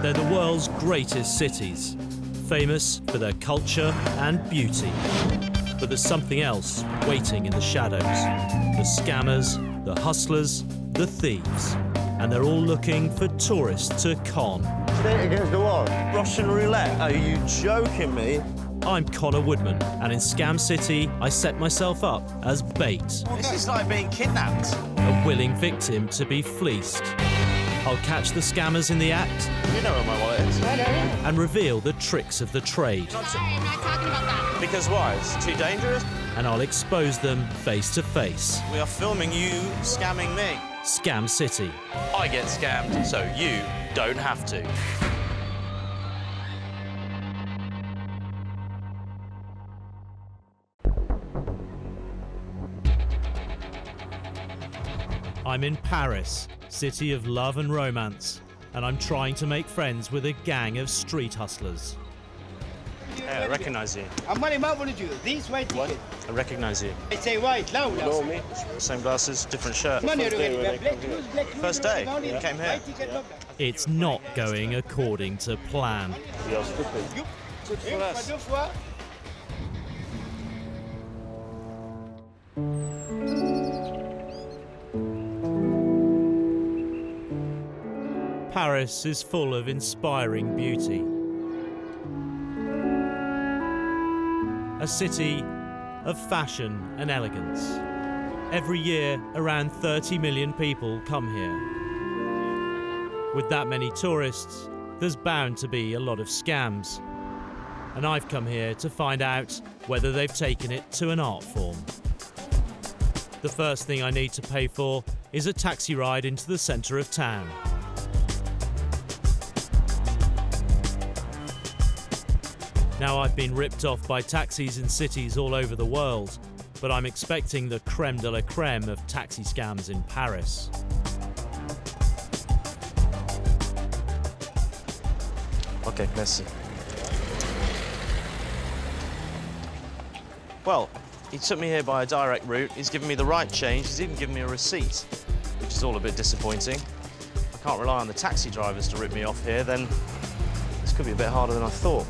They're the world's greatest cities, famous for their culture and beauty. But there's something else waiting in the shadows. The scammers, the hustlers, the thieves. And they're all looking for tourists to con. Stay against the wall. Russian roulette? Are you joking me? I'm Conor Woodman, and in Scam City, I set myself up as bait. This is like being kidnapped. A willing victim to be fleeced. I'll catch the scammers in the act. You know where my wallet is. And reveal the tricks of the trade. Sorry, I'm not talking about that. Because why? It's too dangerous? And I'll expose them face to face. We are filming you scamming me. Scam City. I get scammed, so you don't have to. I'm in Paris, city of love and romance, and I'm trying to make friends with a gang of street hustlers. Hey, I recognise you. This white ticket. I recognise you. It's a white, loud. Same glasses, different shirt. First day you came here. It's not going according to plan. Paris is full of inspiring beauty. A city of fashion and elegance. Every year, around 30 million people come here. With that many tourists, there's bound to be a lot of scams. And I've come here to find out whether they've taken it to an art form. The first thing I need to pay for is a taxi ride into the centre of town. Now, I've been ripped off by taxis in cities all over the world, but I'm expecting the creme de la creme of taxi scams in Paris. Okay, merci. Well, he took me here by a direct route. He's given me the right change. He's even given me a receipt, which is all a bit disappointing. I can't rely on the taxi drivers to rip me off here, then this could be a bit harder than I thought.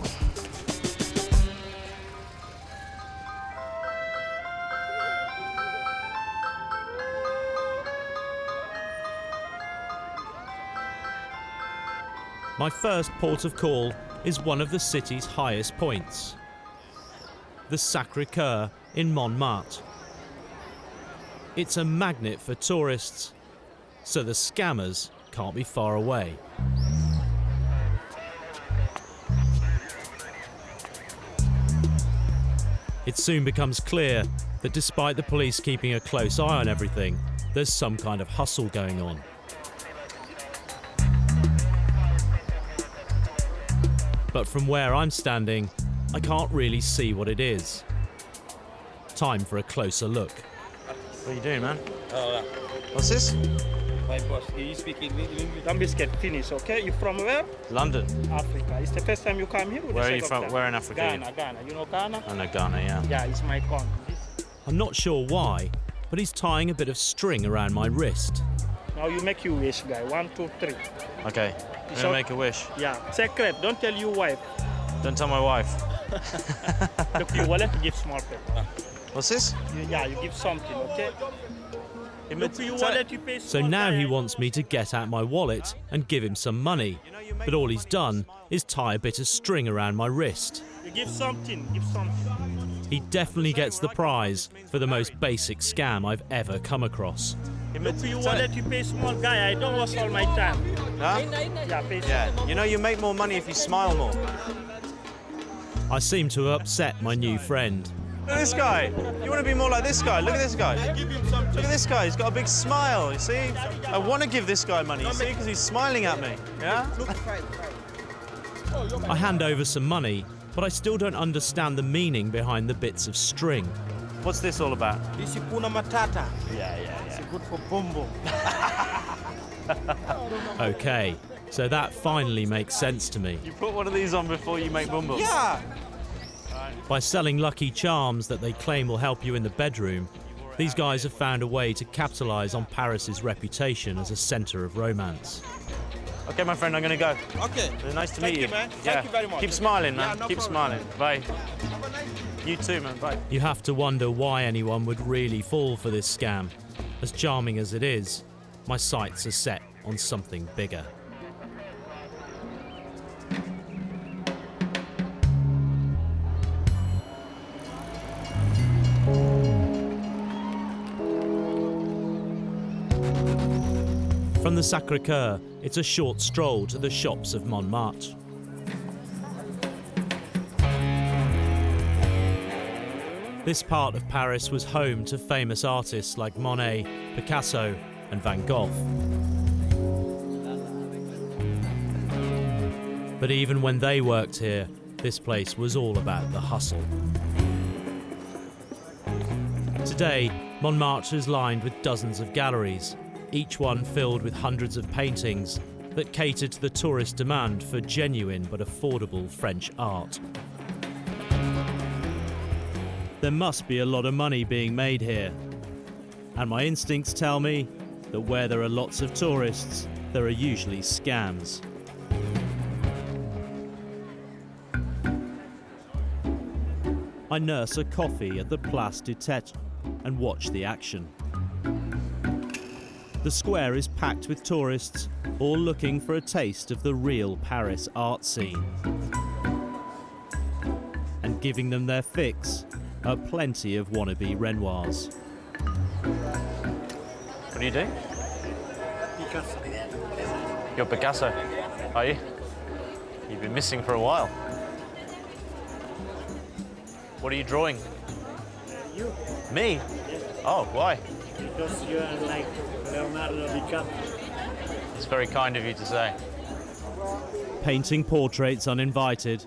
My first port of call is one of the city's highest points, the Sacré-Cœur in Montmartre. It's a magnet for tourists, so the scammers can't be far away. It soon becomes clear that despite the police keeping a close eye on everything, there's some kind of hustle going on. But from where I'm standing, I can't really see what it is. Time for a closer look. What are you doing, man? What's this? My boss, you speak English. Don't be scared. Finish, okay? You from where? London. Africa. It's the first time you come here? Or Where the are you second from? time? Where in Africa? Ghana. You know Ghana? I know Ghana, yeah. Yeah, it's my country. I'm not sure why, but he's tying a bit of string around my wrist. Now you make your wish, guy. 1, 2, 3. Okay, I'm gonna make a wish. Yeah. Secret. Don't tell your wife. Don't tell my wife. Look, your wallet, give small paper. What's this? Yeah, you give something, okay? Look to your wallet, you pay So small now he guy. wants me to get out my wallet and give him some money. But all he's done is tie a bit of string around my wrist. You give something. Give something. He definitely gets the prize for the most basic scam I've ever come across. Look to your wallet, you pay small guy. I don't waste all my time. Huh? Yeah, pay small. Yeah, you know you make more money if you smile more. I seem to have upset my new friend. Look at this guy. You want to be more like this guy. Look at this guy. Look at this guy. He's got a big smile. You see? I want to give this guy money, you see, because he's smiling at me. Yeah? I hand over some money, but I still don't understand the meaning behind the bits of string. What's this all about? This is Kuna Matata. Yeah. It's good for bombo. Okay, so that finally makes sense to me. You put one of these on before you make bumbles. Yeah. By selling lucky charms that they claim will help you in the bedroom, These guys have found a way to capitalise on Paris's reputation as a centre of romance. Okay, my friend, I'm going to go. Okay. Nice to Thank meet you, man. Yeah. Thank you very much. Keep smiling, man. Yeah, no Keep problem. smiling. Bye. You too, man. Bye. You have to wonder why anyone would really fall for this scam. As charming as it is, my sights are set on something bigger. From the Sacré-Cœur, it's a short stroll to the shops of Montmartre. This part of Paris was home to famous artists like Monet, Picasso, and Van Gogh. But even when they worked here, this place was all about the hustle. Today, Montmartre is lined with dozens of galleries, each one filled with hundreds of paintings that cater to the tourist demand for genuine but affordable French art. There must be a lot of money being made here, and my instincts tell me that where there are lots of tourists, there are usually scams. I nurse a coffee at the Place du Théâtre and watch the action. The square is packed with tourists, all looking for a taste of the real Paris art scene. And giving them their fix are plenty of wannabe Renoirs. What are you doing? Picasso. You're Picasso, are you? You've been missing for a while. What are you drawing? You? Me? Oh, why? Because you are like Leonardo DiCaprio. It's very kind of you to say. Painting portraits uninvited.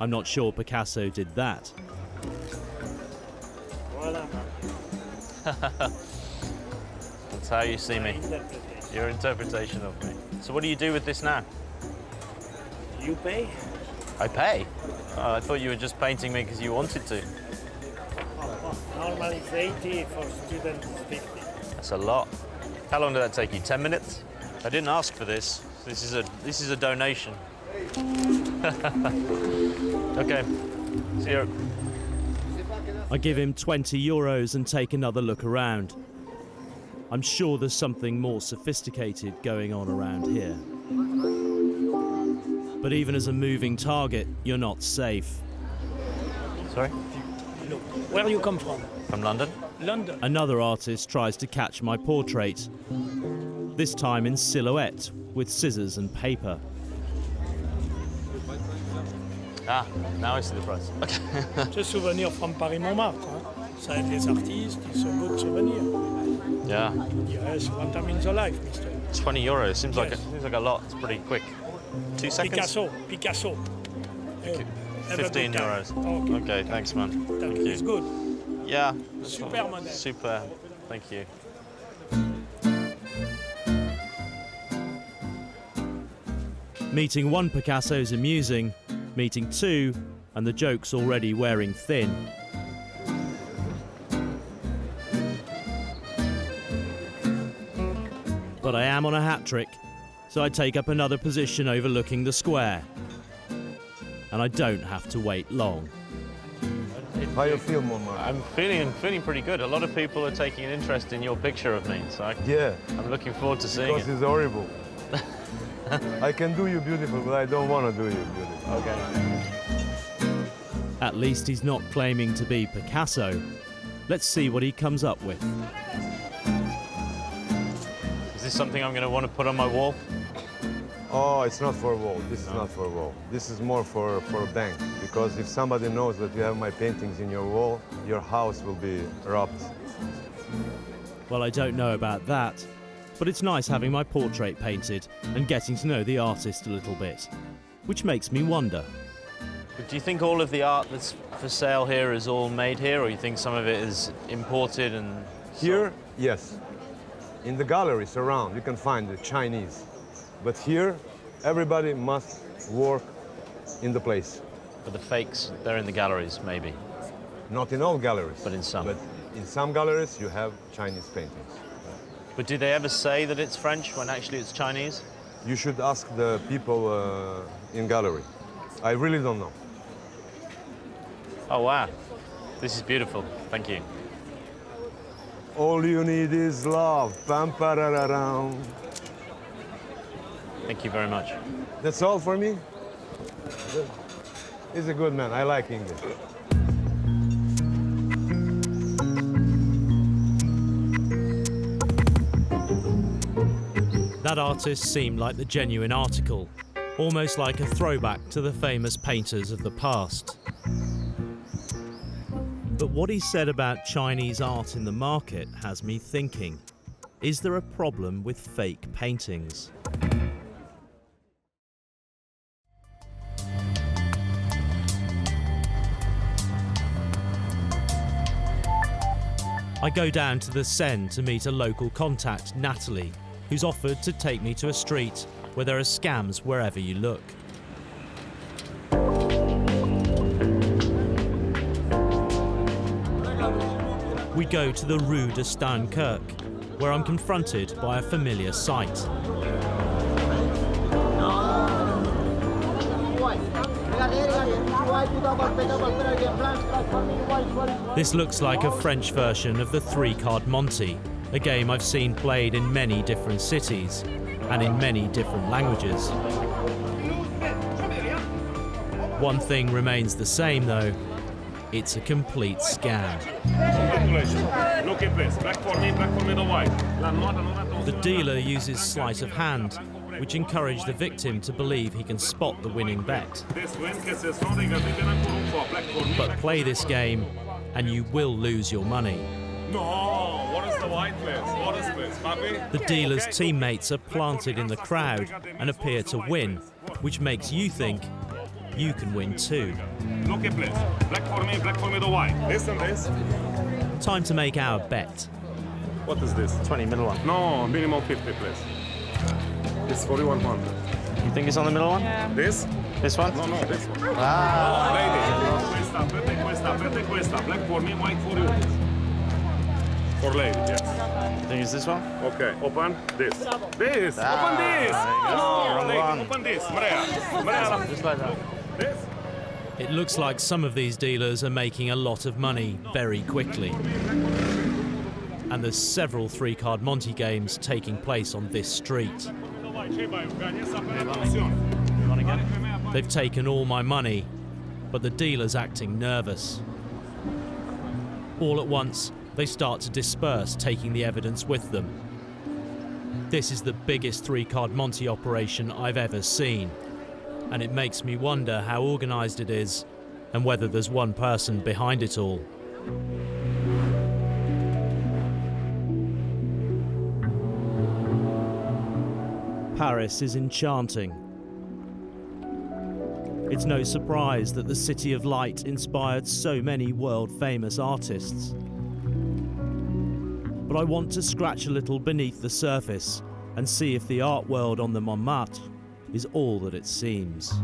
I'm not sure Picasso did that. Voilà. That's how you see me. Your interpretation of me. So what do you do with this now? You pay? I pay? Oh, I thought you were just painting me because you wanted to. Normally it's 80, for students 50. That's a lot. How long did that take you? 10 minutes? I didn't ask for this. This is a donation. Okay. See you. I give him 20 euros and take another look around. I'm sure there's something more sophisticated going on around here. But even as a moving target, you're not safe. Sorry? Look, where you come from? From London? London. Another artist tries to catch my portrait, this time in silhouette with scissors and paper. Ah, now I see the price. Okay. C'est souvenir from Paris-Montmartre. Hein? Ça aide les artistes, ils sont good souvenirs. Yeah. Yes, one time in the life, mister. 20 euros seems like Yes. seems like a lot. It's pretty quick. 2 seconds. Picasso. Have a good 15 time. euros. Okay. Okay, thanks, man. Thank It's you. good. Yeah. Super model. Super. Thank you. Meeting one Picasso's amusing, meeting two, and the joke's already wearing thin. But I am on a hat trick, so I take up another position overlooking the square. And I don't have to wait long. How you feel, Mama? I'm feeling pretty good. A lot of people are taking an interest in your picture of me, so Yeah, I'm looking forward to seeing because it. it's horrible. I can do you beautiful, but I don't want to do you beautiful. Okay. At least he's not claiming to be Picasso. Let's see what he comes up with. Is this something I'm going to want to put on my wall? Oh, it's not for a wall. This is not for a wall. This is more for a bank. Because if somebody knows that you have my paintings in your wall, your house will be robbed. Well, I don't know about that, but it's nice having my portrait painted and getting to know the artist a little bit, which makes me wonder. But do you think all of the art that's for sale here is all made here, or you think some of it is imported and... Here, yes. In the galleries around, you can find the Chinese. But here, everybody must work in the place. But the fakes, they're in the galleries, maybe. Not in all galleries. But in some. But In some galleries, you have Chinese paintings. But do they ever say that it's French when actually it's Chinese? You should ask the people in gallery. I really don't know. Oh, wow. This is beautiful. Thank you. All you need is love. Pam parararam. Thank you very much. That's all for me. He's a good man. I like English. That artist seemed like the genuine article, almost like a throwback to the famous painters of the past. But what he said about Chinese art in the market has me thinking, is there a problem with fake paintings? I go down to the Seine to meet a local contact, Natalie, who's offered to take me to a street where there are scams wherever you look. We go to the Rue de Steinkirk, where I'm confronted by a familiar sight. This looks like a French version of the three-card Monte, a game I've seen played in many different cities and in many different languages. One thing remains the same though, it's a complete scam. Look at this. Black for me, the white. The dealer uses sleight of hand, which encourage the victim to believe he can spot the winning bet. But play this game and you will lose your money. No, what is the white place? What is this, puppy? The dealer's teammates are planted in the crowd and appear to win, which makes you think you can win too. Look at this. Black for me, the white. This and this. Time to make our bet. What is this? 20, middle one. No, minimum 50, please. It's 4100. You think it's on the middle one? This? This one? No, this one. Ah. Lady. Questa. Black for me, white for you. For lady, yes. You think it's this one? Okay, open this. This! Ah, Open this! there you go. No, Wrong lady, one. open this. Maria. Just like that. This? It looks like some of these dealers are making a lot of money very quickly. And there's several three-card Monte games taking place on this street. They've taken all my money, but the dealer's acting nervous. All at once, they start to disperse, taking the evidence with them. This is the biggest three-card Monte operation I've ever seen, and it makes me wonder how organised it is and whether there's one person behind it all. Paris is enchanting. It's no surprise that the City of Light inspired so many world-famous artists. But I want to scratch a little beneath the surface and see if the art world on the Montmartre is all that it seems.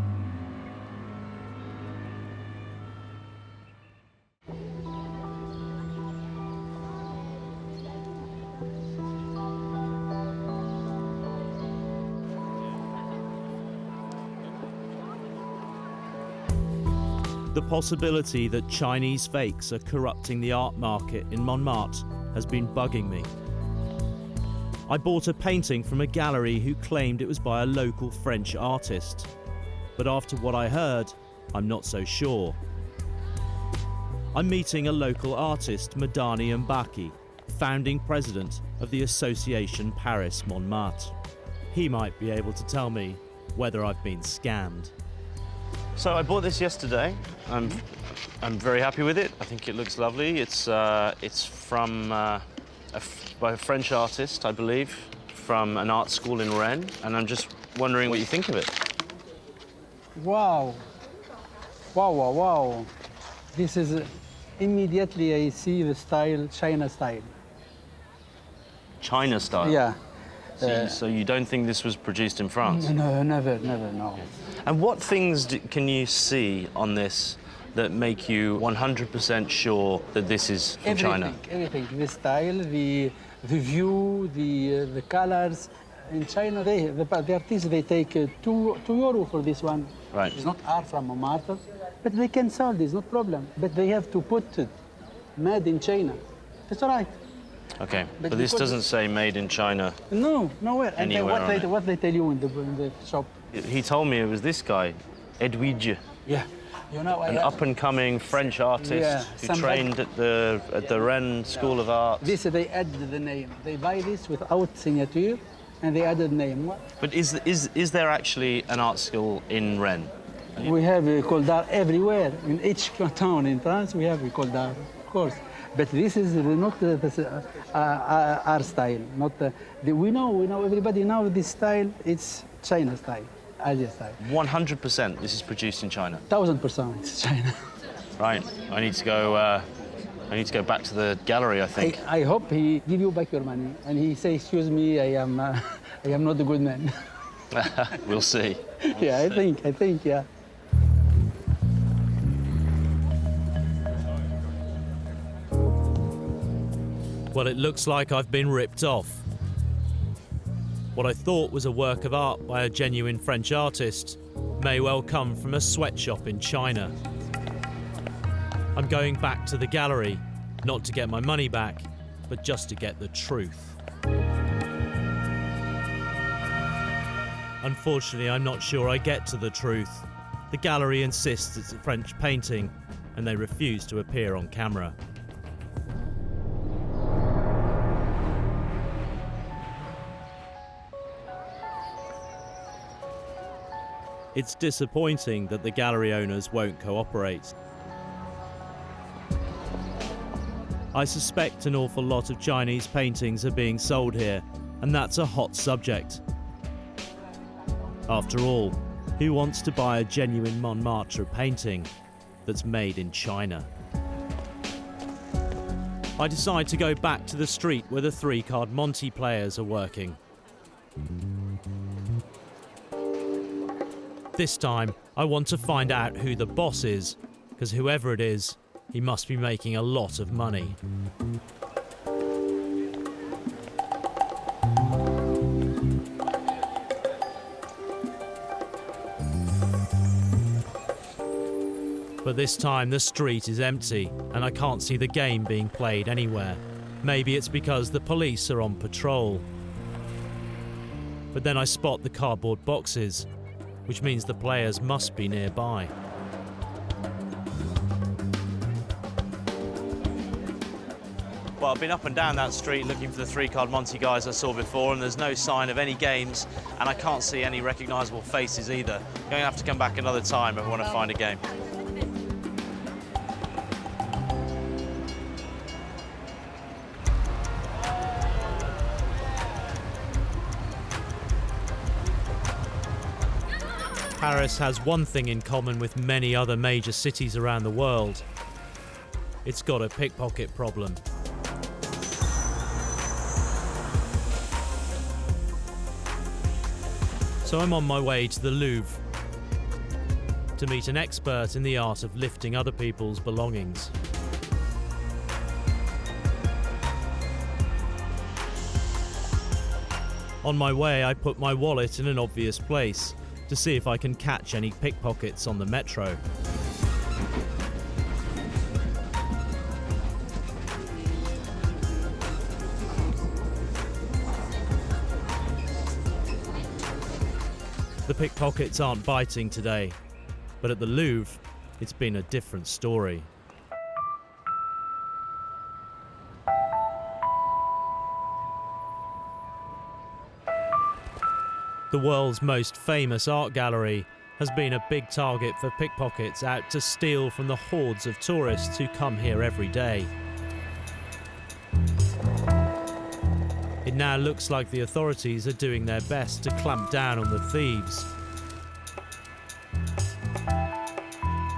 The possibility that Chinese fakes are corrupting the art market in Montmartre has been bugging me. I bought a painting from a gallery who claimed it was by a local French artist, but after what I heard, I'm not so sure. I'm meeting a local artist, Madani Mbaki, founding president of the Association Paris Montmartre. He might be able to tell me whether I've been scammed. So I bought this yesterday. I'm very happy with it. I think it looks lovely. It's from by a French artist, I believe, from an art school in Rennes, and I'm just wondering what you think of it. Wow. Wow. This is immediately I see the style, China style. China style? Yeah. So you don't think this was produced in France? No, never, no. And what things can you see on this that make you 100% sure that this is from China? Everything. The style, the view, the colors. In China, the artists, they take €2 for this one. Right. It's not art from Montmartre, but they can sell this, no problem. But they have to put it made in China. That's all right. Okay, but this doesn't say made in China. No, nowhere. And then Anywhere what they tell you in the shop? He told me it was this guy, Edwige, Yeah. You know, an up-and-coming French artist who trained at the Rennes School of Art. This, they add the name. They buy this without signature, and they added name. But is there actually an art school in Rennes? We have école d'art everywhere. In each town in France, we have école d'art, of course. But this is not our style. Not we know everybody know this style. It's China style, Asia style. 100%. This is produced in China. 1000% it's China. Right. I need to go. I need to go back to the gallery. I think. I hope he give you back your money, and he say, "Excuse me, I am not a good man." We'll see. Yeah, I think, yeah. Well, it looks like I've been ripped off. What I thought was a work of art by a genuine French artist may well come from a sweatshop in China. I'm going back to the gallery, not to get my money back, but just to get the truth. Unfortunately, I'm not sure I get to the truth. The gallery insists it's a French painting, and they refuse to appear on camera. It's disappointing that the gallery owners won't cooperate. I suspect an awful lot of Chinese paintings are being sold here, and that's a hot subject. After all, who wants to buy a genuine Montmartre painting that's made in China? I decide to go back to the street where the three-card Monte players are working. This time, I want to find out who the boss is, because whoever it is, he must be making a lot of money. But this time the street is empty, and I can't see the game being played anywhere. Maybe it's because the police are on patrol. But then I spot the cardboard boxes, which means the players must be nearby. Well, I've been up and down that street looking for the three-card Monte guys I saw before, and there's no sign of any games, and I can't see any recognisable faces either. I'm going to have to come back another time if I want to find a game. Paris has one thing in common with many other major cities around the world. It's got a pickpocket problem. So I'm on my way to the Louvre to meet an expert in the art of lifting other people's belongings. On my way, I put my wallet in an obvious place to see if I can catch any pickpockets on the metro. The pickpockets aren't biting today, but at the Louvre, it's been a different story. The world's most famous art gallery has been a big target for pickpockets out to steal from the hordes of tourists who come here every day. It now looks like the authorities are doing their best to clamp down on the thieves.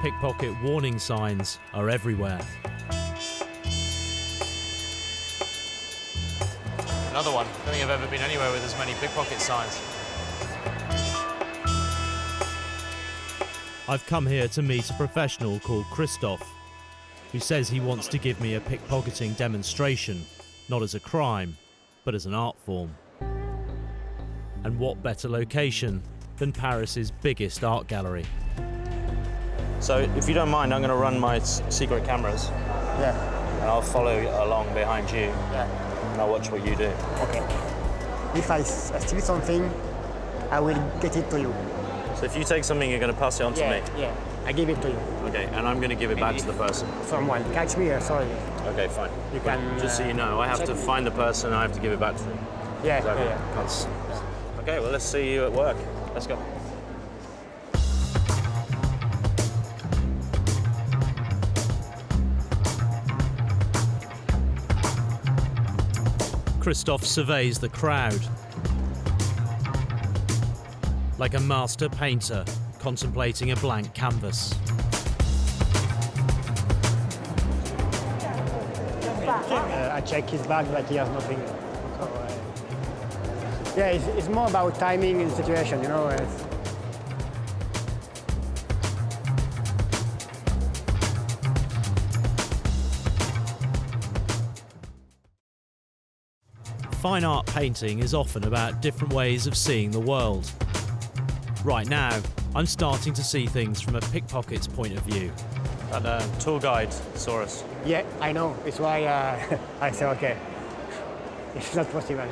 Pickpocket warning signs are everywhere. Another one. I don't think I've ever been anywhere with as many pickpocket signs. I've come here to meet a professional called Christoph, who says he wants to give me a pickpocketing demonstration, not as a crime, but as an art form. And what better location than Paris's biggest art gallery? So, if you don't mind, I'm going to run my secret cameras, Yeah. and I'll follow along behind you, Yeah. and I'll watch what you do. Okay. If I steal something, I will get it to you. So if you take something, you're going to pass it on to me? Yeah. I give it to you. Okay, and I'm going to give it back to the person. Someone catch me, sorry. Okay, fine. You can. Just so you know, I have to find the person and I have to give it back to them. Yeah, Exactly. yeah. That's... Okay, well, let's see you at work. Let's go. Christoph surveys the crowd like a master painter contemplating a blank canvas. I check his bag, but he has nothing. So, yeah, it's more about timing and situation, you know. Fine art painting is often about different ways of seeing the world. Right now, I'm starting to see things from a pickpocket's point of view. That tour guide saw us. Yeah, I know. It's why I say, okay, it's not possible.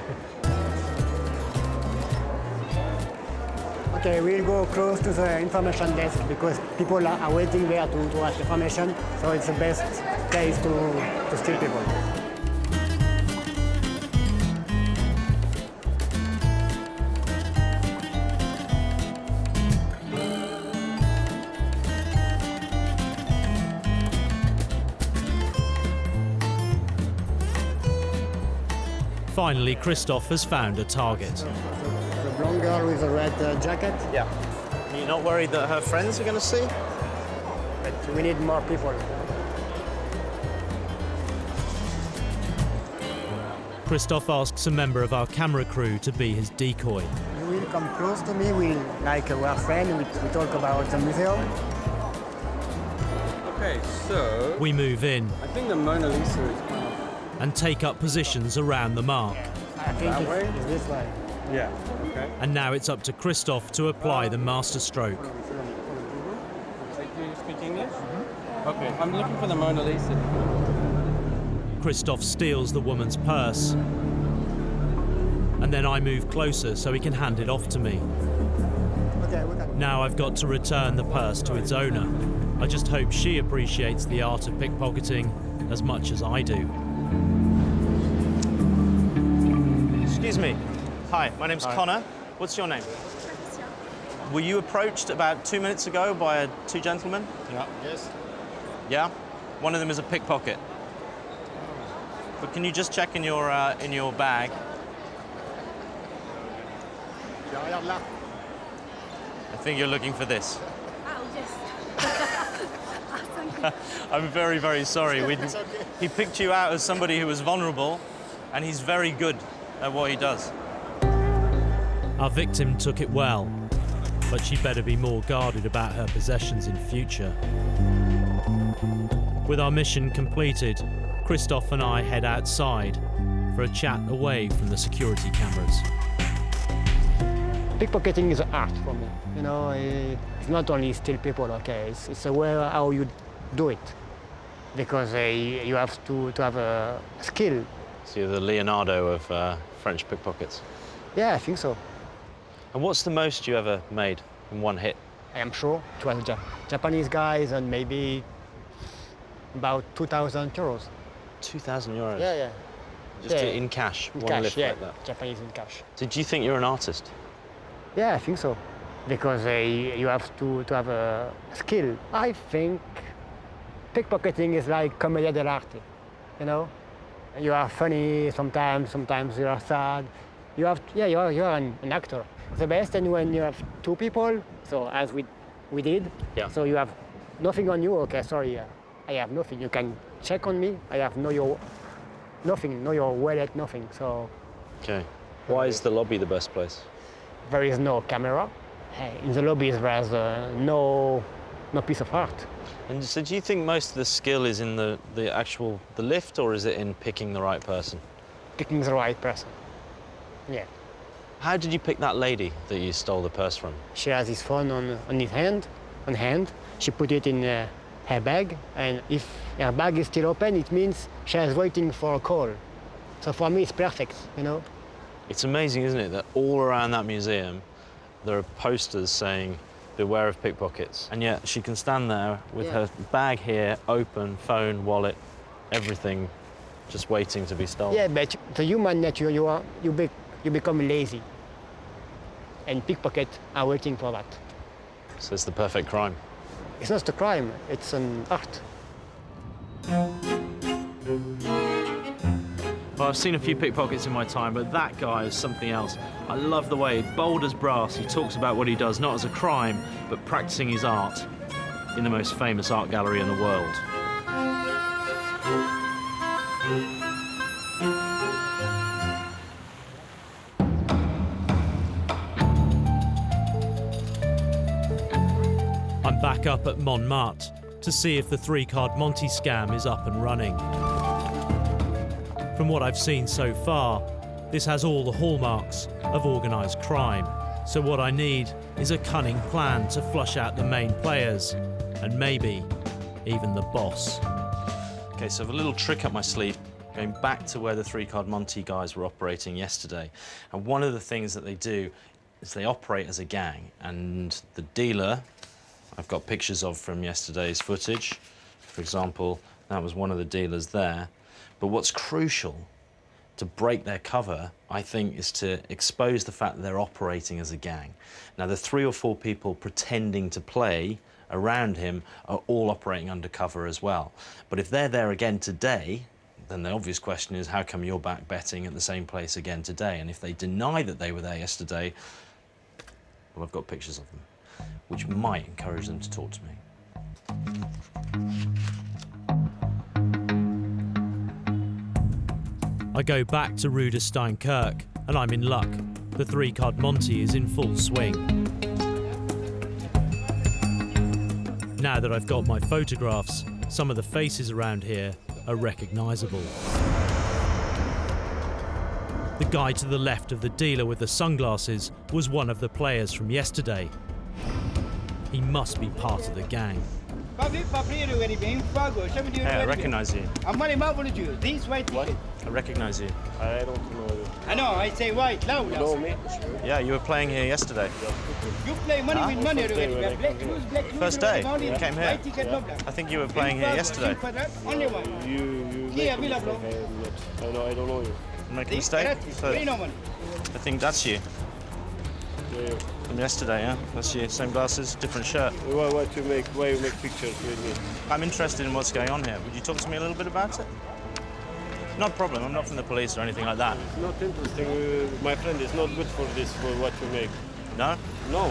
Okay, we'll go close to the information desk because people are waiting there to ask information, so it's the best place to steal people. Finally, Christoph has found a target. The blonde girl with the red jacket, Yeah. Are you not worried that her friends are going to see? but we need more people. Christoph asks a member of our camera crew to be his decoy. You will come close to me, we're friends, we talk about the museum. Okay, so We move in I think the Mona Lisa is kind of and take up positions around the mark. I think That way? it's this way. yeah. Okay. And now it's up to Christoph to apply the masterstroke. Do you speak English? Okay, I'm looking for the Mona Lisa. Christoph steals the woman's purse. And then I move closer so he can hand it off to me. Okay, we can. Now I've got to return the purse to its owner. I just hope she appreciates the art of pickpocketing as much as I do. Excuse me. Hi, my name's Connor. What's your name? Were you approached about 2 minutes ago by two gentlemen? Yeah. Yes. Yeah? One of them is a pickpocket. But can you just check in your bag? I think you're looking for this. Oh, yes. Thank you. I'm very, very sorry. He picked you out as somebody who was vulnerable, and he's very good at what he does. Our victim took it well, but she better be more guarded about her possessions in future. With our mission completed, Christoph and I head outside for a chat away from the security cameras. Pickpocketing is art for me. You know, it's not only steal people, okay? It's a way how you do it. Because you have to have a skill. So you're the Leonardo of French pickpockets. Yeah, I think so. And what's the most you ever made in one hit? I am sure it was Japanese guys and maybe about 2,000 euros. 2,000 euros? Yeah. Just Yeah. in cash, In one cash, lift yeah. like that. Japanese in cash. So do you think you're an artist? Yeah, I think so. Because you have to have a skill. I think pickpocketing is like commedia dell'arte, you know? You are funny sometimes you are sad. You are an actor. The best and when you have two people, so as we did, Yeah. so you have nothing on you, okay, sorry, I have nothing. You can check on me, I have nothing, no your wallet, nothing, so Okay. Why is the lobby the best place? there is no camera. In the lobbies there's no no piece of art. And so do you think most of the skill is in the lift, or is it in picking the right person? Picking the right person. Yeah. How did you pick that lady that you stole the purse from? She has his phone on his hand. She put it in her bag, and if her bag is still open, it means she is waiting for a call. So for me, it's perfect, you know. It's amazing, isn't it, that all around that museum there are posters saying, beware of pickpockets. And yet she can stand there with her bag here, open, phone, wallet, everything, just waiting to be stolen. Yeah, but the human nature, you become lazy. And pickpocket are waiting for that. So it's the perfect crime. It's not a crime, it's an art. Well, I've seen a few pickpockets in my time, but that guy is something else. I love the way, bold as brass, he talks about what he does, not as a crime, but practicing his art in the most famous art gallery in the world. I'm back up at Montmartre to see if the 3-card Monte scam is up and running. From what I've seen so far, this has all the hallmarks of organised crime. So what I need is a cunning plan to flush out the main players, and maybe even the boss. Okay, so I have a little trick up my sleeve, going back to where the 3-card Monte guys were operating yesterday. And one of the things that they do is they operate as a gang, and the dealer I've got pictures of from yesterday's footage. For example, that was one of the dealers there. But what's crucial to break their cover, I think, is to expose the fact that they're operating as a gang. Now, the 3 or 4 people pretending to play around him are all operating undercover as well. But if they're there again today, then the obvious question is, how come you're back betting at the same place again today? And if they deny that they were there yesterday, well, I've got pictures of them, which might encourage them to talk to me. I go back to Rue de Steinkirk, and I'm in luck. The 3-card Monte is in full swing. Now that I've got my photographs, some of the faces around here are recognisable. The guy to the left of the dealer with the sunglasses was one of the players from yesterday. He must be part of the gang. Hey, I recognise you. What? I recognise you. I don't know you. I know, I say white, loud. You know me? Yeah, you were playing here yesterday. You play money with money already. Black, First day, you came here. Yeah. I think you were playing here yesterday. Only one. You Here, make Villa, me bro. I don't know you. Make a mistake? So, I think that's you. Yeah. From yesterday, yeah? That's you. Same glasses, different shirt. Why you make pictures with me? I'm interested in what's going on here. Would you talk to me a little bit about it? Not a problem. I'm not from the police or anything like that. It's not interesting. My friend, it's not good for this, for what you make. No? No,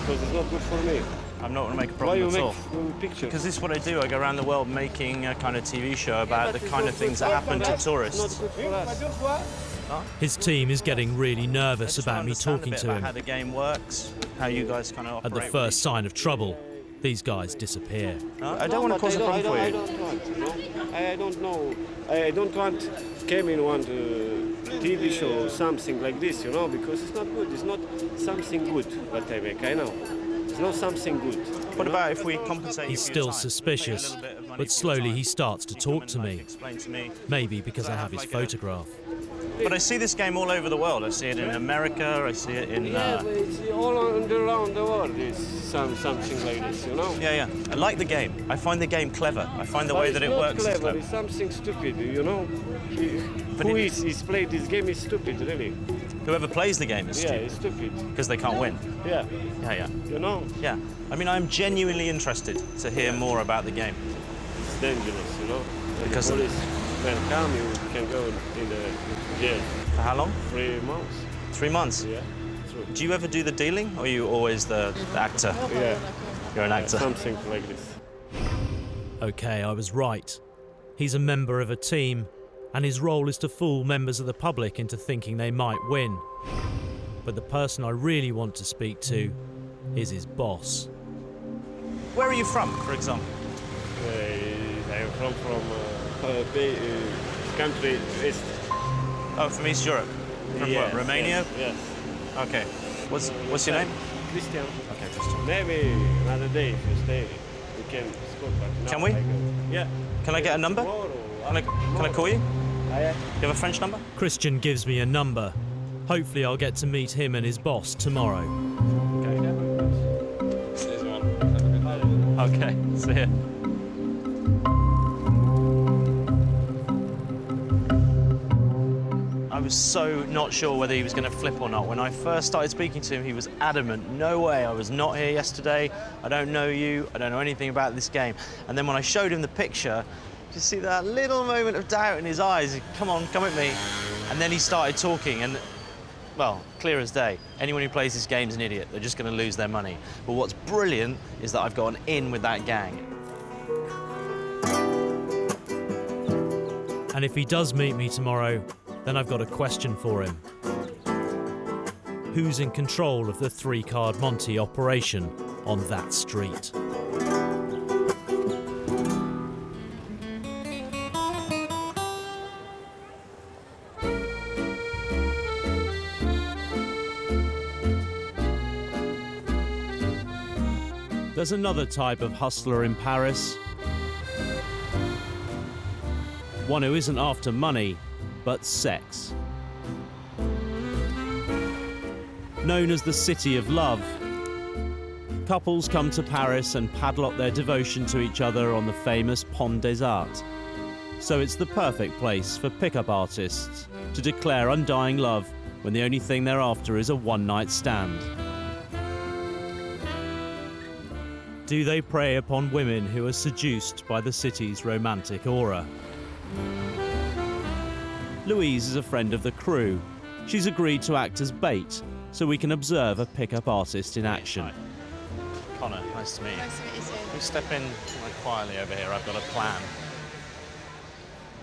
because it's not good for me. I'm not going to make a Why problem you at all. make pictures? Because this is what I do. I go around the world making a kind of TV show about the kind of things that happen to tourists. It's not good for us. His team is getting really nervous Just try about me understand talking a bit to about him. how the game works, how you guys kind of At operate. the first sign of trouble, these guys disappear. No, I don't want to cause a problem for I you. don't want, you know? I don't know. I don't want came in one TV show or something like this, you know, because it's not good. It's not something good what I make, I know. It's not something good. What about if we compensate He's you for your still time? suspicious, Pay a little bit of money but for your slowly time. he starts to You come talk and, to like, me. Explain to me. Maybe because I I have have his like a- photograph. But I see this game all over the world. I see it in America. I see it in. Yeah, but it's all around the world. It's something like this, you know. Yeah. I like the game. I find the game clever. I find the way that it It's not works is clever. clever. It's something stupid, you know. But Who it- is played this game is stupid, really. Whoever plays the game is Yeah, stupid it's stupid. because they can't win. Yeah, Yeah. you know, Yeah. I mean, I'm genuinely interested to hear more about the game. it's dangerous, you know. When Because the of- police can come, you can go in the jail. For how long? 3 months. 3 months. Yeah, true. Do you ever do the dealing, or are you always the actor? Yeah, You're an actor. something like this. Okay, I was right. He's a member of a team, and his role is to fool members of the public into thinking they might win. But the person I really want to speak to is his boss. Where are you from, for example? I'm from country East. Oh, from East Europe. From Yes, what, Romania? Yes. Okay. What's your name? Christian. Okay, Christian. Maybe another day if you stay, we can speak. But now Can we? I go. Yeah. Can I get a number? Can I call you? Yeah. You have a French number? Christian gives me a number. Hopefully I'll get to meet him and his boss tomorrow. Okay, see ya. I was so not sure whether he was going to flip or not. When I first started speaking to him, he was adamant, no way, I was not here yesterday, I don't know you, I don't know anything about this game. And then when I showed him the picture, just see that little moment of doubt in his eyes, come on, come at me. And then he started talking and, well, clear as day. Anyone who plays this game's an idiot. They're just going to lose their money. But what's brilliant is that I've got an in with that gang. And if he does meet me tomorrow, then I've got a question for him. Who's in control of the 3-card Monte operation on that street? There's another type of hustler in Paris. One who isn't after money, but sex. Known as the City of Love, couples come to Paris and padlock their devotion to each other on the famous Pont des Arts. So it's the perfect place for pickup artists to declare undying love when the only thing they're after is a one-night stand. Do they prey upon women who are seduced by the city's romantic aura? Louise is a friend of the crew. She's agreed to act as bait so we can observe a pickup artist in action. Hi. Connor, nice to meet you. Nice to meet you too. Can you step in quietly over here? I've got a plan.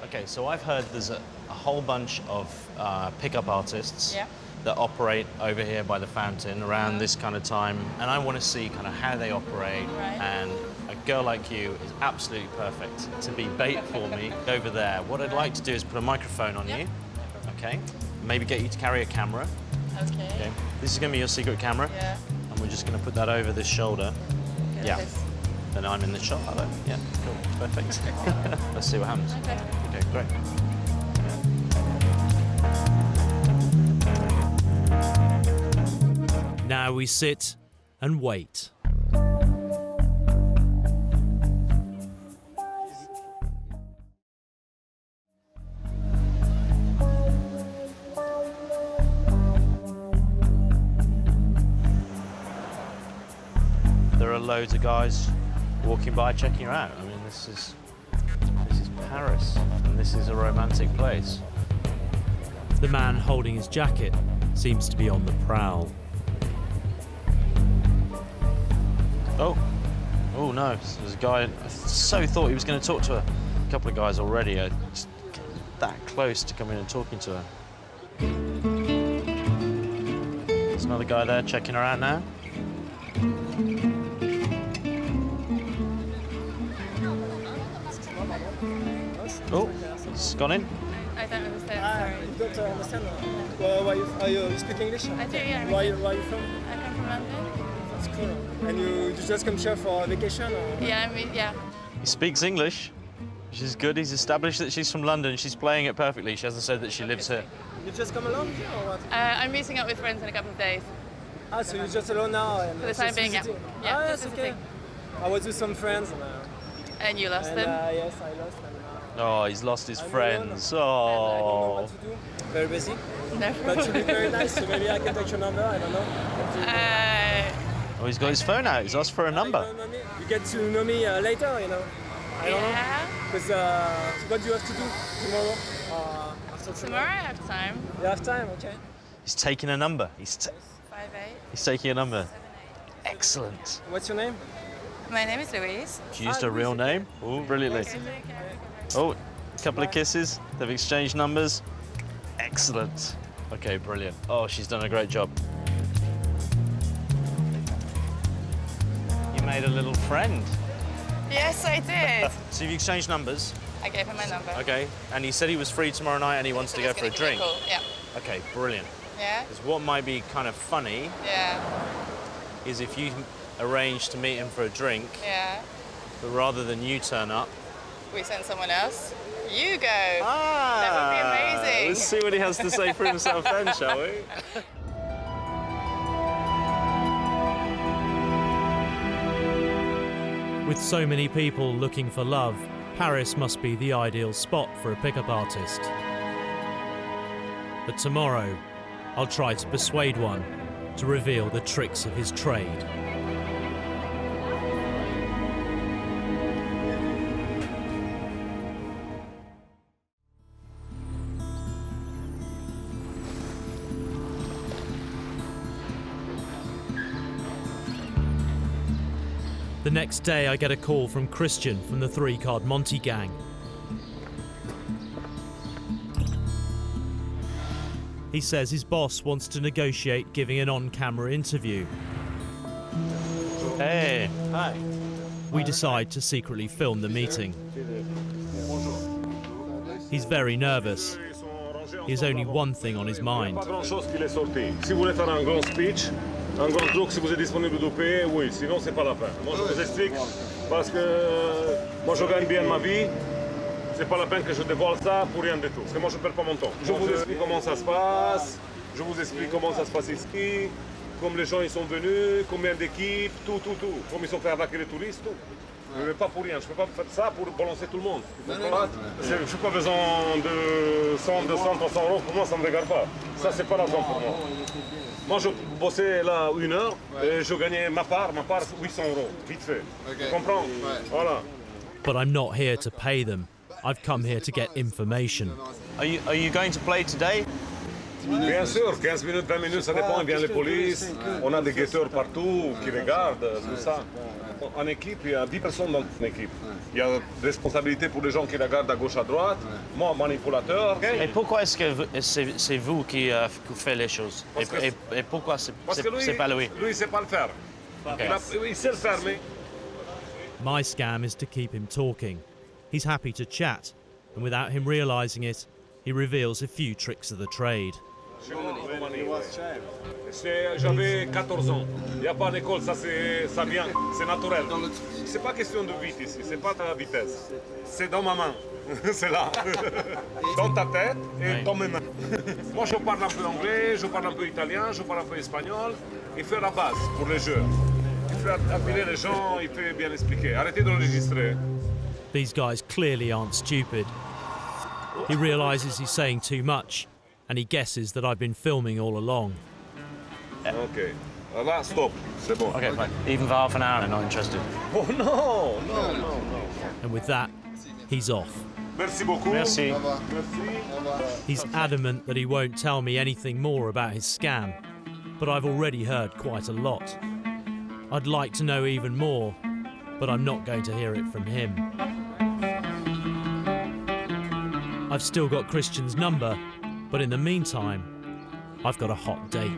Okay, so I've heard there's a whole bunch of pickup artists that operate over here by the fountain around this kind of time, and I want to see kind of how they operate. And a girl like you is absolutely perfect to be bait for me over there. What I'd like to do is put a microphone on you, okay? Maybe get you to carry a camera. Okay. This is going to be your secret camera. Yeah. And we're just going to put that over this shoulder. Okay, Yeah. this. Then I'm in the shot. Hello. Yeah, cool. Perfect. Let's see what happens. Okay. Okay, great. Now we sit and wait. There are loads of guys walking by checking her out. I mean, this is Paris, and this is a romantic place. The man holding his jacket seems to be on the prowl. Oh no, there's a guy, I so thought he was going to talk to her. A couple of guys already are just that close to coming and talking to her. There's another guy there checking her out now. Oh, it's gone in. I don't understand, You don't understand? Are you speak English? sorry. I do, yeah. Where are you from? I come from London. That's cool. And you just come here for vacation? Or? Yeah, I mean, yeah. He speaks English, which is good. He's established that she's from London. She's playing it perfectly. She hasn't said that she lives here. You just come along here or what? I'm meeting up with friends in a couple of days. Ah, so you're just alone now? And For the time being, yeah. visiting? Yeah, Ah, just that's okay. visiting. I was with some friends. And you lost And, them? yes, I lost them. Oh, he's lost his I'm friends. alone. I don't know Oh. what to do. Very busy. No But you'll be very nice, so maybe I can take your number, I don't know. Oh, he's got his phone out. He's asked for a number. You get to know me later, you know. I don't know. Yeah. Because what do you have to do tomorrow? After Tomorrow I have time. You have time, okay. He's taking a number. He's 5'8". taking a number. 7'8". Excellent. What's your name? My name is Louise. She used her real name. Oh, brilliantly. Oh, a couple of kisses. They've exchanged numbers. Excellent. Okay, brilliant. Oh, she's done a great job. You made a little friend. Yes, I did. So you've exchanged numbers? I gave him my number. Okay. And he said he was free tomorrow night and he wants to go for a drink. Cool. Yeah. Okay, brilliant. Yeah? Because what might be kind of funny Yeah. is if you arrange to meet him for a drink, Yeah. but rather than you turn up, We send someone else. You go. Ah, That would be amazing. Let's see what he has to say for himself then, shall we? With so many people looking for love, Paris must be the ideal spot for a pickup artist. But tomorrow, I'll try to persuade one to reveal the tricks of his trade. The next day, I get a call from Christian from the three-card Monte gang. He says his boss wants to negotiate giving an on-camera interview. Hey. Hi. We decide to secretly film the meeting. He's very nervous. He has only one thing on his mind. Pas grand-chose qu'il est sorti. Si vous voulez faire un grand speech, un grand joke, si vous êtes disponible de payer, oui. Sinon, c'est pas la peine. Moi, je vous explique parce que moi, je gagne bien ma vie. C'est pas la peine que je dévoile ça pour rien du tout. Parce que moi, je perds pas mon temps. Je vous explique comment ça se passe. Je vous explique comment ça se passe ici. Comme les gens ils sont venus, combien d'équipes, tout. Comme ils sont fait arnaquer les touristes, tout. Mais pas pour rien. Je peux pas faire ça pour balancer tout le monde. Je n'ai pas besoin de 100, 200, 300 euros. Pour moi, ça ne me regarde pas. Ça, c'est pas l'argent pour moi. Moi, je bossais là 1 heure et je gagnais ma part 800 euros, vite fait. Tu comprends? Voilà. But I'm not here to pay them. I've come here to get information. Are you going to play today? Bien sûr, 15 minutes, 20 minutes, ça dépend. Il vient les polices, on a des guetteurs partout qui regardent, tout ça. En équipe, il y a 10 personnes dans une équipe. Il y a des responsabilités pour les gens qui regardent à gauche, à droite. Moi, manipulateur. Et pourquoi est-ce que c'est vous qui faites les choses? Et pourquoi c'est pas Louis? Lui, il sait pas le faire. Okay. Il sait le faire, mais... My scam is to keep him talking. He's happy to chat, and without him realizing it, he reveals a few tricks of the trade. J'avais 14 ans. Il n'y a pas d'école, ça vient, c'est naturel. C'est pas question de vite ici, c'est pas la vitesse. C'est dans ma main, c'est là. Dans ta tête et dans mes mains. Moi, je parle un peu anglais, je parle un peu italien, je parle un peu espagnol. Il fait la base pour les jeux. Il fait appeler les gens, il fait bien expliquer. Arrêtez d'enregistrer. These guys clearly aren't stupid. He realizes he's saying too much, and he guesses that I've been filming all along. Ok. Là, stop. C'est bon. Okay, fine. Even for half an hour, I'm not interested. Oh no. And with that, he's off. Merci beaucoup. Merci. Merci. He's adamant that he won't tell me anything more about his scam, but I've already heard quite a lot. I'd like to know even more, but I'm not going to hear it from him. I've still got Christian's number, but in the meantime, I've got a hot date.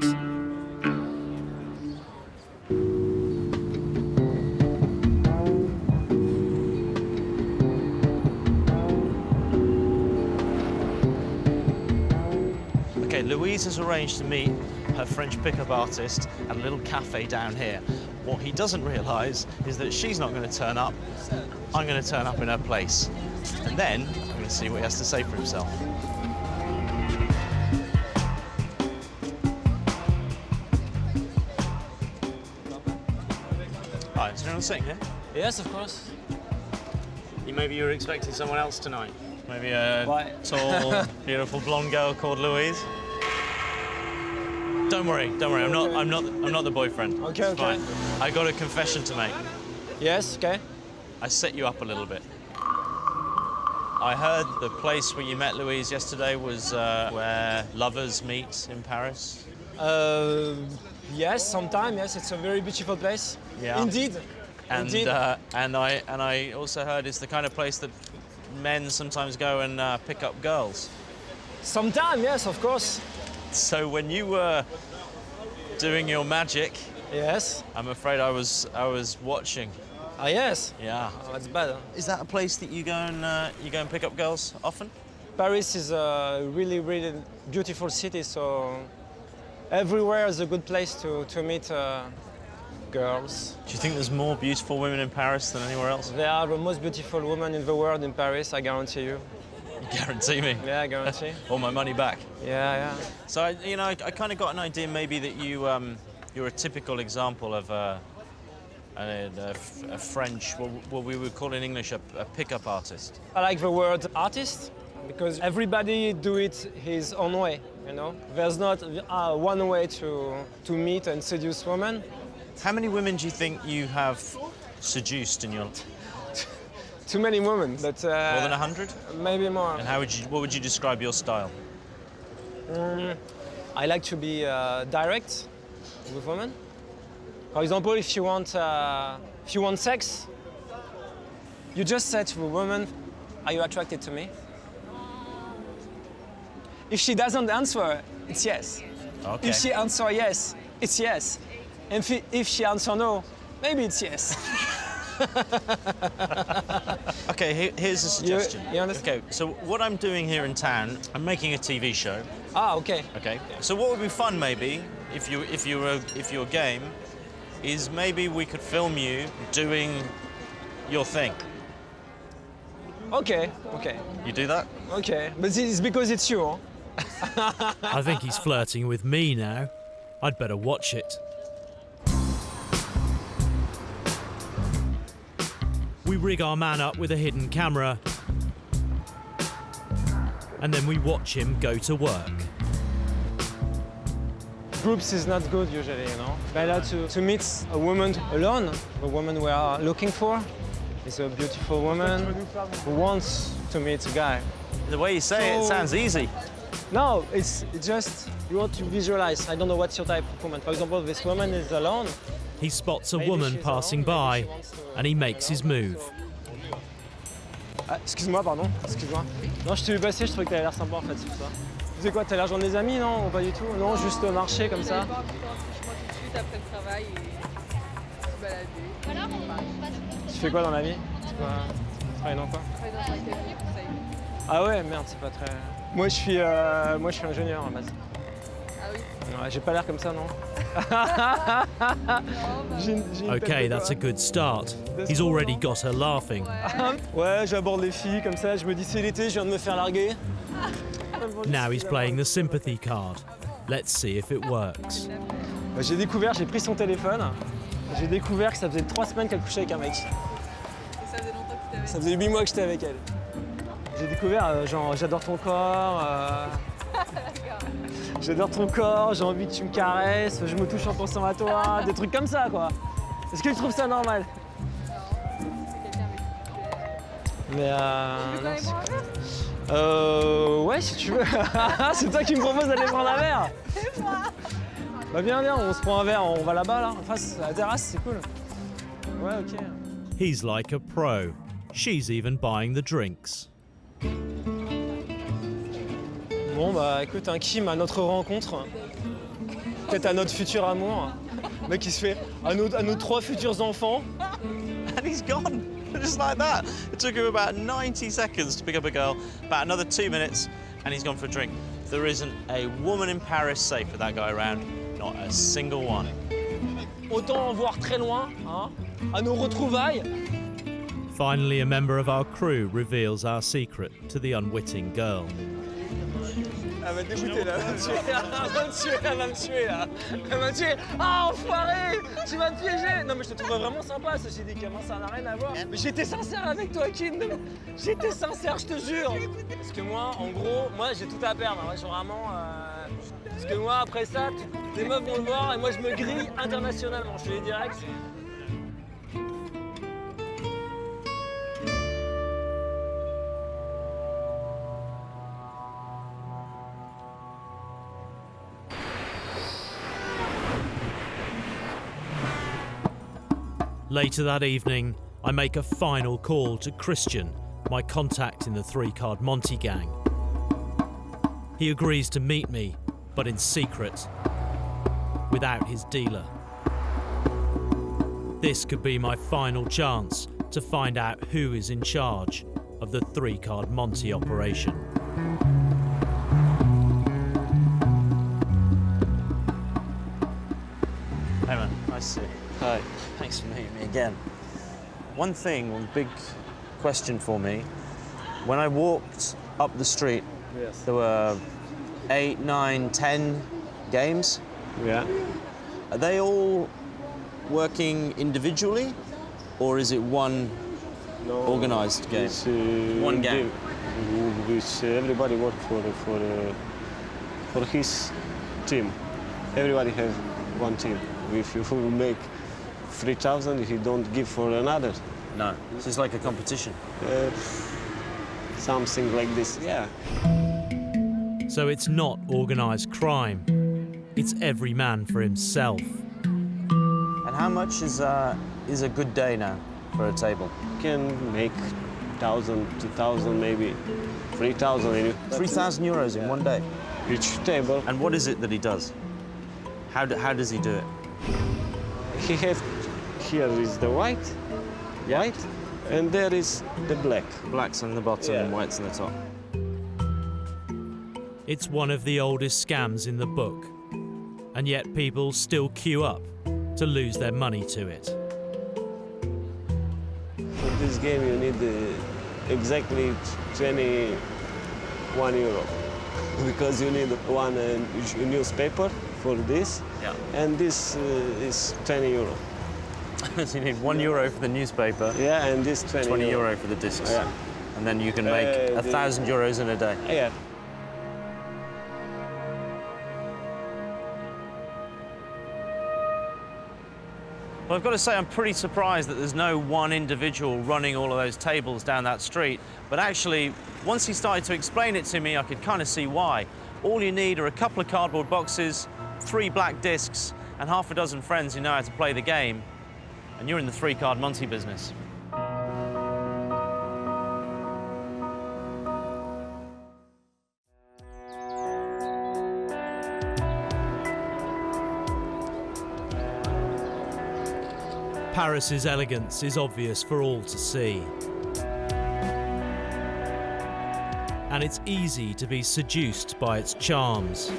Okay, Louise has arranged to meet her French pickup artist at a little cafe down here. What he doesn't realise is that she's not going to turn up. I'm going to turn up in her place. And then I'm going to see what he has to say for himself. Hi, is anyone sitting here? Yes, of course. Maybe you were expecting someone else tonight. Maybe a tall, beautiful blonde girl called Louise. Don't worry. I'm not the boyfriend. Okay, it's okay. Fine. I got a confession to make. Yes, okay. I set you up a little bit. I heard the place where you met Louise yesterday was where lovers meet in Paris. Yes, sometimes. Yes, it's a very beautiful place. Yeah. Indeed. And Indeed. and I also heard it's the kind of place that men sometimes go and pick up girls. Sometimes, yes, of course. So when you were doing your magic Yes. I'm afraid I was watching. Ah, yes. Yeah. Oh, that's bad. Huh? Is that a place that you go and pick up girls often? Paris is a really, really beautiful city, so everywhere is a good place to meet girls. Do you think there's more beautiful women in Paris than anywhere else? They are the most beautiful women in the world in Paris, I guarantee you. You guarantee me? Yeah, I guarantee. All my money back. Yeah. So I kind of got an idea maybe that you're a typical example of a French, what we would call in English a pickup artist. I like the word artist because everybody do it his own way, you know? There's not one way to meet and seduce women. How many women do you think you have seduced in your... Too many women, but... More than 100? Maybe more. And what would you describe your style? I like to be direct with women. For example, if you want sex, you just say to the woman, "Are you attracted to me?" If she doesn't answer, it's yes. Okay. If she answers yes, it's yes. And if she answers no, maybe it's yes. Okay, here's a suggestion. You understand? Okay, so what I'm doing here in town, I'm making a TV show. Ah, okay. Okay. So what would be fun, maybe, if you're game, is maybe we could film you doing your thing. Okay. You do that? Okay, but it's because it's you, huh? I think he's flirting with me now. I'd better watch it. We rig our man up with a hidden camera, and then we watch him go to work. Groups is not good usually, you know. Better to meet a woman alone. The woman we are looking for is a beautiful woman who wants to meet a guy. The way you say it sounds easy. No, it's just you want to visualize. I don't know what's your type of woman. For example, this woman is alone. He spots a woman passing by, and he makes his move. Ah, excuse-moi, pardon. Excuse-moi. Non, je t'ai vu passer, je trouvais que t'avais l'air sympa en fait, c'est pour ça. Tu sais quoi, t'as l'argent des amis, non? Ou pas du tout? Non, juste marcher comme ça. Moi tout de suite après le travail et se balader. Tu fais quoi dans la vie? Tu travailles dans quoi? Je travaille dans un cabinet de conseil. Ah ouais, merde, c'est pas très... Moi je suis ingénieur à la base. Ah oui? Ouais, j'ai pas l'air comme ça, non? Okay, that's a good start. He's already got her laughing. Ouais, j'aborde les filles comme ça, je me dis c'est l'été, je viens de me faire larguer. Now he's playing the sympathy card. Let's see if it works. J'ai pris son téléphone, j'ai découvert que ça faisait 3 semaines qu'elle couchait avec un mec. Et ça faisait longtemps que tu t'avais... Ça faisait 8 mois que j'étais avec elle. J'ai découvert, genre, j'adore ton corps, j'adore ton corps, j'ai envie que tu me caresses, je me touche en pensant à toi, des trucs comme ça, quoi. Est-ce que tu trouves ça normal? Non, c'est quelqu'un avec qui tu plais. Mais Tu veux quand même boire un verre? ouais, si tu veux. C'est toi qui me proposes d'aller prendre un verre? C'est moi. Bah viens, on se prend un verre, on va là-bas, là, en face, à la terrasse, c'est cool. Ouais, ok. He's like a pro. She's even buying the drinks. Bon, bah écoute, Kim, à notre rencontre, peut-être à notre futur amour, le mec il se fait à nos 3 futurs enfants. And he's gone, just like that. It took him about 90 seconds to pick up a girl, about another 2 minutes, and he's gone for a drink. There isn't a woman in Paris safe with that guy around, not a single one. Autant en voir très loin, hein, à nos retrouvailles. Finally, a member of our crew reveals our secret to the unwitting girl. Elle va me dégoûter là, elle va me tuer là. Elle va me tuer. Ah enfoiré, tu vas me piéger. Non mais je te trouve vraiment sympa, ceci dit, comment ça n'a rien à voir. Mais j'étais sincère avec toi, Kim. J'étais sincère, je te jure. Parce que moi, en gros, j'ai tout à perdre. Hein. Genre vraiment. Parce que moi, après ça, les meufs vont le voir et moi je me grille internationalement. Je te l'ai direct. Later that evening, I make a final call to Christian, my contact in the 3-card Monte gang. He agrees to meet me, but in secret, without his dealer. This could be my final chance to find out who is in charge of the 3-card Monte operation. Hey man, nice to see you. Hi. Thanks for meeting me again. One big question for me. When I walked up the street, Yes. there were 8, 9, 10 games. Yeah. Are they all working individually, or is it one organized game? It's, One game. Which everybody work for his team. Everybody has one team. If you make 3,000, he don't give for another. No, this is like a competition. Something like this, yeah. So it's not organised crime. It's every man for himself. And how much is a good day now for a table? You can make 1,000, 2,000, maybe 3,000. 3,000 euros in one day? Each table. And what is it that he does? How does he do it? He have, here is the white, and there is the black. Black's on the bottom and white's on the top. It's one of the oldest scams in the book, and yet people still queue up to lose their money to it. For this game you need exactly 21 euro, because you need one newspaper for this, and this is 20 euro. So you need €1 for the newspaper. Yeah, and this 20 euro for the discs. Yeah. And then you can make 1,000 euros in a day. Yeah. Well, I've got to say I'm pretty surprised that there's no one individual running all of those tables down that street. But actually, once he started to explain it to me, I could kind of see why. All you need are a couple of cardboard boxes, 3 black discs, and half a dozen friends who know how to play the game. And you're in the 3-card Monte business. Paris's elegance is obvious for all to see. And it's easy to be seduced by its charms.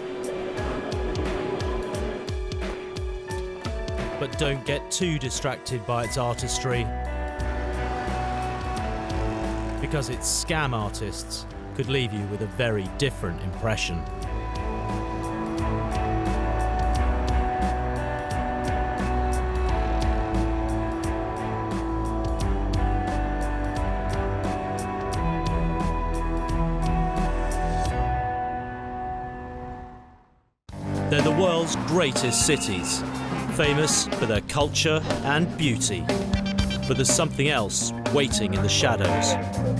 But don't get too distracted by its artistry, because its scam artists could leave you with a very different impression. They're the world's greatest cities, famous for their culture and beauty. But there's something else waiting in the shadows.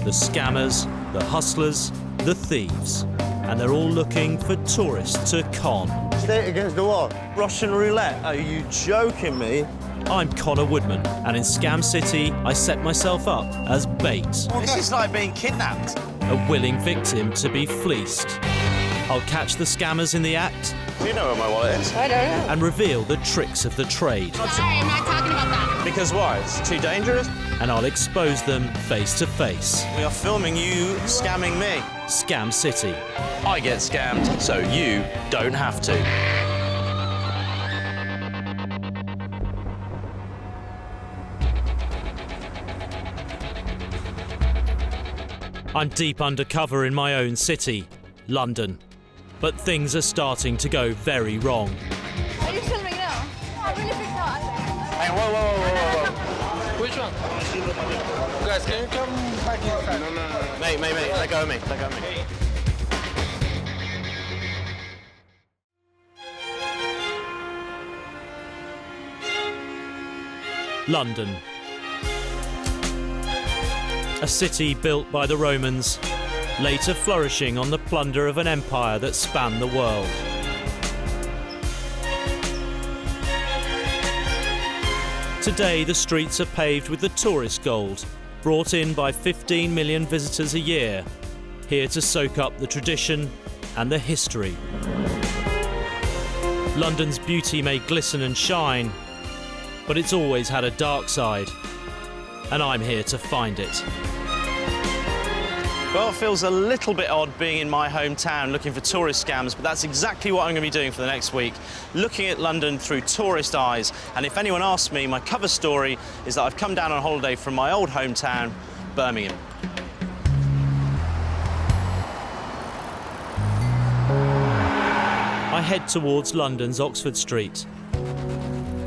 The scammers, the hustlers, the thieves. And they're all looking for tourists to con. Stay against the wall. Russian roulette? Are you joking me? I'm Conor Woodman, and in Scam City, I set myself up as bait. This is like being kidnapped. A willing victim to be fleeced. I'll catch the scammers in the act. Do you know where my wallet is? I don't know. And reveal the tricks of the trade. Sorry, I'm not talking about that. Because why? It's too dangerous? And I'll expose them face to face. We are filming you scamming me. Scam City. I get scammed, so you don't have to. I'm deep undercover in my own city, London. But things are starting to go very wrong. Are you filming now? I really think not. Hey, whoa. Which one? Guys, can you come back inside? No. Mate, let go of me. London. A city built by the Romans, later flourishing on the plunder of an empire that spanned the world. Today, the streets are paved with the tourist gold, brought in by 15 million visitors a year, here to soak up the tradition and the history. London's beauty may glisten and shine, but it's always had a dark side, and I'm here to find it. Well, it feels a little bit odd being in my hometown looking for tourist scams, but that's exactly what I'm going to be doing for the next week, looking at London through tourist eyes. And if anyone asks me, my cover story is that I've come down on holiday from my old hometown, Birmingham. I head towards London's Oxford Street,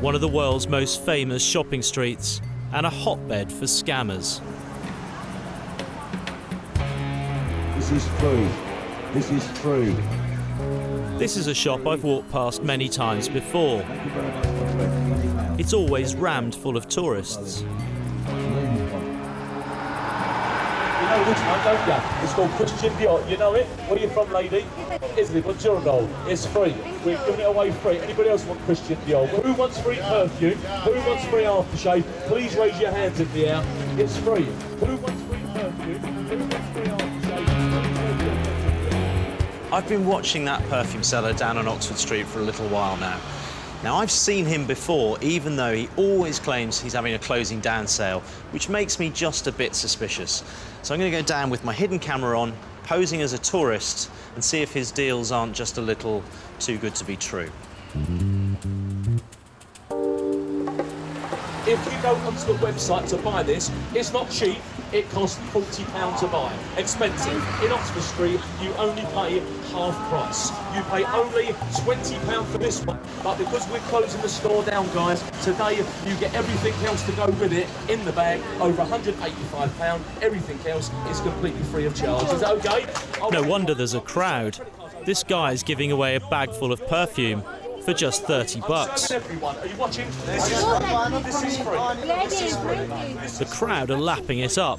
one of the world's most famous shopping streets and a hotbed for scammers. This is free. This is free. This is a shop I've walked past many times before. It's always rammed full of tourists. You know this one, don't you? It's called Christian Dior. You know it? Where are you from, lady? Italy, Buongiorno. It's free. We're giving it away free. Anybody else want Christian Dior? Who wants free perfume? Who wants free aftershave? Please raise your hands in the air. It's free. Who wants free perfume? Who wants free aftershave? I've been watching that perfume seller down on Oxford Street for a little while now. Now, I've seen him before, even though he always claims he's having a closing down sale, which makes me just a bit suspicious. So I'm going to go down with my hidden camera on, posing as a tourist, and see if his deals aren't just a little too good to be true. If you go onto the website to buy this, it's not cheap. It costs £40 to buy. Expensive. In Oxford Street, you only pay half price. You pay only £20 for this one. But because we're closing the store down, guys, today you get everything else to go with it in the bag, over £185. Everything else is completely free of charge. Is that okay? No wonder there's a crowd. This guy's giving away a bag full of perfume for just $30. Everyone, are you watching? This is free. This is free. The crowd are lapping it up.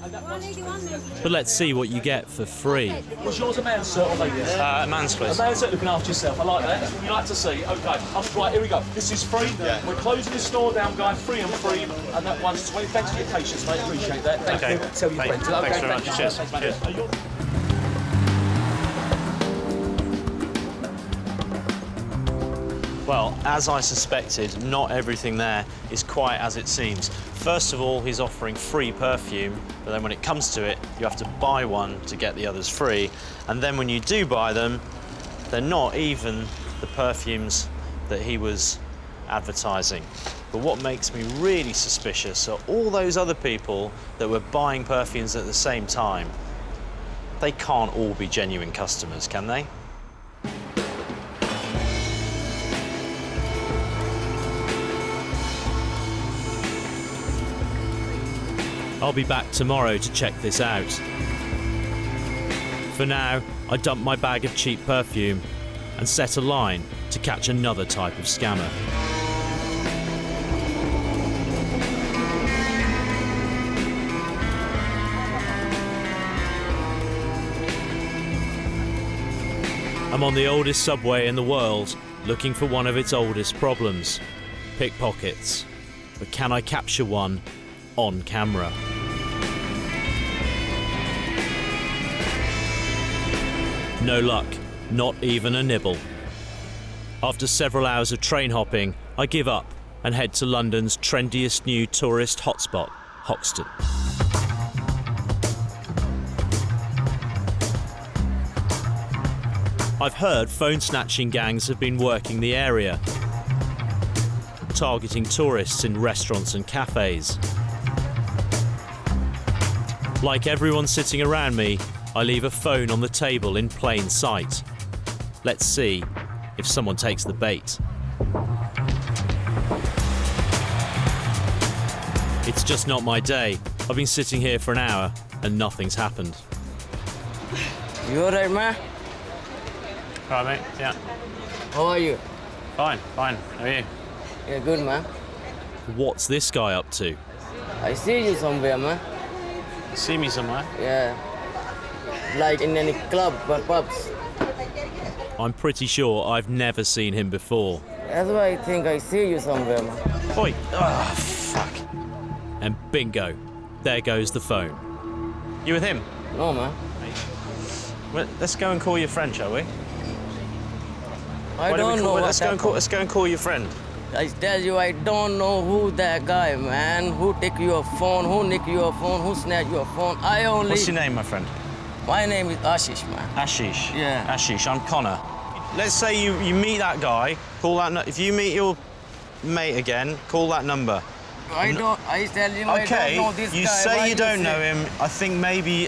But let's see what you get for free. Was yours a man's shirt or ladies? A man's, please. A man's shirt, looking after yourself. I like that. That's what we like to see. Okay, right, here we go. This is free. Yeah. We're closing the store down, guys. Free and free. And that one's 20. Thanks for your patience, mate. Appreciate that. Thank you. Tell your friends. Thanks very much. Cheers. Cheers. Well, as I suspected, not everything there is quite as it seems. First of all, he's offering free perfume, but then when it comes to it, you have to buy one to get the others free. And then when you do buy them, they're not even the perfumes that he was advertising. But what makes me really suspicious are all those other people that were buying perfumes at the same time. They can't all be genuine customers, can they? I'll be back tomorrow to check this out. For now, I dump my bag of cheap perfume and set a line to catch another type of scammer. I'm on the oldest subway in the world, looking for one of its oldest problems, pickpockets. But can I capture one on camera? No luck, not even a nibble. After several hours of train hopping, I give up and head to London's trendiest new tourist hotspot, Hoxton. I've heard phone snatching gangs have been working the area, targeting tourists in restaurants and cafes. Like everyone sitting around me, I leave a phone on the table in plain sight. Let's see if someone takes the bait. It's just not my day. I've been sitting here for an hour and nothing's happened. You alright, man? All right, mate, yeah. How are you? Fine, fine. How are you? Yeah, good, man. What's this guy up to? I see you somewhere, man. See me somewhere? Yeah. Like in any club or pubs. I'm pretty sure I've never seen him before. That's why I think I see you somewhere, man. Oi! Oh, fuck. And bingo, there goes the phone. You with him? No, man. Well, let's go and call your friend, shall we? I don't know. Let's go and call your friend. I tell you, I don't know who that guy, man. Who take your phone, who nick your phone, who snatch your phone. I only... What's your name, my friend? My name is Ashish, man. Ashish? Yeah. Ashish, I'm Connor. Let's say you meet that guy, call that... If you meet your mate again, call that number. I tell you, okay, I don't know this guy. You say you don't know him. I think maybe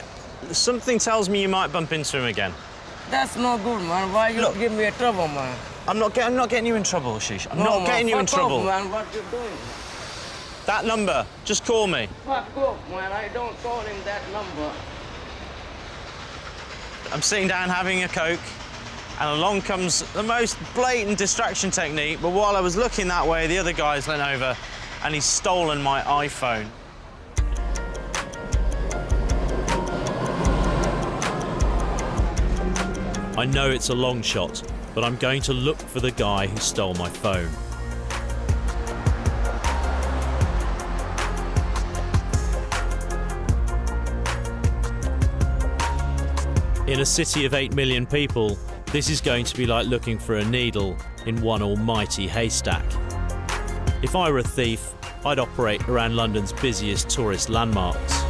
something tells me you might bump into him again. That's no good, man. Why you give me a trouble, man? I'm not getting you in trouble, Ashish. I'm not getting you in trouble. Off, man. What you doing? That number, just call me. Fuck off, man. I don't call him that number. I'm sitting down having a Coke, and along comes the most blatant distraction technique, but while I was looking that way, the other guy's leant over, and he's stolen my iPhone. I know it's a long shot, but I'm going to look for the guy who stole my phone. In a city of 8 million people, this is going to be like looking for a needle in one almighty haystack. If I were a thief, I'd operate around London's busiest tourist landmarks.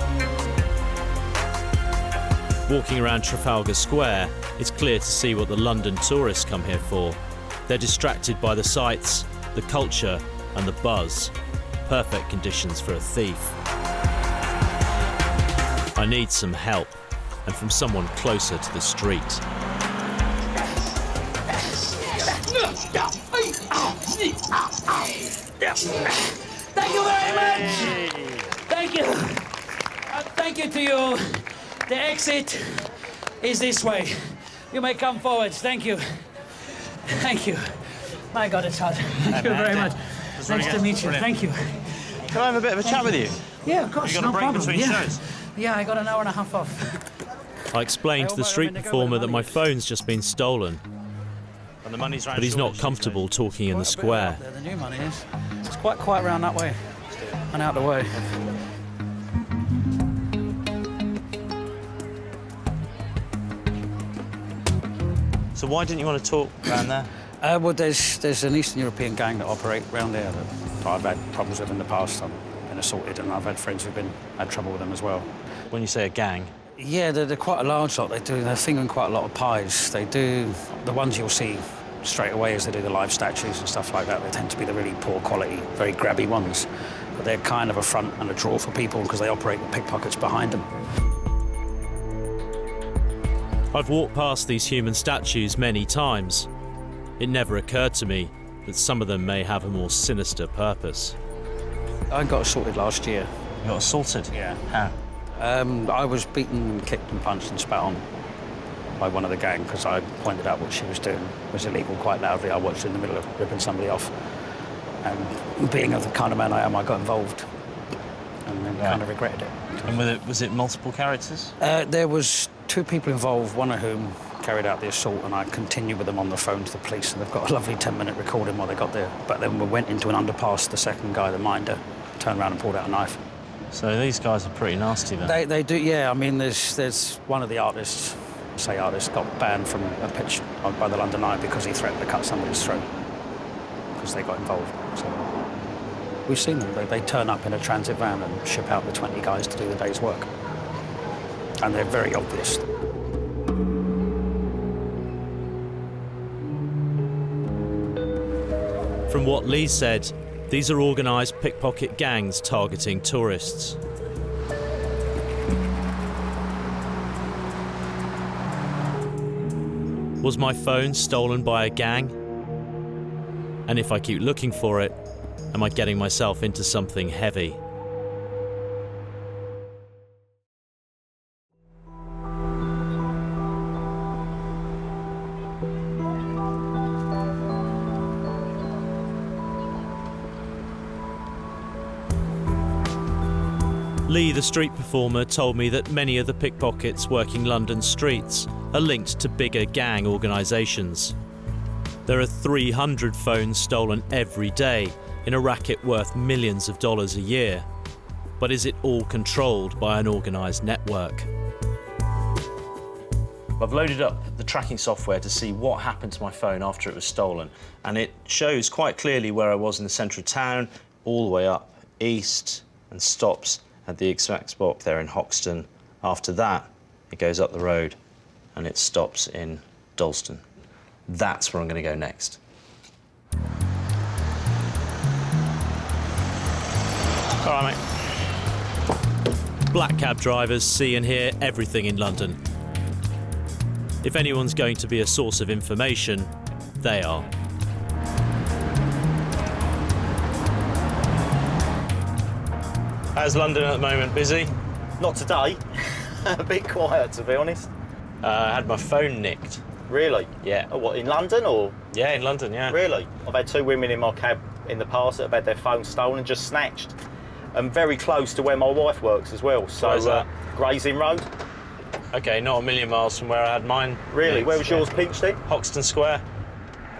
Walking around Trafalgar Square, it's clear to see what the London tourists come here for. They're distracted by the sights, the culture, and the buzz. Perfect conditions for a thief. I need some help, and from someone closer to the street. Thank you very much. Thank you. Thank you to you. The exit is this way. You may come forwards. Thank you. Thank you. My God, it's hot. Thank you very much. Nice to meet you. Thank you. Can I have a bit of a chat with you? Yeah, of course. You got a break between shows? Yeah, I got an hour and a half off. I explained to the street performer that my phone's just been stolen, And the money's round but he's not comfortable talking in the square. The new money is. It's quite quiet round that way and out the way. So why didn't you want to talk around there? Well, there's an Eastern European gang that operate round there that I've had problems with in the past. I've been assaulted, and I've had friends who've had trouble with them as well. When you say a gang? Yeah, they're quite a large lot. They're fingering quite a lot of pies. They do the ones you'll see straight away as they do the live statues and stuff like that. They tend to be the really poor quality, very grabby ones. But they're kind of a front and a draw for people because they operate with pickpockets behind them. I've walked past these human statues many times. It never occurred to me that some of them may have a more sinister purpose. I got assaulted last year. You got assaulted? Yeah. How? I was beaten, kicked and punched and spat on by one of the gang because I pointed out what she was doing was illegal quite loudly. I watched her in the middle of ripping somebody off. And being the kind of man I am, I got involved and then kind of regretted it. And was it multiple characters? There was 2 people involved, one of whom carried out the assault, and I continued with them on the phone to the police, and they've got a lovely 10-minute recording while they got there. But then we went into an underpass, the second guy, the minder, turned around and pulled out a knife. So these guys are pretty nasty then? They do, yeah. I mean, there's one of the artists, got banned from a pitch by the London Eye because he threatened to cut somebody's throat because they got involved. So we've seen them. They turn up in a transit van and ship out the 20 guys to do the day's work. And they're very obvious. From what Lee said, these are organised pickpocket gangs targeting tourists. Was my phone stolen by a gang? And if I keep looking for it, am I getting myself into something heavy? Lee, the street performer, told me that many of the pickpockets working London streets are linked to bigger gang organisations. There are 300 phones stolen every day in a racket worth millions of dollars a year. But is it all controlled by an organised network? I've loaded up the tracking software to see what happened to my phone after it was stolen, and it shows quite clearly where I was in the centre of town, all the way up east, and stops at the exact spot there in Hoxton. After that, it goes up the road, and it stops in Dalston. That's where I'm going to go next. All right, mate. Black cab drivers see and hear everything in London. If anyone's going to be a source of information, they are. How's London at the moment? Busy? Not today. A bit quiet, to be honest. I had my phone nicked. Really? Yeah. Oh, what, in London or? Yeah, in London, yeah. Really? I've had 2 women in my cab in the past that have had their phones stolen and just snatched. And very close to where my wife works as well. So, Where's that? Gray's Inn Road. OK, not a million miles from where I had mine. Really? nicked. Where was yours pinched in? Hoxton Square.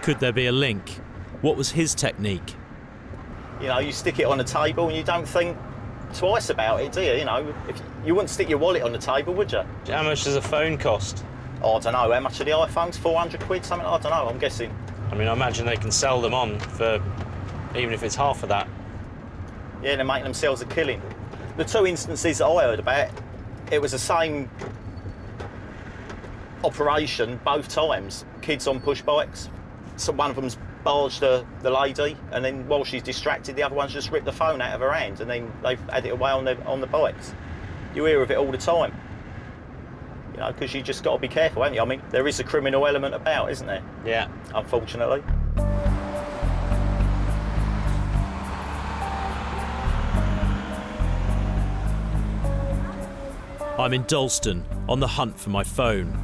Could there be a link? What was his technique? You know, you stick it on a table and you don't think twice about it, do you? You know, if you wouldn't stick your wallet on the table, would you? How much does a phone cost? Oh, I don't know. How much are the iPhones? 400 quid, something? I don't know, I'm guessing. I mean, I imagine they can sell them on for, even if it's half of that. Yeah, they're making themselves a killing. The 2 instances that I heard about, it was the same operation both times. Kids on push bikes. So one of them's barged the lady, and then while she's distracted, the other one's just ripped the phone out of her hand, and then they've had it away on the bikes. You hear of it all the time. You know, because you just got to be careful, haven't you? I mean, there is a criminal element about, isn't there? Yeah. Unfortunately. I'm in Dalston, on the hunt for my phone.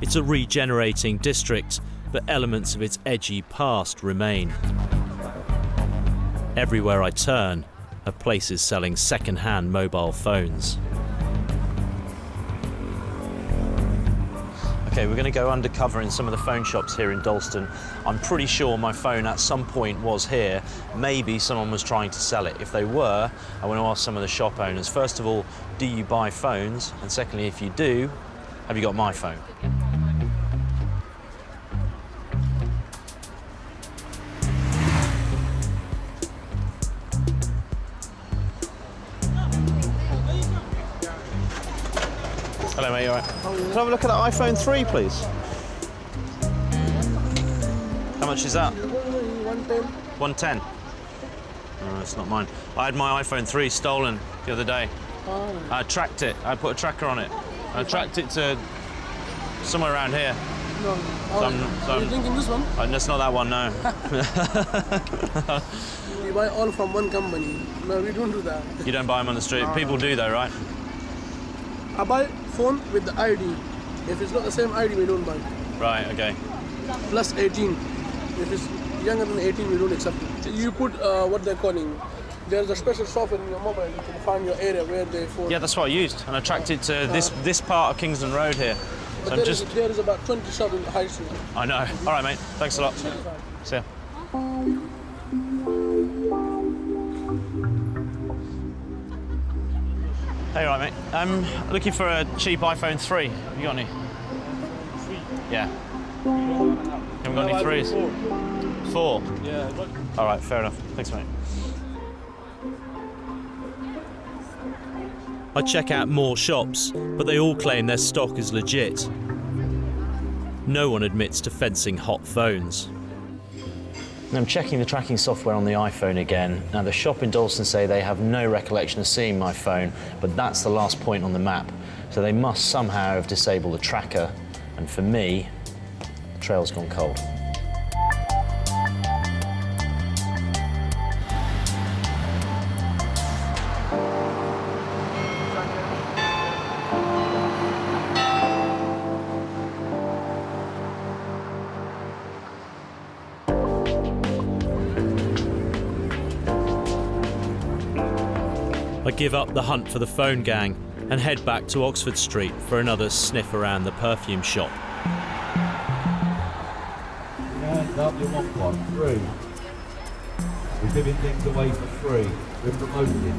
It's a regenerating district, but elements of its edgy past remain. Everywhere I turn are places selling second-hand mobile phones. OK, we're going to go undercover in some of the phone shops here in Dalston. I'm pretty sure my phone at some point was here. Maybe someone was trying to sell it. If they were, I want to ask some of the shop owners. First of all, do you buy phones? And secondly, if you do, have you got my phone? Hello, mate, you all right? Can I have a look at that iPhone 3, please? How much is that? 110. 110? No, it's not mine. I had my iPhone 3 stolen the other day. Oh. I tracked it. I put a tracker on it. I tracked it to somewhere around here. No. So You're thinking this one? That's not that one, no. We buy all from one company. No, we don't do that. You don't buy them on the street. People do, though, right? I buy phone with the ID. If it's not the same ID, we don't buy. Right, OK. Plus 18. If it's younger than 18, we don't accept it. You put what they're calling. There's a special software in your mobile. You can find your area where they phone. Yeah, that's what I used, and I tracked it to this part of Kingston Road here. But So there is about 20 shops in the high street. I know. All right, mate. Thanks a lot. See ya. Hey, all right, mate. I'm looking for a cheap iPhone 3. Have you got any? Yeah. Haven't got any threes? 4? Yeah. All right, fair enough. Thanks, mate. I check out more shops, but they all claim their stock is legit. No one admits to fencing hot phones. I'm checking the tracking software on the iPhone again. Now, the shop in Dalston say they have no recollection of seeing my phone, but that's the last point on the map. So they must somehow have disabled the tracker. And for me, the trail's gone cold. I give up the hunt for the phone gang and head back to Oxford Street for another sniff around the perfume shop. Hands up, you want one. Free. We're giving things away for free. We're promoting.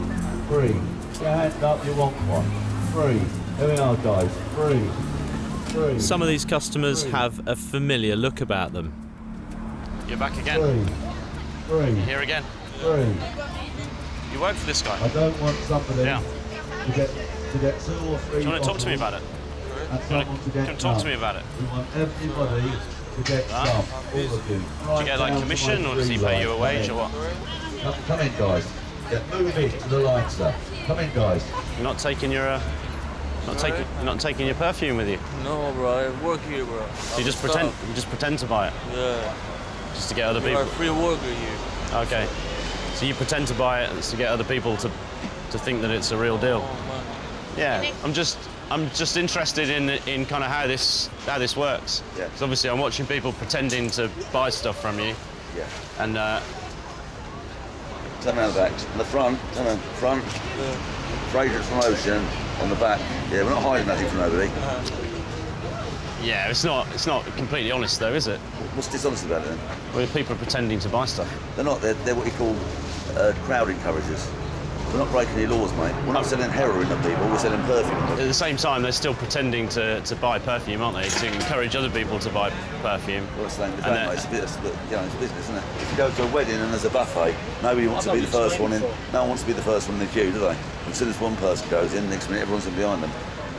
Free. Get your hands up, you want one. Free. Here we are, guys. Three. Some of these customers have a familiar look about them. You're back again. Three. You're here again. Three. You work for this guy. I don't want somebody Yeah. to get 2 or 3. Do you want to talk to me about it? And someone to get Talk to none. me about it. We want everybody to get Huh? some, all of you. Do you get like commission, or does he pay you a wage, or what? Come in, guys. Move in to the line, sir. Come in, guys. You're not taking your, not taking your perfume with you. No, bro. I work here, bro. You just pretend to buy it. Yeah. Just to get other You people. are a free worker here. Okay. So you pretend to buy it to get other people to think that it's a real deal. Yeah. I'm just interested in kind of how this works. Yeah. Because obviously I'm watching people pretending to buy stuff from you. Yeah. And turn around the back. On the front, turn around the front. Fragrance promotion on the back. Yeah, we're not hiding nothing from nobody. yeah, it's not completely honest though, is it? What's dishonest about it then? Well, people are pretending to buy stuff. They're not. They're what you call crowd encouragers. We're not breaking any laws, mate. We're not selling heroin to people, we're selling perfume. At the same time, they're still pretending to buy perfume, aren't they? To encourage other people to buy perfume. Well, it's the same thing, mate. It's business, isn't it? If you go to a wedding and there's a buffet, nobody wants to be the first one in. No one wants to be the first one in the queue, do they? As soon as one person goes in, next minute everyone's in behind them.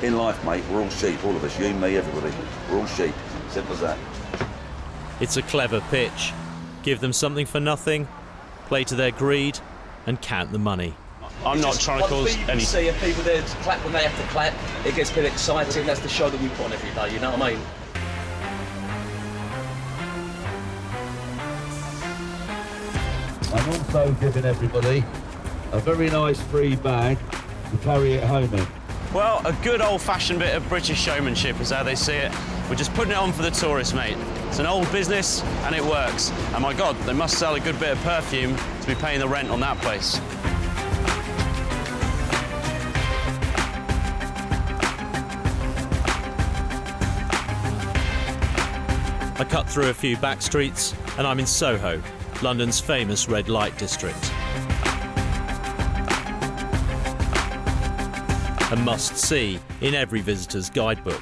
In life, mate, we're all sheep, all of us. You, me, everybody. We're all sheep. Simple as that. It's a clever pitch. Give them something for nothing, play to their greed, and count the money. I'm not trying to cause any... See people there to clap when they have to clap. It gets people excited. That's the show that we put on every day, you know what I mean? I'm also giving everybody a very nice free bag to carry it home in. Well, a good old-fashioned bit of British showmanship is how they see it. We're just putting it on for the tourists, mate. It's an old business, and it works. And my God, they must sell a good bit of perfume to be paying the rent on that place. I cut through a few back streets and I'm in Soho, London's famous red light district. A must-see in every visitor's guidebook.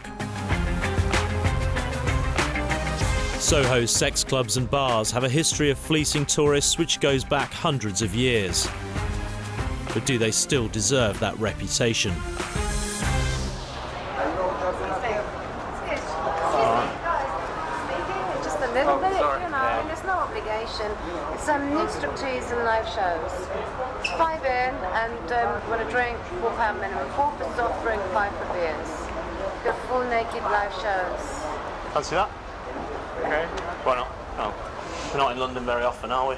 Soho's sex clubs and bars have a history of fleecing tourists which goes back hundreds of years. But do they still deserve that reputation? Little bit, you know, and there's no obligation. It's nude striptease and live shows. It's 5 in, and want a drink, £4 minimum, 4 for soft drink, 5 for beers. Got full naked live shows. Fancy that? Okay. Why not? Oh, we're not in London very often, are we?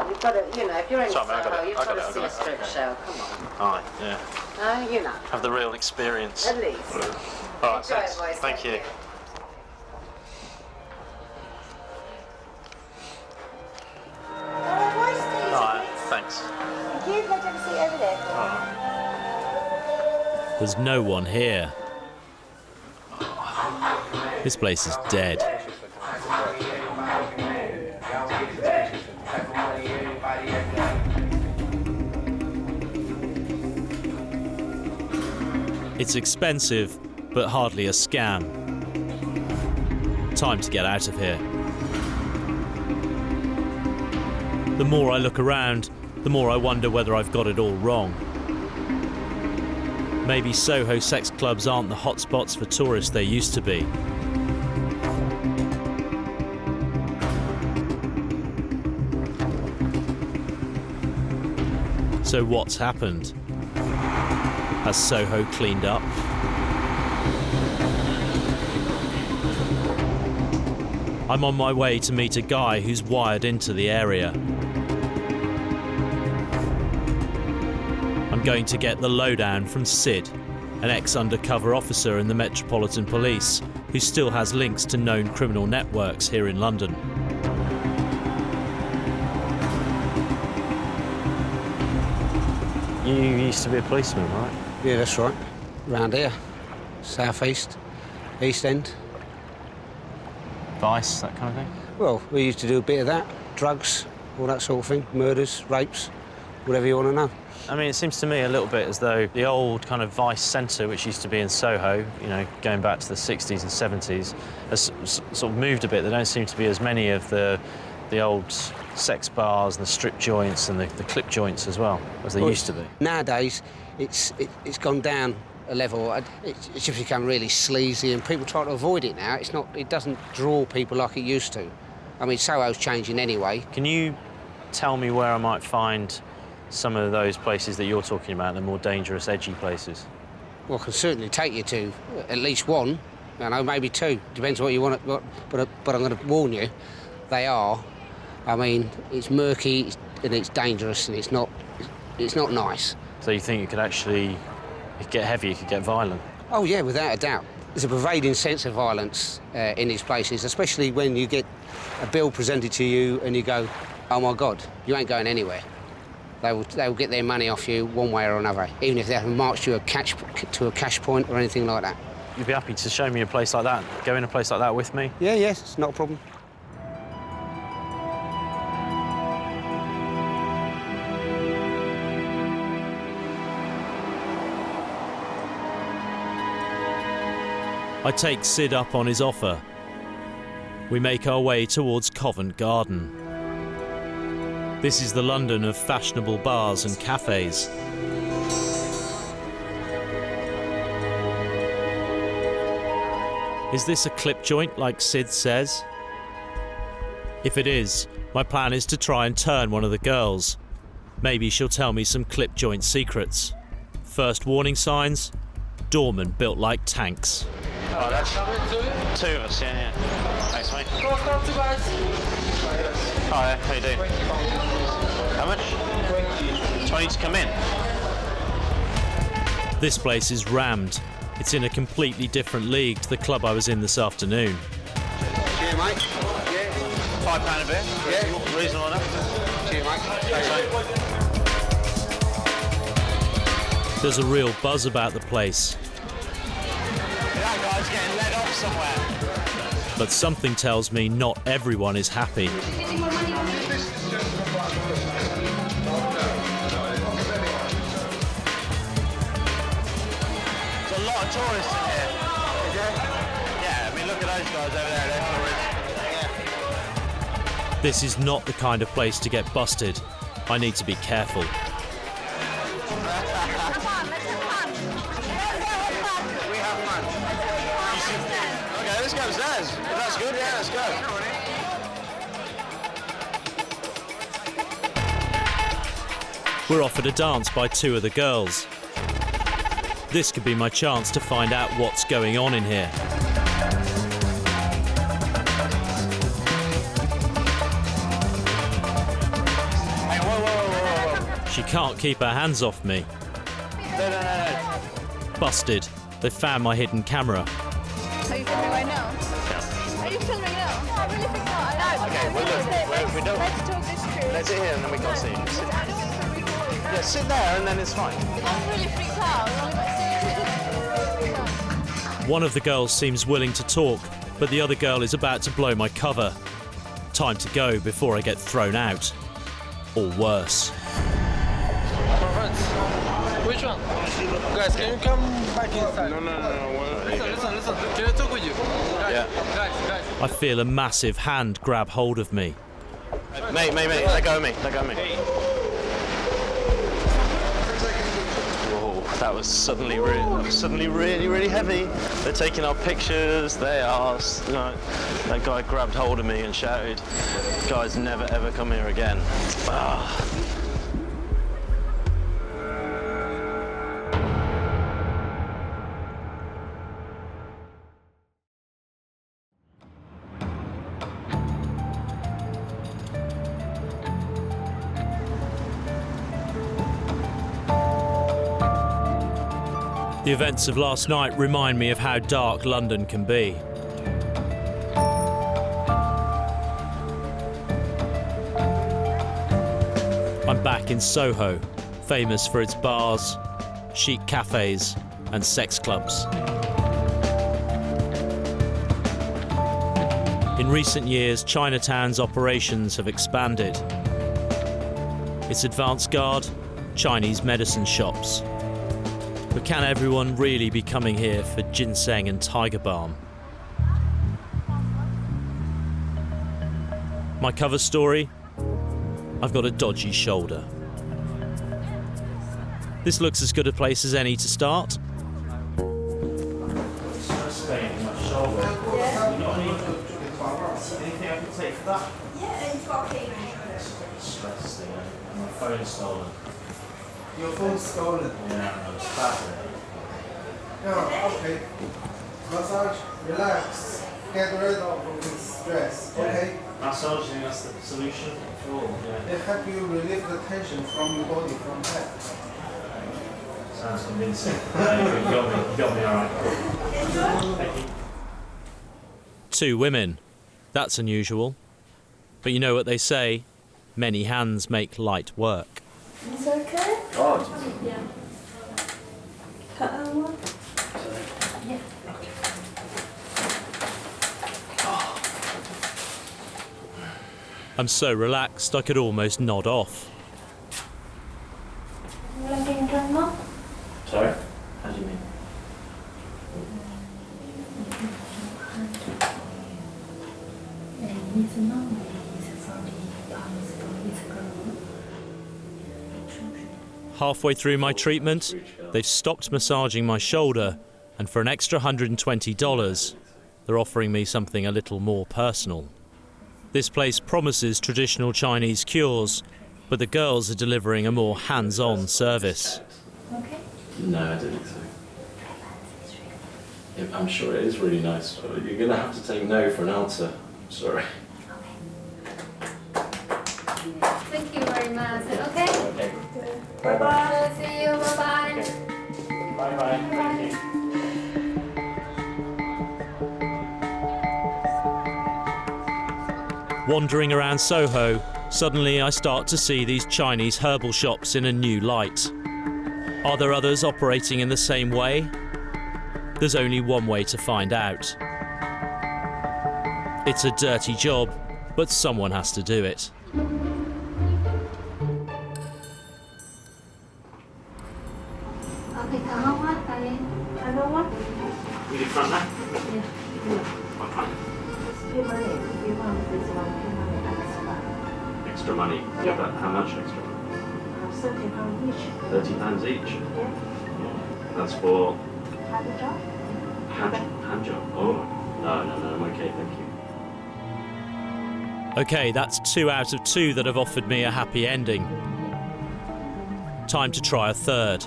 You've got to, you know, if you're in Sorry, mate, Soho, you've got to I see got a it. strip show. Come on. Aye, yeah. You know. Have the real experience. At least. All right, Enjoy, thanks. boys. Thank you. All right, thanks. Thank you. Let them see over there. All right. There's no one here. This place is dead. It's expensive, but hardly a scam. Time to get out of here. The more I look around, the more I wonder whether I've got it all wrong. Maybe Soho sex clubs aren't the hotspots for tourists they used to be. So what's happened? Has Soho cleaned up? I'm on my way to meet a guy who's wired into the area. I'm going to get the lowdown from Sid, an ex-undercover officer in the Metropolitan Police who still has links to known criminal networks here in London. You used to be a policeman, right? Yeah, that's right. Round here. South East, East End. Vice, that kind of thing? Well, we used to do a bit of that. Drugs, all that sort of thing. Murders, rapes, whatever you want to know. I mean, it seems to me a little bit as though the old kind of vice centre, which used to be in Soho, you know, going back to the 60s and 70s, has sort of moved a bit. There don't seem to be as many of the old sex bars and the strip joints and the clip joints as well, as there used to be. Nowadays, it's gone down a level. It's just become really sleazy, and people try to avoid it now. It doesn't draw people like it used to. I mean, Soho's changing anyway. Can you tell me where I might find some of those places that you're talking about, the more dangerous, edgy places? Well, I can certainly take you to at least one, I know, maybe two. Depends what you want. But I'm going to warn you, they are. I mean, it's murky and it's dangerous and it's not nice. So you think you could actually get heavy, you could get violent? Oh yeah, without a doubt. There's a pervading sense of violence in these places, especially when you get a bill presented to you and you go, oh my God, you ain't going anywhere. They will get their money off you one way or another, even if they haven't marched you to a cash point or anything like that. You'd be happy to show me a place like that, go in a place like that with me? Yeah, yes, it's not a problem. I take Sid up on his offer. We make our way towards Covent Garden. This is the London of fashionable bars and cafes. Is this a clip joint like Sid says? If it is, my plan is to try and turn one of the girls. Maybe she'll tell me some clip joint secrets. First warning signs, doormen built like tanks. Oh, that's two of us, yeah. Thanks, mate. Hi, how you doing? How much? 20 to come in. This place is rammed. It's in a completely different league to the club I was in this afternoon. Cheers, mate. Yeah. £5 a bit? Yeah. Reasonable enough? Cheers, mate. Thanks, mate. There's a real buzz about the place. That guy's getting led off somewhere. But something tells me not everyone is happy. There's a lot of tourists in here. Yeah, I mean, look at those guys over there, they're tourists. This is not the kind of place to get busted. I need to be careful. Okay, let's go upstairs. If that's good, yeah, let's go. We're offered a dance by two of the girls. This could be my chance to find out what's going on in here. Hey, whoa. She can't keep her hands off me. No. Busted. They found my hidden camera. Are you filming right now? Yeah. Are you filming now? No, I really think not. Okay, well, look, we don't... Let's talk this through. Let's sit here and then we can't see you. I don't want to record. Yeah, sit there and then it's fine. I'm really freaked out. One of the girls seems willing to talk, but the other girl is about to blow my cover. Time to go before I get thrown out. Or worse. Which one? Guys, can you come back inside? No. Listen. Can I talk with you? Guys, guys. I feel a massive hand grab hold of me. Mate, let go of me. Whoa, that was suddenly really heavy. They're taking our pictures, they are... that guy grabbed hold of me and shouted, guys, never ever come here again. The events of last night remind me of how dark London can be. I'm back in Soho, famous for its bars, chic cafes, and sex clubs. In recent years, Chinatown's operations have expanded. It's advanced guard, Chinese medicine shops. But can everyone really be coming here for ginseng and tiger balm? My cover story? I've got a dodgy shoulder. This looks as good a place as any to start. Anything I can take for that? Yeah, it's okay. Stress thing. My phone's stolen. Your phone's stolen? Yeah, I was battling. Yeah, okay. Massage, relax, get rid of this stress, okay? Massaging, that's the solution. Sure, yeah. It help you relieve the tension from your body, from head. Sounds convincing. You got me all right. Thank you. 2 women. That's unusual. But you know what they say, many hands make light work. It's okay? God. Yeah. One? Yeah. I'm so relaxed I could almost nod off. You like in drama? Sorry? How do you mean? Halfway through my treatment, they've stopped massaging my shoulder, and for an extra $120, they're offering me something a little more personal. This place promises traditional Chinese cures, but the girls are delivering a more hands-on service. Okay. No, I don't think so. Yeah, I'm sure it is really nice. But you're going to have to take no for an answer. Sorry. Thank you very much. Okay? Okay. Bye-bye. See you. Bye-bye. Bye-bye. Thank you. Wandering around Soho, suddenly I start to see these Chinese herbal shops in a new light. Are there others operating in the same way? There's only one way to find out. It's a dirty job, but someone has to do it. Okay, how much? I know what? You get front now? Yeah. What front? Pay money. If you want this one, pay money extra. Extra money. Yeah, but how much extra money? £30 each. £30 each? Yeah. That's for Have a job? hand job. Oh, no, I'm okay, thank you. Okay, that's 2 out of 2 that have offered me a happy ending. Time to try a third.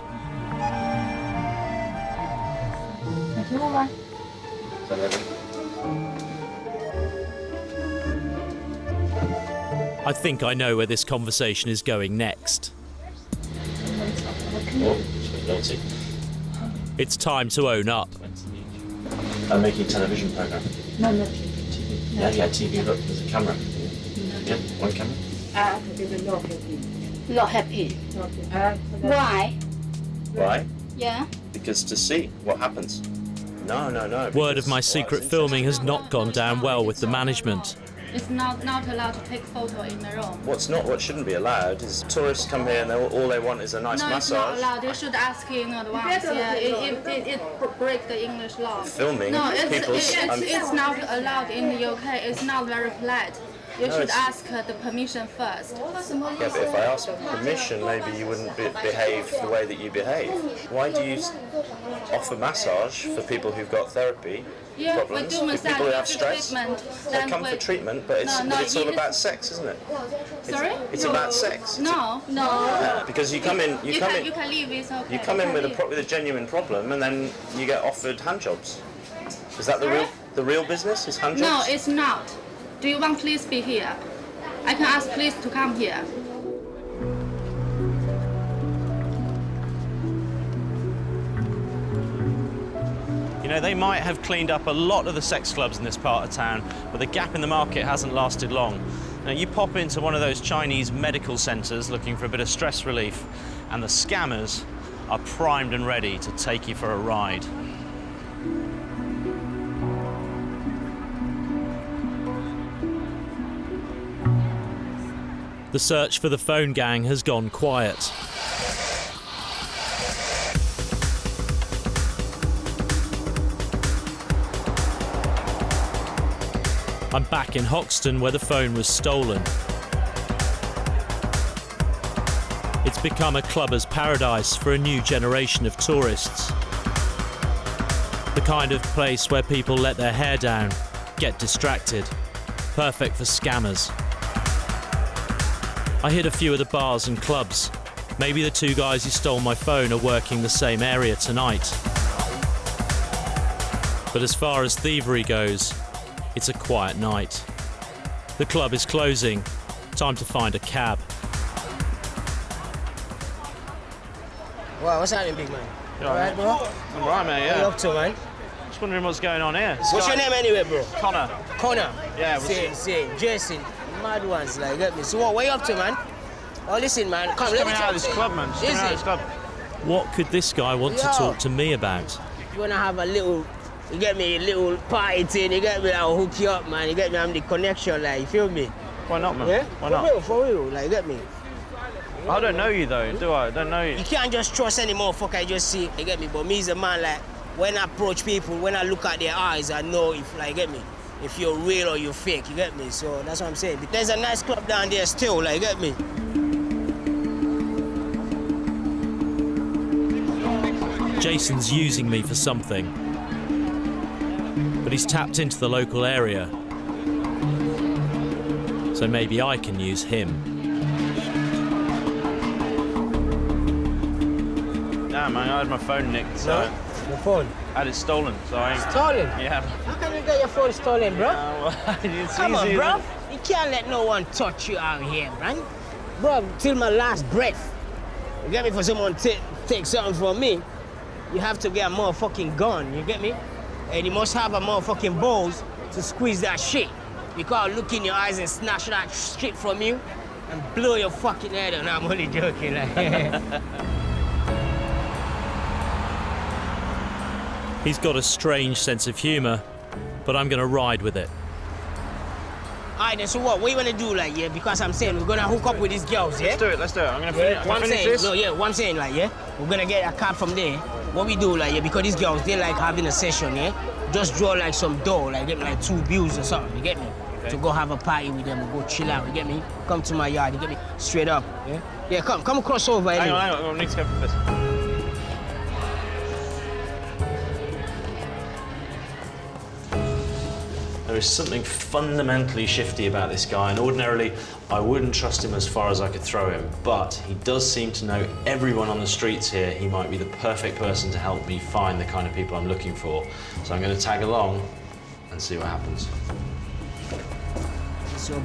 I think I know where this conversation is going next. Oh, it's a bit naughty. It's time to own up. I'm making a television program. No, no. TV. Yeah, TV, look, there's a camera. Yeah, one camera. Not happy. Why? Why? Yeah. Because to see what happens. No. Word of my secret filming has not gone down well with the management. It's not allowed to take photo in the room. What shouldn't be allowed is tourists come here and all they want is a nice no, massage. It's not allowed. You should ask in advance. Yeah, it breaks the English law. Filming. No, it's not allowed in the UK. It's not very polite. You should ask the permission first. Yeah, but if I ask permission, maybe you wouldn't behave the way that you behave. Why do you offer massage for people who've got therapy problems? We do massage, people who have stress? treatment. They come for treatment, but it's all about sex, isn't it? Sorry? It's about sex. No. Yeah, because you come in. You can leave. It's okay. You come in with a genuine problem, and then you get offered hand jobs. Is that the real business? Is hand jobs? No, it's not. Do you want police to be here? I can ask police to come here. You know, they might have cleaned up a lot of the sex clubs in this part of town, but the gap in the market hasn't lasted long. Now, you pop into one of those Chinese medical centres looking for a bit of stress relief, and the scammers are primed and ready to take you for a ride. The search for the phone gang has gone quiet. I'm back in Hoxton where the phone was stolen. It's become a clubber's paradise for a new generation of tourists. The kind of place where people let their hair down, get distracted. Perfect for scammers. I hit a few of the bars and clubs. Maybe the two guys who stole my phone are working the same area tonight. But as far as thievery goes, it's a quiet night. The club is closing. Time to find a cab. Wow, what's happening, big man? You Alright, bro? I'm right, mate, yeah. What are you up to, man? Just wondering what's going on here. What's your name anyway, bro? Connor. Connor? Yeah, Same. Jason. Mad ones, like, get me. So what are you up to, man? Oh, listen, man. Come, Just let coming me out talk of this to you. club, man. Just coming out of this club. What could this guy want to Yo. talk to me about? You wanna have a little, you get me, a little party thing, you get me, I'll hook you up, man. You get me, I'm the connection, like, you feel me? Why not, man? Yeah? Why not? For real, like, you get me? I don't know you, though, do I? I don't know you. You can't just trust any motherfucker you just see, you get me? But me as a man, like, when I approach people, when I look at their eyes, I know if, like, you get me? If you're real or you're fake, you get me? So that's what I'm saying. But there's a nice club down there still, like, you get me? Jason's using me for something. But he's tapped into the local area. So maybe I can use him. Nah, man, I had my phone nicked, so... Your phone? I had it stolen, so I... Stolen? Yeah. How can you get your phone stolen, bro? It's Come on, easy, bro. You can't let no one touch you out here, man. Bro, till my last breath. You get me? For someone to take something from me, you have to get a motherfucking gun, you get me? And you must have a motherfucking balls to squeeze that shit. Because I'll look in your eyes and snatch that shit from you and blow your fucking head out. No, I'm only joking. Like. He's got a strange sense of humour, but I'm going to ride with it. Alright, then, so what you want to do, like, yeah? Because I'm saying we're going to hook up with these girls, yeah? Let's do it. I'm going to finish this. No, yeah, one saying, like, yeah? We're going to get a card from there. What we do, like, yeah, because these girls, they like having a session, yeah? Just draw, like, some dough, like, get me, like, 2 bills or something, you get me? Okay. To go have a party with them, go chill out, you get me? Come to my yard, you get me? Straight up, yeah? Yeah, come across over, Hang on, I need to go for this. There is something fundamentally shifty about this guy, and ordinarily I wouldn't trust him as far as I could throw him, but he does seem to know everyone on the streets here. He might be the perfect person to help me find the kind of people I'm looking for. So I'm going to tag along and see what happens. So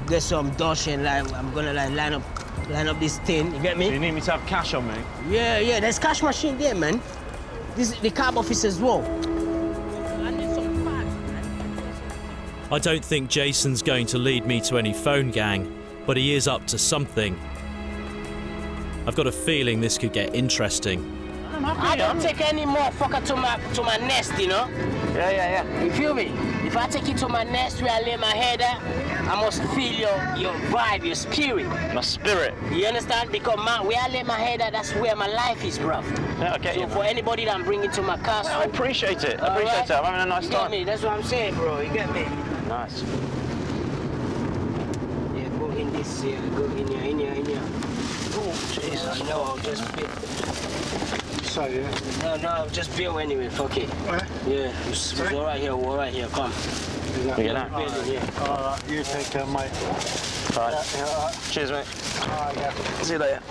get some dosh and, like, I'm gonna, like, line up this thing, you get me? So you need me to have cash on me? Yeah, there's cash machine there, man. This is the cab office as well. I don't think Jason's going to lead me to any phone gang, but he is up to something. I've got a feeling this could get interesting. I don't take any motherfucker to my nest, you know? Yeah. You feel me? If I take you to my nest where I lay my head at, I must feel your vibe, your spirit. My spirit? You understand? Because where I lay my head at, that's where my life is, bro. Yeah, okay. So for anybody that I'm bringing to my castle... I appreciate it. I'm having a nice time. time. You get me? That's what I'm saying, bro. You get me? Nice. Yeah, go in this here. Go in here. Oh, Jesus. No, I'll just bit. Sorry, No, just bill anyway. Fuck it. What? Yeah, we're right here. Come. We get out. Alright, you take care, mate. Alright. Yeah. Cheers, mate. Alright, yeah. See you later.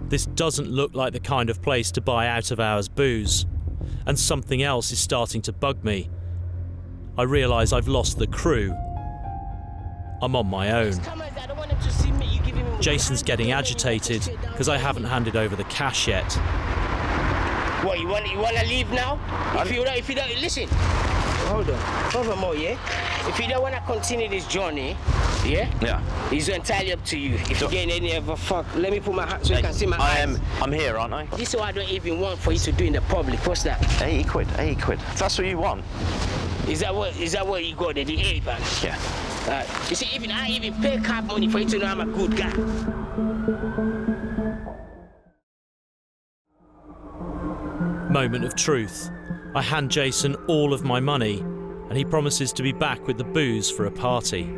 This doesn't look like the kind of place to buy out-of-hours booze. And something else is starting to bug me. I realise I've lost the crew. I'm on my own. Jason's getting agitated because I haven't handed over the cash yet. What, you wanna leave now? If you don't, listen. Hold on. Furthermore, yeah? If you don't wanna continue this journey, yeah? Yeah. It's entirely up to you. If you get any other fuck, let me put my hand so you can see my eyes. I'm here, aren't I? This is what I don't even want for you to do in the public. What's that? 80 quid. If that's what you want. Is that what you got at the A bank? Yeah. You see, I even pay cab money for you to know I'm a good guy. Moment of truth. I hand Jason all of my money, and he promises to be back with the booze for a party.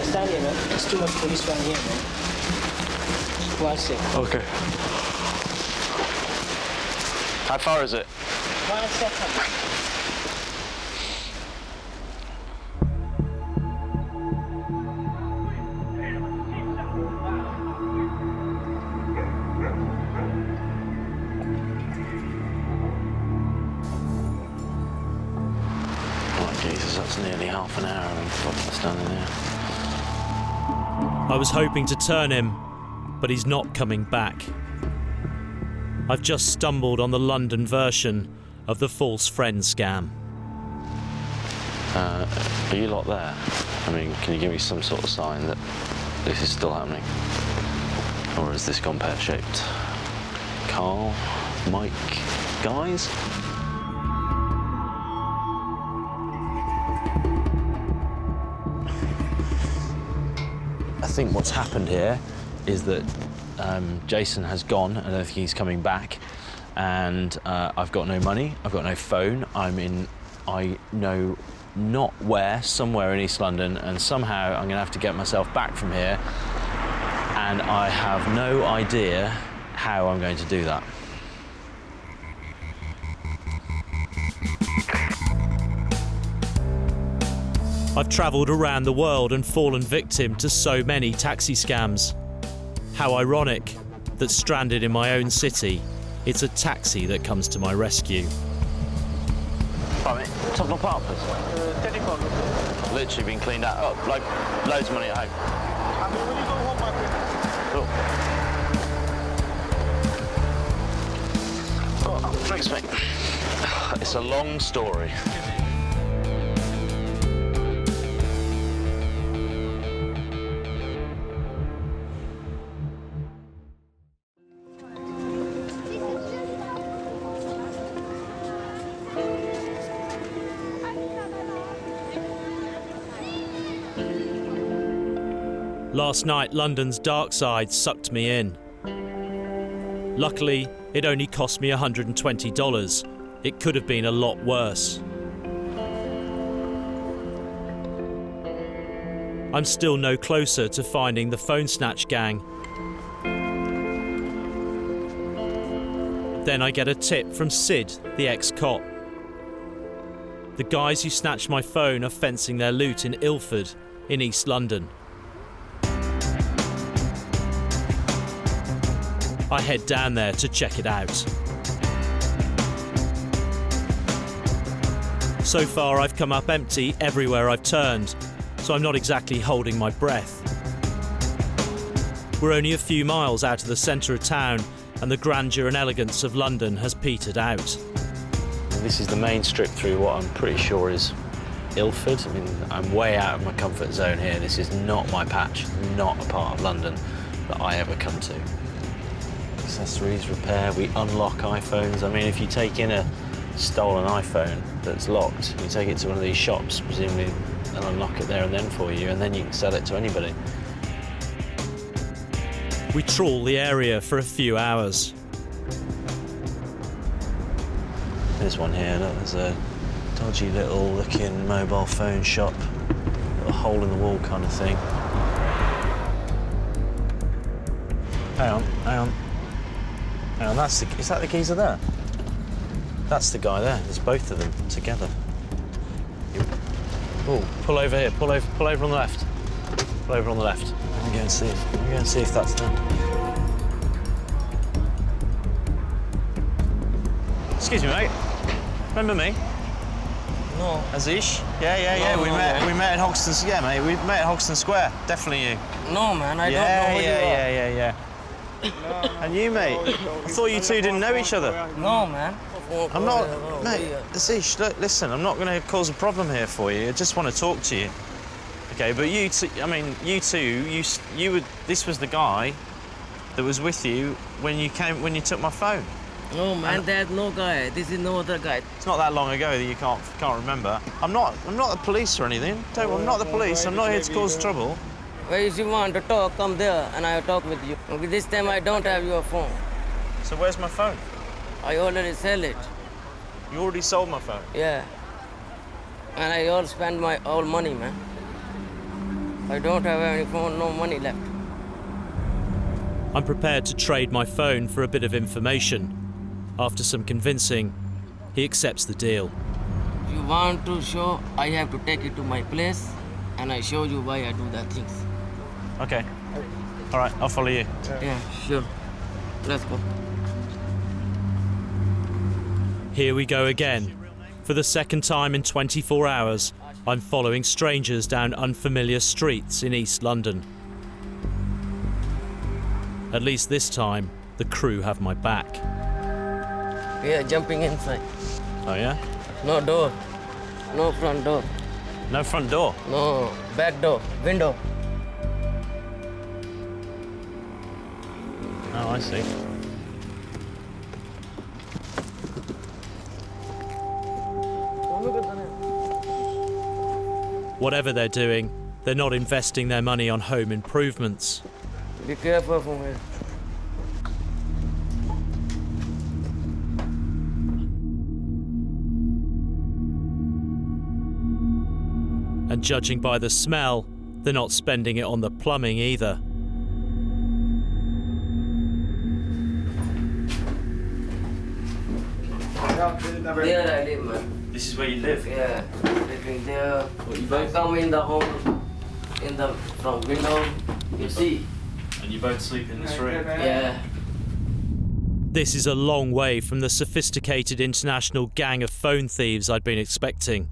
Stand here, man. There's too much police around here, man. 1 second. Okay. How far is it? 1 second. Oh, Jesus, that's nearly half an hour I'm standing here. I was hoping to turn him, but he's not coming back. I've just stumbled on the London version of the false friend scam. Are you lot there? I mean, can you give me some sort of sign that this is still happening? Or has this gone pear-shaped? Carl? Mike? Guys? I think what's happened here is that Jason has gone. I don't think he's coming back. And I've got no money, I've got no phone. I'm in, I know not where, somewhere in East London, and somehow I'm gonna have to get myself back from here. And I have no idea how I'm going to do that. I've travelled around the world and fallen victim to so many taxi scams. How ironic that stranded in my own city, it's a taxi that comes to my rescue. Right, mate, top up up. Literally been cleaned out, like loads of money at home. Cool. Oh, thanks, mate. It's a long story. Last night, London's dark side sucked me in. Luckily, it only cost me $120. It could have been a lot worse. I'm still no closer to finding the phone snatch gang. Then I get a tip from Sid, the ex-cop. The guys who snatched my phone are fencing their loot in Ilford, in East London. I head down there to check it out. So far, I've come up empty everywhere I've turned, so I'm not exactly holding my breath. We're only a few miles out of the centre of town, and the grandeur and elegance of London has petered out. This is the main strip through what I'm pretty sure is Ilford. I mean, I'm way out of my comfort zone here. This is not my patch, not a part of London that I ever come to. Accessories, repair, we unlock iPhones. I mean, if you take in a stolen iPhone that's locked, you take it to one of these shops, presumably they'll unlock it there and then for you, and then you can sell it to anybody. We trawl the area for a few hours. There's one here, look, there's a dodgy little looking mobile phone shop, little hole in the wall kind of thing. Hang on, hang on. Hang on, is that the geezer there? That's the guy there. There's both of them together. Oh, pull over here. Pull over on the left. Pull over on the left. Let me go and see if that's them. Excuse me, mate. Remember me? No. Azish? Yeah. No, we met at Hoxton. Yeah, mate. We met at Hoxton Square. Definitely you. No, man. I don't know who you are. Yeah. And you, mate? I thought you two didn't know each other. No, man. I'm not, mate. Azish, look, listen. I'm not going to cause a problem here for you. I just want to talk to you. Okay, but you two, I mean, you two, you would. This was the guy that was with you when you took my phone. No, man, there's no guy. This is no other guy. It's not that long ago that you can't remember. I'm not the police or anything. I'm not the police. I'm not here to cause trouble. Well, if you want to talk, come there and I'll talk with you. Okay, this time I don't have your phone. So where's my phone? I already sell it. You already sold my phone? Yeah. And I all spend my all money, man. I don't have any phone, no money left. I'm prepared to trade my phone for a bit of information. After some convincing, he accepts the deal. If you want to show, I have to take you to my place and I show you why I do that things. Okay. All right, I'll follow you. Yeah, sure. Let's go. Here we go again. For the second time in 24 hours, I'm following strangers down unfamiliar streets in East London. At least this time, the crew have my back. We are jumping inside. Oh, yeah? No door. No front door. No front door? No, back door. Window. Oh, I see. Whatever they're doing, they're not investing their money on home improvements. Be careful from here. And judging by the smell, they're not spending it on the plumbing either. There I live, man. This is where you live? Yeah, living there. What, you both come in the home, from window, you see. And you both sleep in this room? Yeah. This is a long way from the sophisticated international gang of phone thieves I'd been expecting.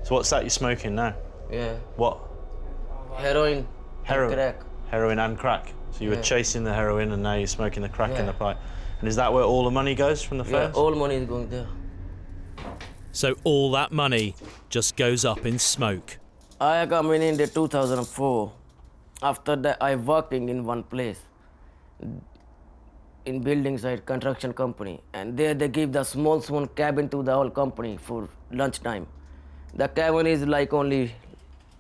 So what's that you're smoking now? Yeah. What? Heroin. Heroin. Crack. Heroin and crack. So you were Yeah. chasing the heroin and now you're smoking the crack in Yeah. the pipe. And is that where all the money goes from the Yeah, phones? all money is going there. So all that money just goes up in smoke. I come in the 2004. After that, I working in one place, in building site construction company, and there they give the small cabin to the whole company for lunchtime. The cabin is like only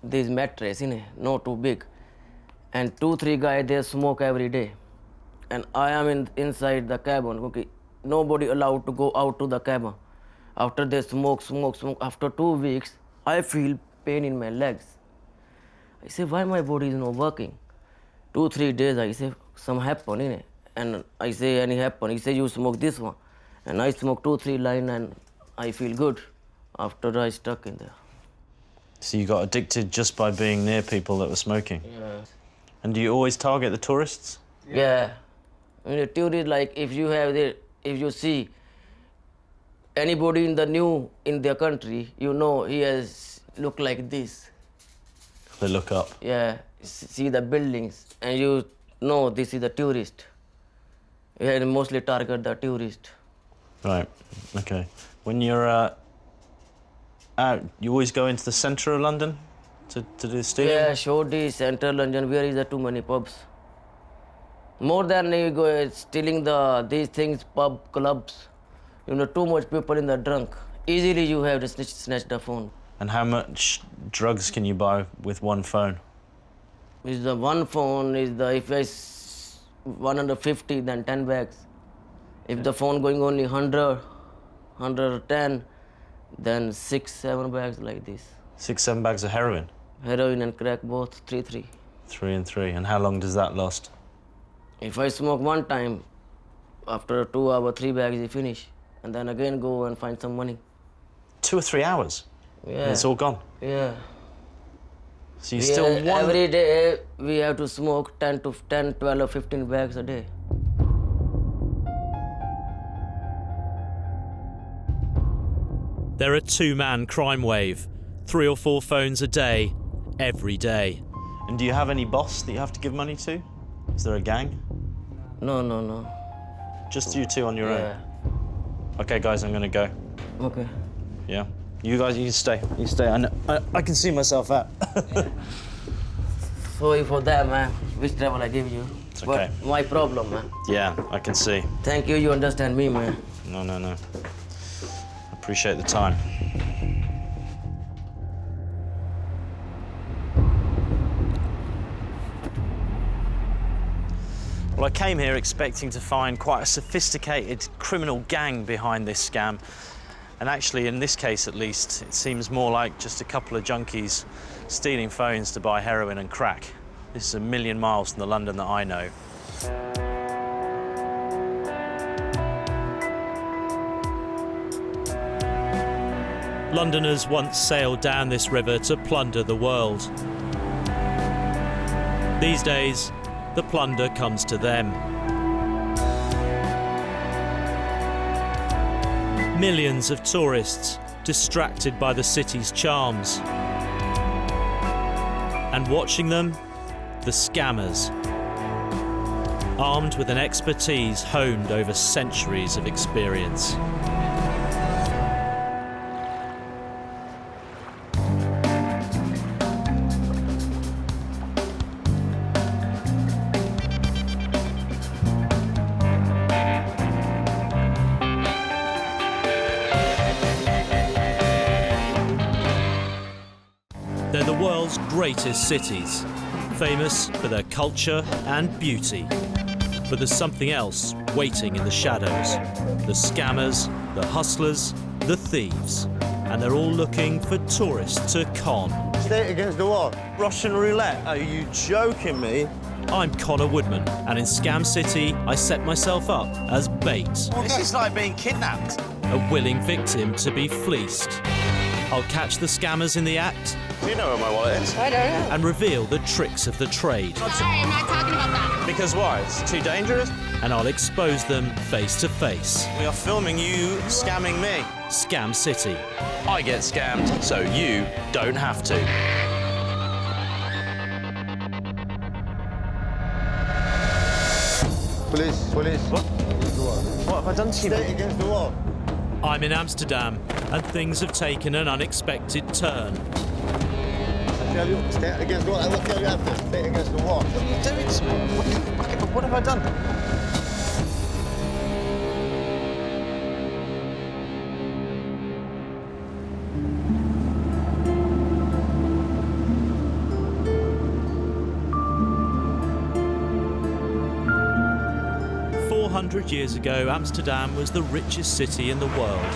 this mattress, not too big, and 2-3 guys they smoke every day, and I am inside the cabin. Okay, nobody allowed to go out to the cabin. After they smoke. After 2 weeks, I feel pain in my legs. I say, why my body is not working? 2-3 days, I say, some happen, innit? And I say, any happen? He say, you smoke this one. And I smoke 2-3 line and I feel good. After I stuck in there. So you got addicted just by being near people that were smoking? Yeah. And do you always target the tourists? Yeah. I mean, the theory is like, if you see anybody in their country, you know he has look like this. They look up? Yeah, see the buildings, and you know this is the tourist. You mostly target the tourist. Right, okay. When you're out, you always go into the centre of London to do stealing? Yeah, Shoreditch, Central London, where is there too many pubs? More than you go stealing these things, pub, clubs. Too much people in the drunk. Easily you have to snatch the phone. And how much drugs can you buy with one phone? Is the one phone if it's 150, then 10 bags. If the phone going only 100, 110, then 6-7 bags like this. 6-7 bags of heroin? Heroin and crack both, 3-3. 3 and 3. And how long does that last? If I smoke one time, after 2 hours, 3 bags is finish. And then again go and find some money. 2 or 3 hours? Yeah. And it's all gone? Yeah. So you still want... Every day we have to smoke 10, 12 or 15 bags a day. They're a two-man crime wave. 3 or 4 phones a day, every day. And do you have any boss that you have to give money to? Is there a gang? No. Just you two on your own? Yeah. Okay, guys, I'm gonna go. Okay. Yeah? You guys, you stay. You stay. I can see myself out. Sorry for that, man. Which trouble I give you. It's okay. But my problem, man. Yeah, I can see. Thank you. You understand me, man. No. I appreciate the time. Well, I came here expecting to find quite a sophisticated criminal gang behind this scam. And actually, in this case at least, it seems more like just a couple of junkies stealing phones to buy heroin and crack. This is a million miles from the London that I know. Londoners once sailed down this river to plunder the world. These days, the plunder comes to them. Millions of tourists distracted by the city's charms. And watching them, the scammers, armed with an expertise honed over centuries of experience. They're the world's greatest cities, famous for their culture and beauty. But there's something else waiting in the shadows. The scammers, the hustlers, the thieves. And they're all looking for tourists to con. Stay against the wall. Russian roulette? Are you joking me? I'm Conor Woodman, and in Scam City, I set myself up as bait. This is like being kidnapped. A willing victim to be fleeced. I'll catch the scammers in the act. Do you know where my wallet is? I don't know. And reveal the tricks of the trade. Sorry, I'm not talking about that. Because why? It's too dangerous? And I'll expose them face to face. We are filming you scamming me. Scam City. I get scammed, so you don't have to. Police. What have I done to you? Stay against the wall. I'm in Amsterdam, and things have taken an unexpected turn. I tell you, stay against the wall. I will tell you after. Stay against the wall. What are you doing to me? What have I done? Years ago, Amsterdam was the richest city in the world.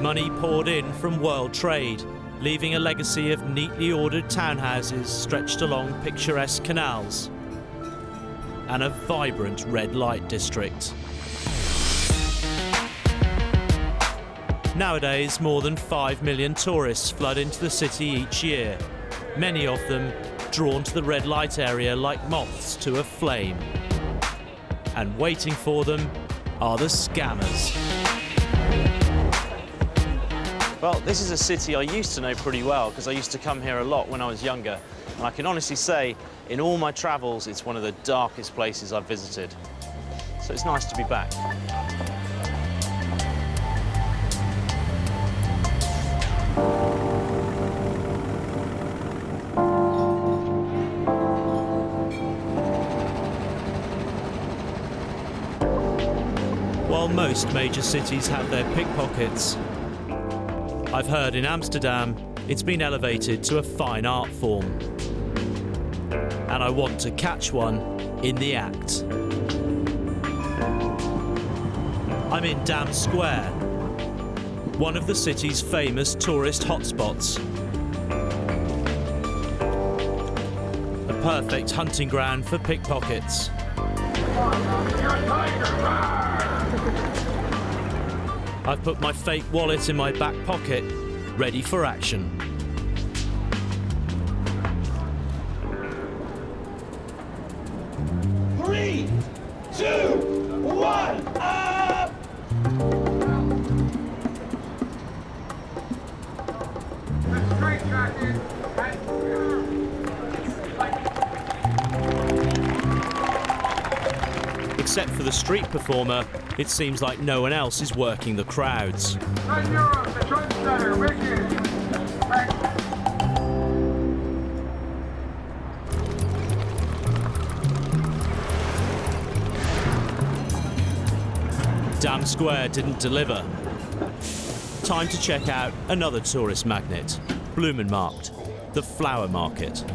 Money poured in from world trade, leaving a legacy of neatly ordered townhouses stretched along picturesque canals and a vibrant red light district. Nowadays, more than 5 million tourists flood into the city each year, many of them drawn to the red light area like moths to a flame. And waiting for them are the scammers. Well, this is a city I used to know pretty well because I used to come here a lot when I was younger. And I can honestly say, in all my travels, it's one of the darkest places I've visited. So it's nice to be back. While most major cities have their pickpockets, I've heard in Amsterdam it's been elevated to a fine art form. And I want to catch one in the act. I'm in Dam Square, one of the city's famous tourist hotspots. A perfect hunting ground for pickpockets. I've put my fake wallet in my back pocket, ready for action. Three, two, one, up! Except for the street performer, it seems like no one else is working the crowds. Dam Square didn't deliver. Time to check out another tourist magnet, Blumenmarkt, the flower market.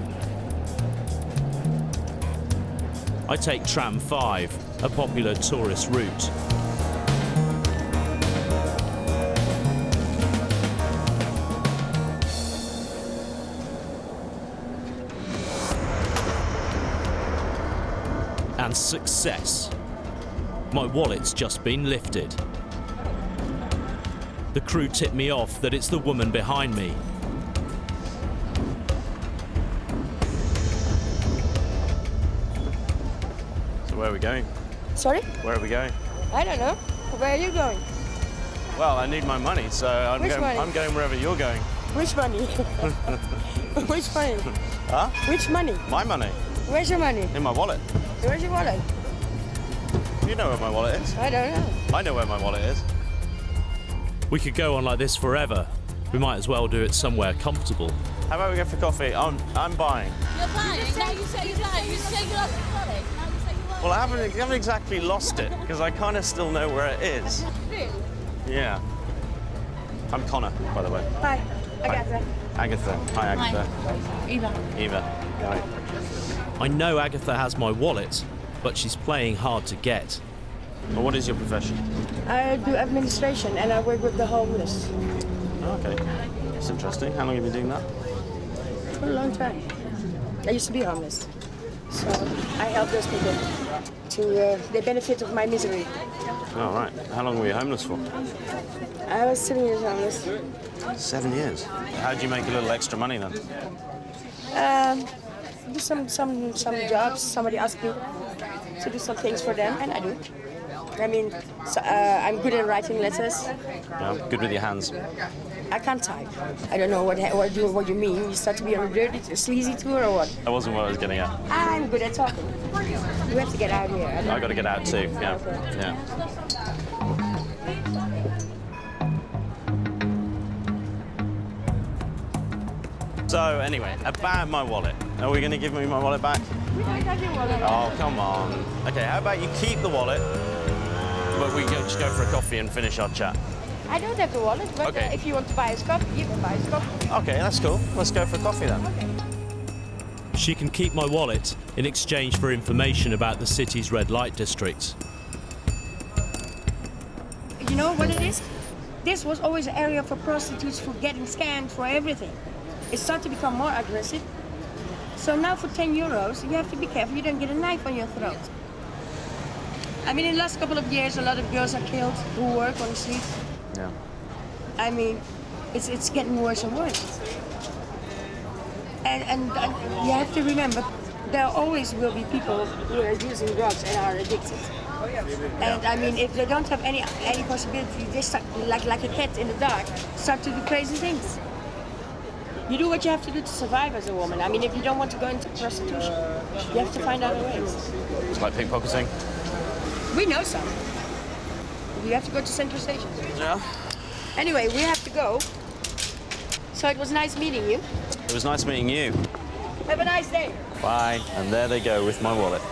I take tram 5, a popular tourist route. And success. My wallet's just been lifted. The crew tip me off that it's the woman behind me. So where are we going? Sorry? Where are we going? I don't know. Where are you going? Well, I need my money, so I'm going wherever you're going. Which money? Which money? Huh? Which money? My money. Where's your money? In my wallet. Where's your wallet? You know where my wallet is. I don't know. I know where my wallet is. We could go on like this forever. We might as well do it somewhere comfortable. How about we go for coffee? I'm buying. You're buying? Now you say you're buying. You say you lost your wallet. Now you say you won't. Well, I haven't exactly lost it, because I kind of still know where it is. Really? Yeah. I'm Connor, by the way. Hi, Agatha. Agatha. Hi, Agatha. Hi. Eva. Hi. I know Agatha has my wallet, but she's playing hard to get. Well, what is your profession? I do administration and I work with the homeless. Oh, okay. That's interesting. How long have you been doing that? For a long time. I used to be homeless. So I help those people to the benefit of my misery. Oh, right. How long were you homeless for? I was 7 years homeless. 7 years. How did you make a little extra money then? Do some jobs. Somebody asked me to do some things for them, and I do. I mean, so, I'm good at writing letters. Yeah, good with your hands. I can't type. I don't know what you mean. You start to be on a dirty, sleazy tour or what? That wasn't what I was getting at. I'm good at talking. You have to get out of here. I got to get out too. Yeah. Okay. Yeah. So anyway, about my wallet. Are we going to give me my wallet back? We don't have your wallet. Oh, come on. Okay, how about you keep the wallet, but we can just go for a coffee and finish our chat. I don't have the wallet, but Okay. If you want to buy a Scop, you can buy a Scop. Okay, that's cool. Let's go for a coffee then. Okay. She can keep my wallet in exchange for information about the city's red light district. You know what it is? This was always an area for prostitutes, for getting scammed, for everything. It started to become more aggressive. So now for 10 euros, you have to be careful you don't get a knife on your throat. I mean, in the last couple of years, a lot of girls are killed who work on the streets. Yeah. I mean, it's getting worse and worse. And you have to remember, there always will be people who are using drugs and are addicted. And I mean, if they don't have any possibility, they start, like a cat in the dark, start to do crazy things. You do what you have to do to survive as a woman. I mean, if you don't want to go into prostitution, you have to find other ways. It's like pickpocketing. We know some. You have to go to Central Station. Yeah. Anyway, we have to go. So it was nice meeting you. It was nice meeting you. Have a nice day. Bye. And there they go with my wallet.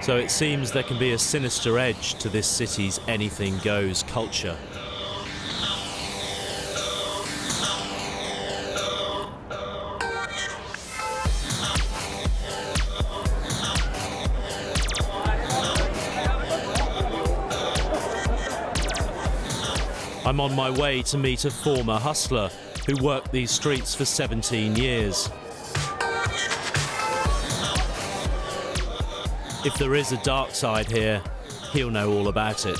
So it seems there can be a sinister edge to this city's anything goes culture. I'm on my way to meet a former hustler who worked these streets for 17 years. If there is a dark side here, he'll know all about it.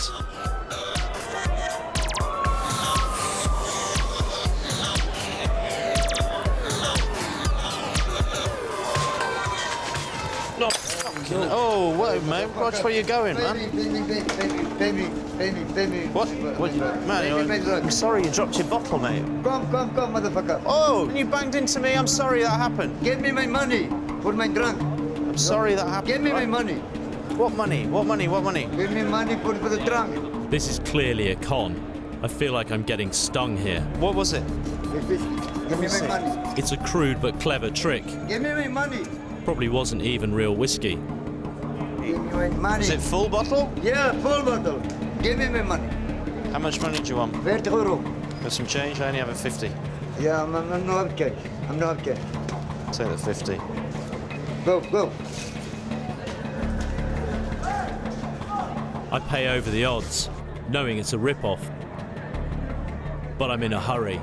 Oh, Whoa, whoa, mate. Watch where you're going, man. What? Man, I'm sorry you dropped your bottle, mate. Come, motherfucker. Oh, and you banged into me. I'm sorry that happened. Give me my money for my drunk. I'm sorry that happened. Give me my money. What money? What money? What money? Give me money for the drunk. This is clearly a con. I feel like I'm getting stung here. What was it? Give me my money. It's a crude but clever trick. Give me my money. Probably wasn't even real whiskey. Give me my money. Is it full bottle? Yeah, full bottle. Give me my money. How much money do you want? 30 euro. Got some change? I only have a 50. Yeah, I'm not okay. I'm not okay. Take the 50. Go. I pay over the odds, knowing it's a rip-off. But I'm in a hurry.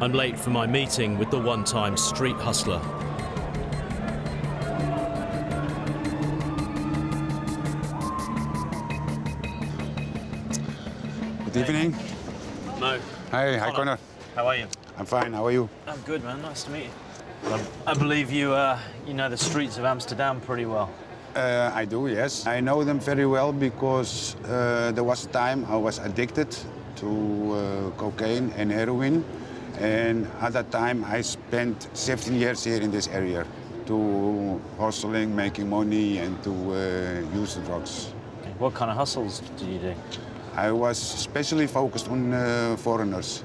I'm late for my meeting with the one-time street hustler. Good evening. No. Hi, Conor. How are you? I'm fine. How are you? I'm good, man. Nice to meet you. I believe you know the streets of Amsterdam pretty well. I do, yes. I know them very well because there was a time I was addicted to cocaine and heroin. And at that time, I spent 17 years here in this area to hustling, making money, and to use the drugs. What kind of hustles did you do? I was especially focused on foreigners.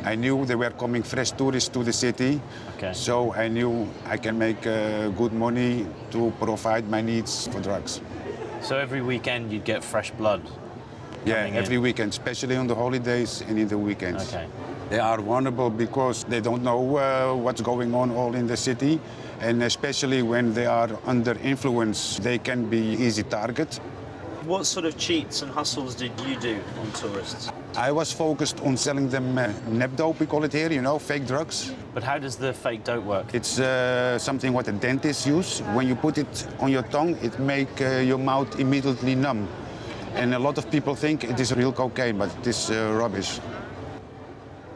I knew there were coming fresh tourists to the city, so I knew I can make good money to provide my needs for drugs. So every weekend you'd get fresh blood? Yeah, every weekend, especially on the holidays and in the weekends. Okay. They are vulnerable because they don't know what's going on all in the city, and especially when they are under influence, they can be easy target. What sort of cheats and hustles did you do on tourists? I was focused on selling them nep dope, we call it here, you know, fake drugs. But how does the fake dope work? It's something what the dentists use. When you put it on your tongue, it makes your mouth immediately numb. And a lot of people think it is real cocaine, but it is rubbish.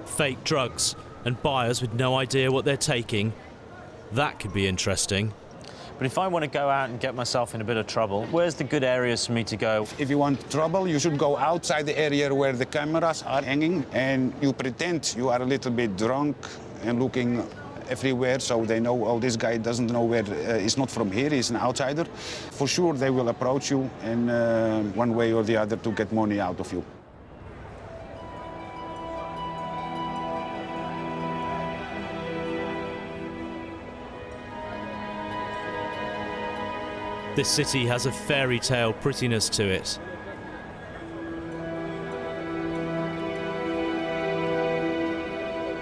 Fake drugs and buyers with no idea what they're taking. That could be interesting. But if I want to go out and get myself in a bit of trouble, where's the good areas for me to go? If you want trouble, you should go outside the area where the cameras are hanging and you pretend you are a little bit drunk and looking everywhere so they know, oh, this guy doesn't know where, he's not from here, he's an outsider. For sure, they will approach you in one way or the other to get money out of you. This city has a fairy tale prettiness to it.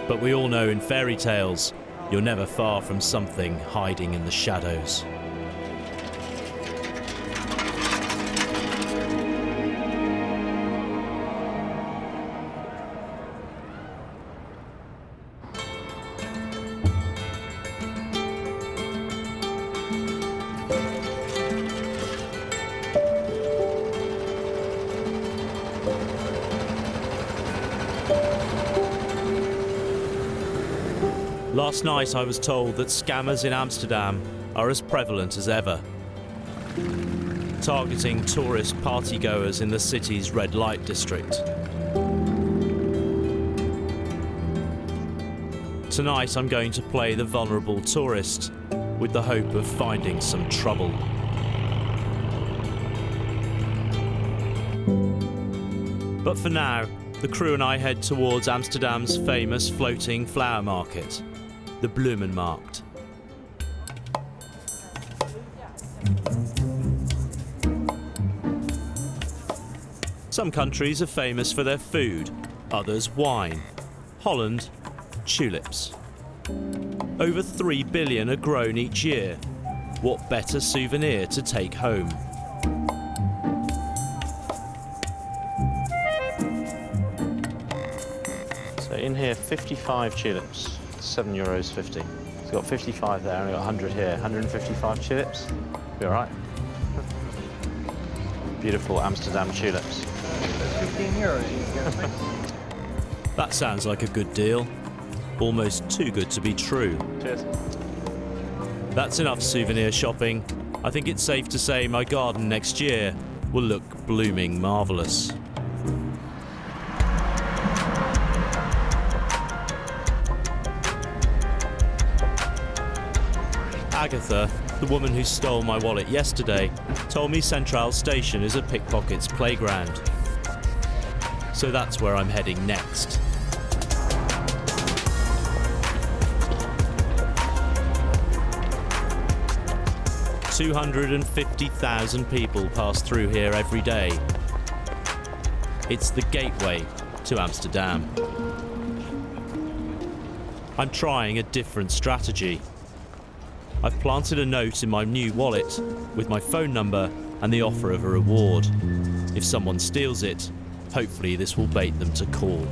But we all know in fairy tales, you're never far from something hiding in the shadows. Last night I was told that scammers in Amsterdam are as prevalent as ever, targeting tourist partygoers in the city's red light district. Tonight I'm going to play the vulnerable tourist with the hope of finding some trouble. But for now, the crew and I head towards Amsterdam's famous floating flower market, the Bloemenmarkt. Some countries are famous for their food, others wine. Holland, tulips. Over 3 billion are grown each year. What better souvenir to take home? So in here, 55 tulips. €7.50. It's got 55 there, and we've got 100 here. 155 tulips. Be all right. Beautiful Amsterdam tulips. €15. That sounds like a good deal. Almost too good to be true. Cheers. That's enough souvenir shopping. I think it's safe to say my garden next year will look blooming marvellous. Agatha, the woman who stole my wallet yesterday, told me Central Station is a pickpocket's playground. So that's where I'm heading next. $250,000 people pass through here every day. It's the gateway to Amsterdam. I'm trying a different strategy. I've planted a note in my new wallet with my phone number and the offer of a reward. If someone steals it, hopefully this will bait them to call.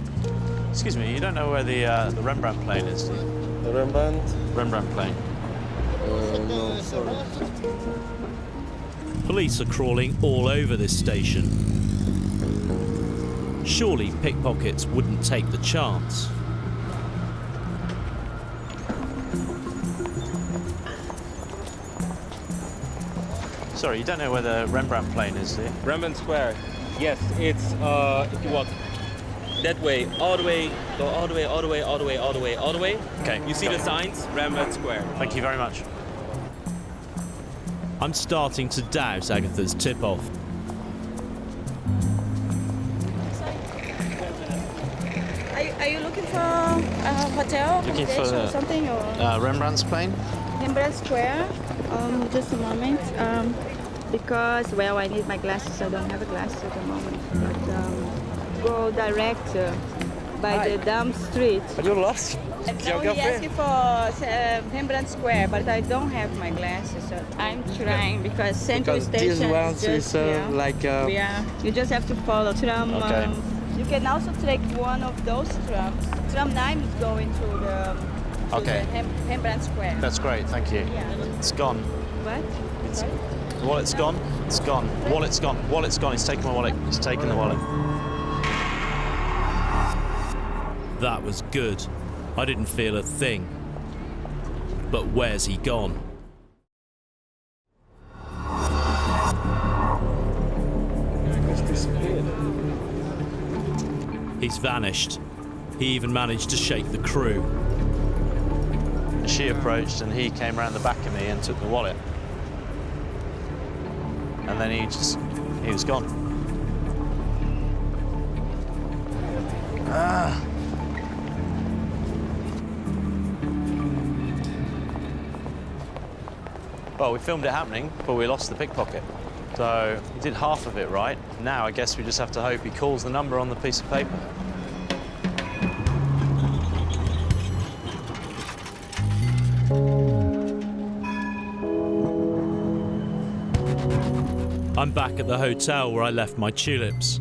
Excuse me, you don't know where the Rembrandt plane is, do you? The Rembrandt? Rembrandt plane. No, sorry. Police are crawling all over this station. Surely pickpockets wouldn't take the chance. Sorry, you don't know where the Rembrandt plane is, do you? Rembrandt Square. Yes, it's if you walk that way, all the way, go all the way, all the way, all the way, all the way, all the way. Okay. You see the signs, Rembrandt Square. Thank you very much. I'm starting to doubt Agatha's tip-off. Are you looking for a hotel, Looking for accommodation or something? Or Rembrandt's plane? Rembrandt Square. Just a moment. Because, well, I need my glasses. I don't have a glasses at the moment. But go direct by the Dam Street. Are you lost? No, he asked me for Rembrandt Square, but I don't have my glasses. So I'm trying because Central Station is just, yeah, you just have to follow tram. Okay. You can also take one of those trams. Tram 9 is going to the Rembrandt Square. That's great, thank you. Yeah. It's gone. What? Sorry? The wallet's gone. It's gone. Wallet's gone. Wallet's gone. He's taken my wallet. He's taken the wallet. That was good. I didn't feel a thing. But where's he gone? He's vanished. He even managed to shake the crew. She approached and he came around the back of me and took the wallet. And then he was gone. Ah. Well, we filmed it happening, but we lost the pickpocket. So he did half of it right. Now I guess we just have to hope he calls the number on the piece of paper. I'm back at the hotel where I left my tulips.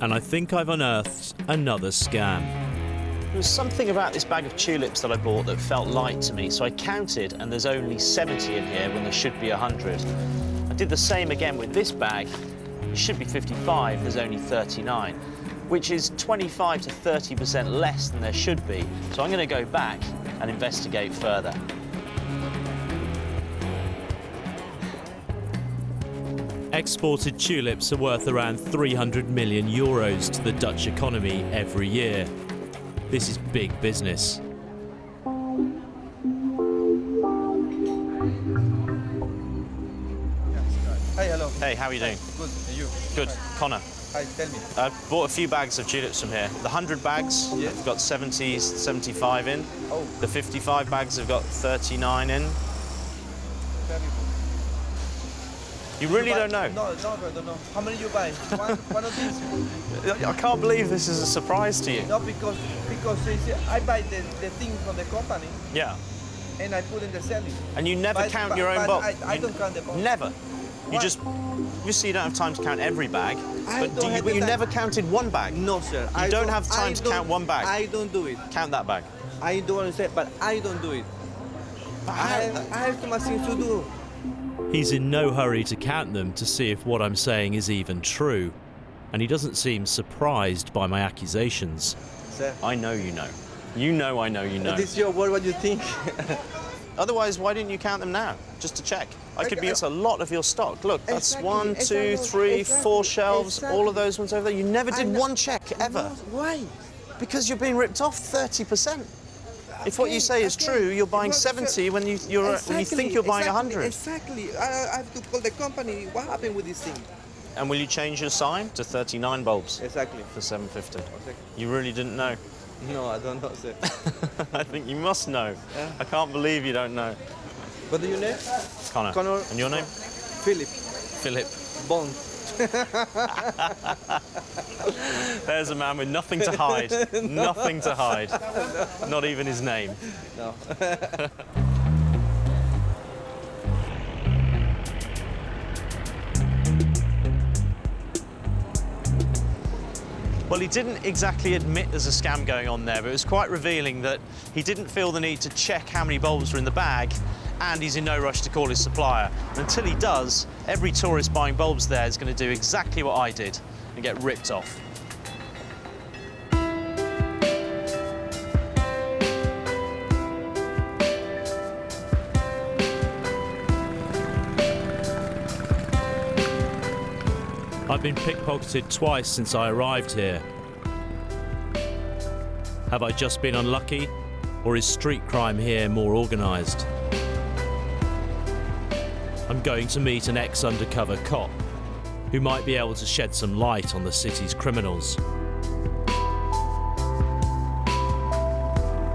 And I think I've unearthed another scam. There was something about this bag of tulips that I bought that felt light to me, so I counted and there's only 70 in here when there should be 100. I did the same again with this bag. It should be 55, there's only 39, which is 25 to 30% less than there should be. So I'm going to go back and investigate further. Exported tulips are worth around 300 million euros to the Dutch economy every year. This is big business. Hi, hello. Hey, how are you doing? Good, and you? Good. Connor. Hi, tell me. I bought a few bags of tulips from here. The 100 bags have got 70, 75 in. Oh. The 55 bags have got 39 in. You really don't know? No, I don't know. How many you buy? one of these? I can't believe this is a surprise to you. No, because I buy the thing from the company. Yeah. And I put in the selling. And you never count your own box? I don't count the box. Never? Why? You just, obviously you don't have time to count every bag, but you never counted one bag? No, sir. You don't have time to count one bag? I don't do it. Count that bag. I don't understand, but I don't do it. I have too much things to do. He's in no hurry to count them to see if what I'm saying is even true. And he doesn't seem surprised by my accusations. Sir. I know you know. You know I know you know. This is your word, what do you think? Otherwise, why didn't you count them now, just to check? That's a lot of your stock. Look, that's Exactly, 1, 2, exactly, 3, 4 shelves, exactly. all of those ones over there. You never did one check, ever. No, why? Because you're being ripped off 30%. If what you say is true, you're buying 70 when you think you're buying 100. Exactly. I have to call the company. What happened with this thing? And will you change your sign to 39 bulbs? Exactly. For 750. Exactly. You really didn't know? No, I don't know, sir. I think you must know. Yeah. I can't believe you don't know. What do you name? Connor. Connor. And your name? Philip. Philip. Bond. There's a man with nothing to hide. Nothing to hide. Not even his name. No. Well, he didn't exactly admit there's a scam going on there, but it was quite revealing that he didn't feel the need to check how many bulbs were in the bag, and he's in no rush to call his supplier. And until he does, every tourist buying bulbs there is going to do exactly what I did and get ripped off. I've been pickpocketed twice since I arrived here. Have I just been unlucky, or is street crime here more organised? I'm going to meet an ex-undercover cop who might be able to shed some light on the city's criminals.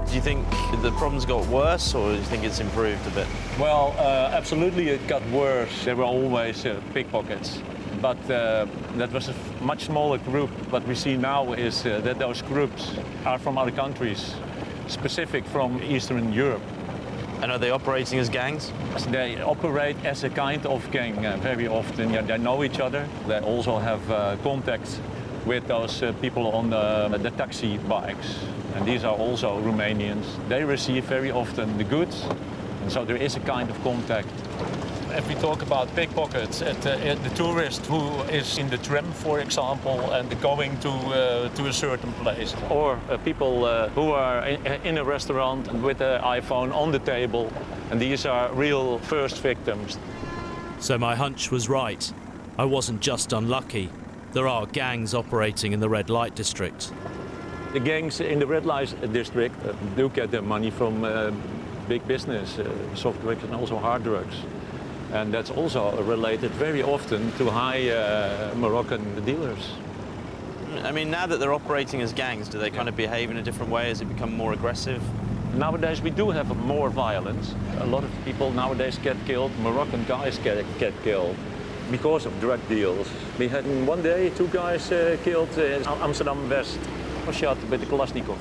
Do you think the problems got worse, or do you think it's improved a bit? Well, absolutely it got worse. There were always pickpockets. But that was a much smaller group. What we see now is that those groups are from other countries, specific from Eastern Europe. And are they operating as gangs? They operate as a kind of gang very often. Yeah, they know each other. They also have contact with those people on the taxi bikes. And these are also Romanians. They receive very often the goods, and so there is a kind of contact. If we talk about pickpockets, the tourist who is in the tram, for example, and going to a certain place, or people who are in a restaurant with an iPhone on the table, and these are real first victims. So my hunch was right. I wasn't just unlucky. There are gangs operating in the red light district. The gangs in the red light district do get their money from big business, soft drugs and also hard drugs. And that's also related very often to high Moroccan dealers. I mean, now that they're operating as gangs, do they kind of behave in a different way? Has it become more aggressive? Nowadays we do have more violence. A lot of people nowadays get killed, Moroccan guys get killed because of drug deals. We had in one day 2 guys killed in Amsterdam West, shot with a Kalashnikov.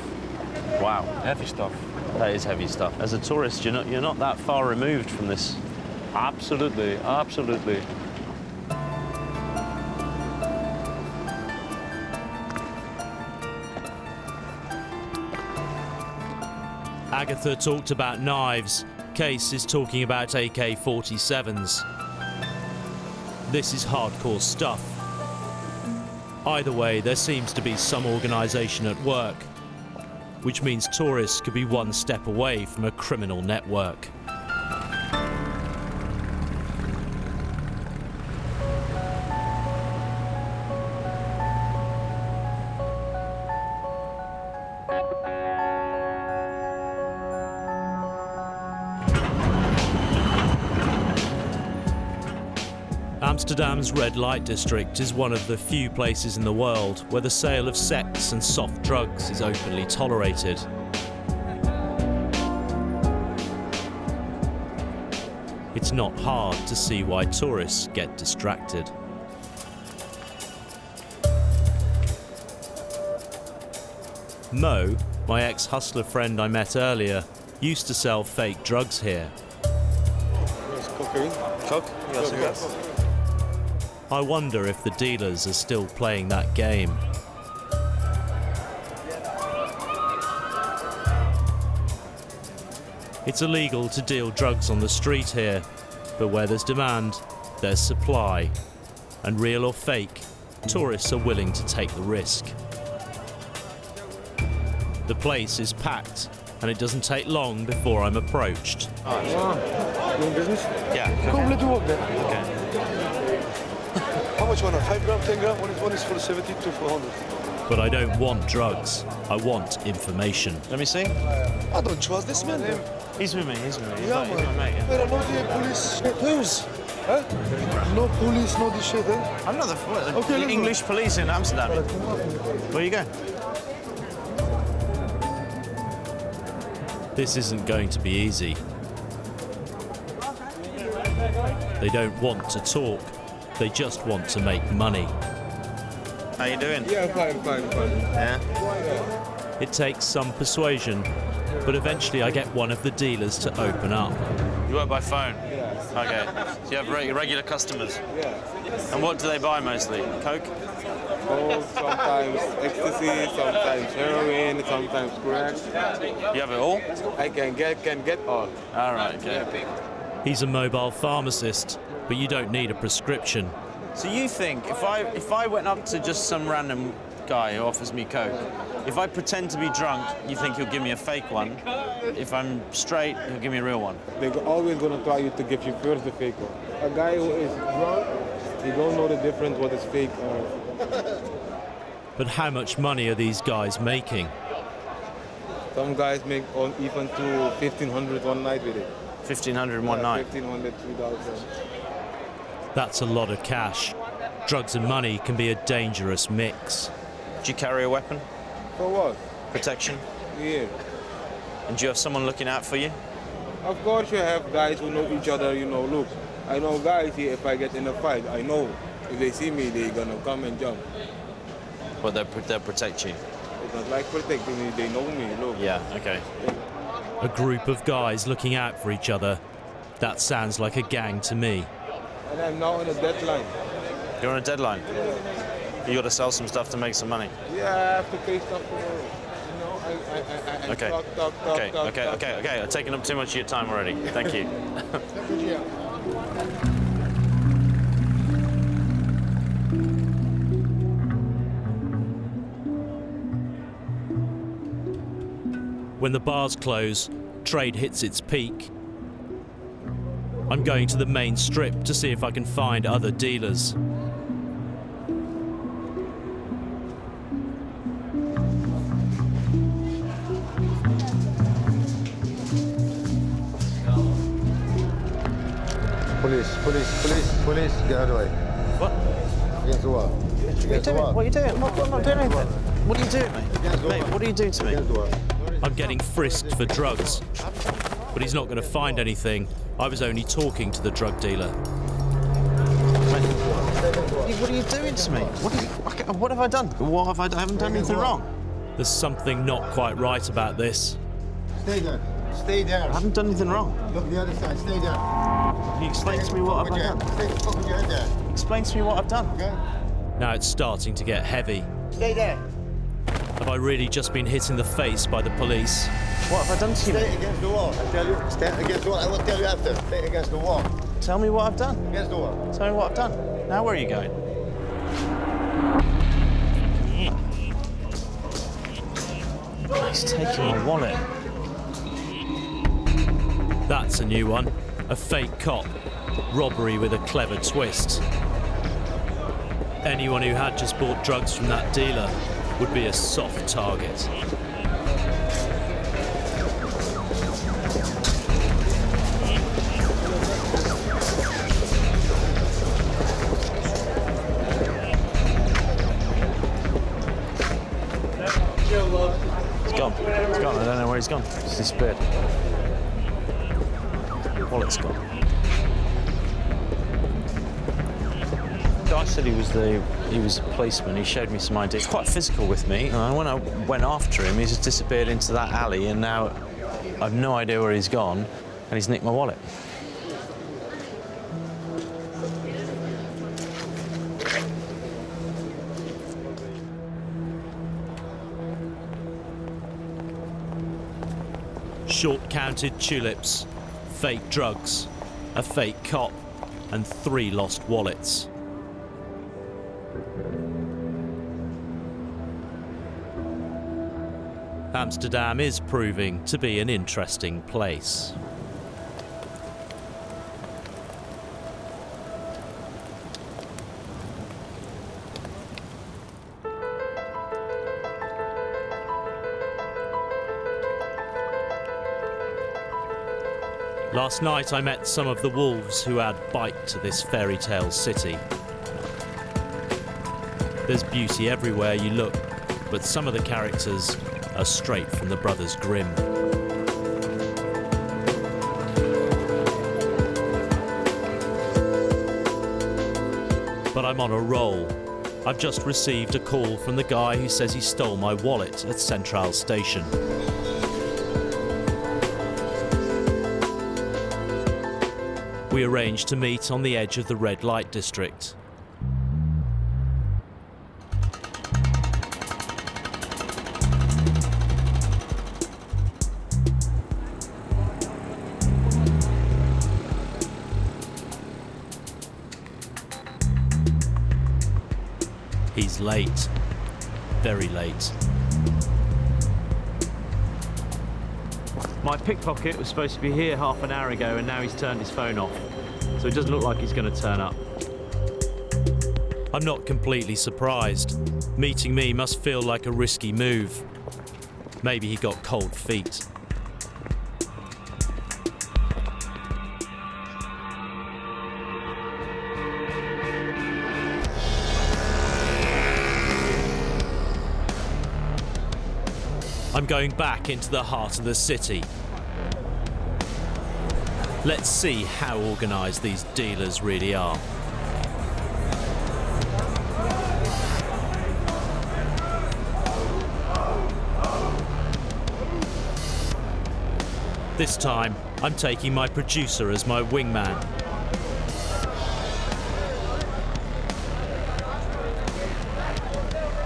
Wow. Heavy stuff. That is heavy stuff. As a tourist, you're not that far removed from this. Absolutely, absolutely. Agatha talked about knives. Case is talking about AK-47s. This is hardcore stuff. Either way, there seems to be some organisation at work, which means tourists could be one step away from a criminal network. Amsterdam's red light district is one of the few places in the world where the sale of sex and soft drugs is openly tolerated. It's not hard to see why tourists get distracted. Mo, my ex-hustler friend I met earlier, used to sell fake drugs here. Yes, cocaine. Coke? Yes, yes. I wonder if the dealers are still playing that game. It's illegal to deal drugs on the street here, but where there's demand, there's supply. And real or fake, tourists are willing to take the risk. The place is packed, and it doesn't take long before I'm approached. Doing business? Yeah. Come, let me walk there. Okay. How much one? 5 gram, 10 gram? One is for 70 to 400. But I don't want drugs. I want information. Let me see. I don't trust this man. He's with me. He's with me. He's Yeah, my mate. Yeah. There are no the police. Who's? Huh? No police, no this shit, eh? I'm not the Okay, English police in Amsterdam. Where you go? This isn't going to be easy. They don't want to talk. They just want to make money. How you doing? Yeah, fine. Yeah? It takes some persuasion, but eventually I get one of the dealers to open up. You work by phone? Yes. Okay. So you have regular customers? Yeah. And what do they buy mostly? Coke? Oh, sometimes ecstasy, sometimes heroin, sometimes crack. You have it all? I can get all. All right, okay. He's a mobile pharmacist, but you don't need a prescription. So you think if I went up to just some random guy who offers me Coke, if I pretend to be drunk, you think he'll give me a fake one? If I'm straight, he'll give me a real one? They're always going to try you to give you first the fake one. A guy who is drunk, he don't know the difference what is fake or... But how much money are these guys making? Some guys make on even to 1,500 one night with it. 1,500 in one night? 1,500, 2,000. That's a lot of cash. Drugs and money can be a dangerous mix. Do you carry a weapon? For what? Protection? Yeah. And do you have someone looking out for you? Of course you have guys who know each other, you know, look. I know guys here, if I get in a fight, I know if they see me, they're gonna come and jump. But they'll protect you? It's not like protecting me, they know me, look. Yeah, okay. A group of guys looking out for each other. That sounds like a gang to me. And I'm now on a deadline. You're on a deadline? You got to sell some stuff to make some money? Yeah, I have to pay stuff tomorrow. You know, I Okay. talk. Okay. I've taken up too much of your time already. Thank you. When the bars close, trade hits its peak. I'm going to the main strip to see if I can find other dealers. Police, get out of the way. What? Against the wall. What are you doing? What are you doing? I'm not doing anything. What are you doing, mate? Mate, what are you doing to me? I'm getting frisked for drugs, but he's not going to find anything. I was only talking to the drug dealer. What are you doing to me? What have I done? What have I haven't done anything wrong. There's something not quite right about this. Stay there. Stay there. I haven't done anything wrong. Look the other side. Stay there. Can you explain to me what I've done? Stay the fuck with your head there. Explain to me what I've done. Okay? Now it's starting to get heavy. Stay there. Have I really just been hit in the face by the police? What have I done to you? Stay against the wall. I tell you. Stay against the wall. I will tell you after. Stay against the wall. Tell me what I've done. Against the wall. Tell me what I've done. Now where are you going? He's taking my wallet. That's a new one. A fake cop. Robbery with a clever twist. Anyone who had just bought drugs from that dealer would be a soft target. He's gone. He's gone. I don't know where he's gone. He's disappeared. Wallet's gone. The guy said he was a policeman. He showed me some ID. He's quite physical with me. And when I went after him, he just disappeared into that alley, and now I've no idea where he's gone, and he's nicked my wallet. Short-counted tulips, fake drugs, a fake cop, and 3 lost wallets. Amsterdam is proving to be an interesting place. Last night I met some of the wolves who add bite to this fairy tale city. There's beauty everywhere you look, but some of the characters are straight from the Brothers Grimm. But I'm on a roll. I've just received a call from the guy who says he stole my wallet at Central Station. We arranged to meet on the edge of the red light district. He's late. Very late. My pickpocket was supposed to be here half an hour ago and now he's turned his phone off. So it doesn't look like he's going to turn up. I'm not completely surprised. Meeting me must feel like a risky move. Maybe he got cold feet. I'm going back into the heart of the city. Let's see how organised these dealers really are. This time, I'm taking my producer as my wingman.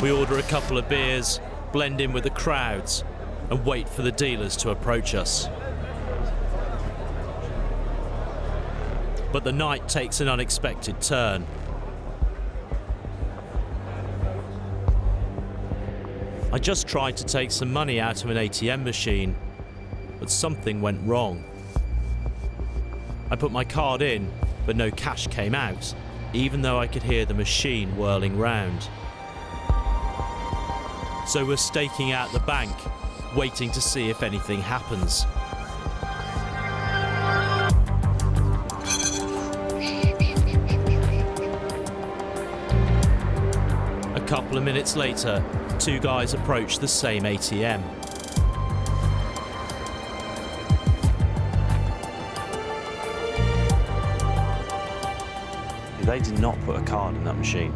We order a couple of beers, blend in with the crowds, and wait for the dealers to approach us. But the night takes an unexpected turn. I just tried to take some money out of an ATM machine, but something went wrong. I put my card in, but no cash came out, even though I could hear the machine whirling round. So we're staking out the bank, waiting to see if anything happens. A couple of minutes later, two guys approach the same ATM. They did not put a card in that machine.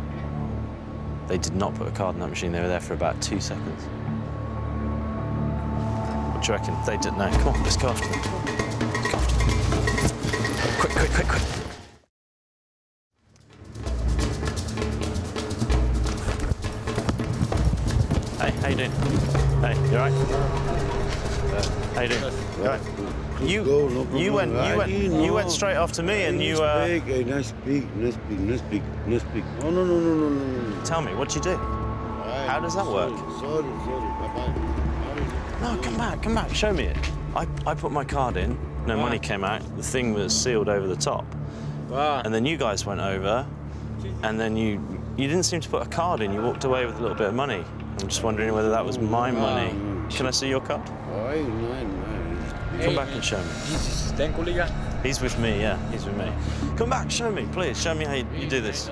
They did not put a card in that machine. They were there for about 2 seconds. What do you reckon? They didn't know. Come on, let's go after them. Let's go after them. Quick, quick, quick, quick. Hey, how you doing? Hey, you all right? How you doing? You all right? You went straight after me and you. Nice speak. No. Tell me, what'd you do? How does that work? Sorry. Bye-bye. No, come back, show me it. I put my card in, no money came out, the thing was sealed over the top. And then you guys went over, and then you didn't seem to put a card in, you walked away with a little bit of money. I'm just wondering whether that was my money. Can I see your card? Come back and show me. He's with me, yeah, he's with me. Come back, show me, please, show me how you do this.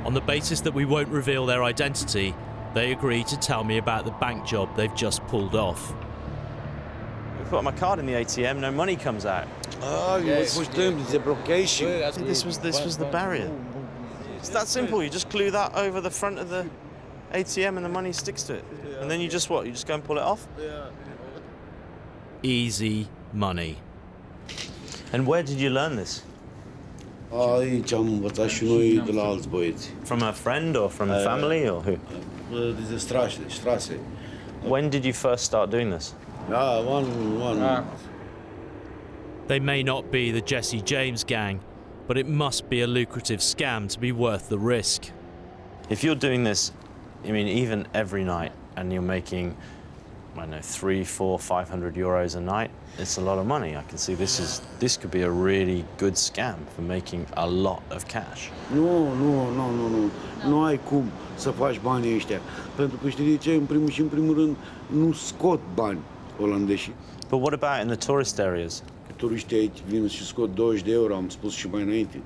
On the basis that we won't reveal their identity, they agree to tell me about the bank job they've just pulled off. I put my card in the ATM, no money comes out. Oh, you was doing the blockation. This was the barrier. It's that simple, you just glue that over the front of the ATM and the money sticks to it. And then you just what? You just go and pull it off? Easy money. And where did you learn this? From a friend or from family or who? Straße. When did you first start doing this? One. They may not be the Jesse James gang, but it must be a lucrative scam to be worth the risk. If you're doing this, I mean, even every night, and you're making I don't know, 300, 400, 500 euros a night. It's a lot of money. I can see this could be a really good scam for making a lot of cash. Nu ai cum să faci banii ăștia. Pentru că știi de ce? În primul și în primul rând nu scot bani olandeșii. But what about in the tourist areas? Turiștii aici vin și scot 20 de euro, am spus și mai înainte.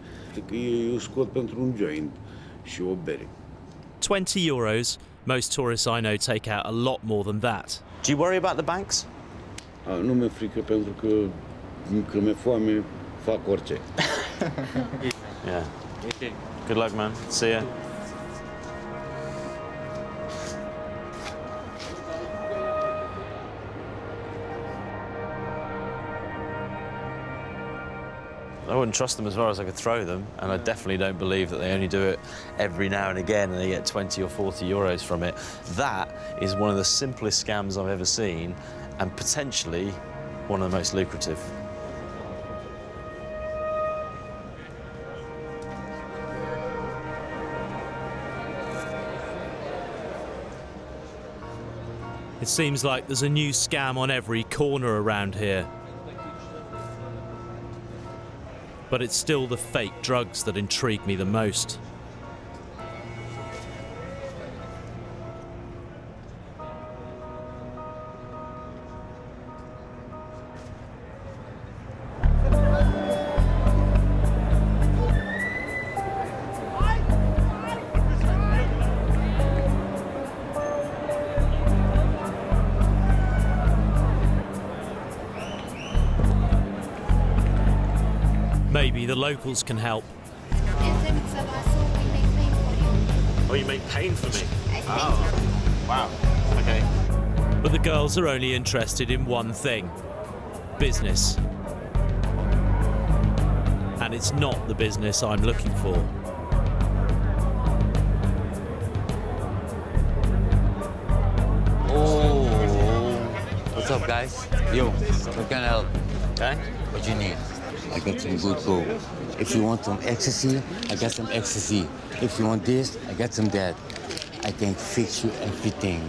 Că eu scot pentru un joint și o bere. 20 euros. Most tourists I know take out a lot more than that. Do you worry about the banks? Nu mi-e frică pentru că mi-e foame, fac orice. Yeah. Good luck, man. See ya. I wouldn't trust them as far as I could throw them, and I definitely don't believe that they only do it every now and again and they get 20 or 40 euros from it. That is one of the simplest scams I've ever seen, and potentially one of the most lucrative. It seems like there's a new scam on every corner around here. But it's still the fake drugs that intrigue me the most. Maybe the locals can help. Oh, you make pain for me? Oh, wow, okay. But the girls are only interested in one thing: business. And it's not the business I'm looking for. Oh, what's up, guys? Yo, what can I help? Okay. What you need? I got some good gold. If you want some ecstasy, I got some ecstasy. If you want this, I got some that. I can fix you everything.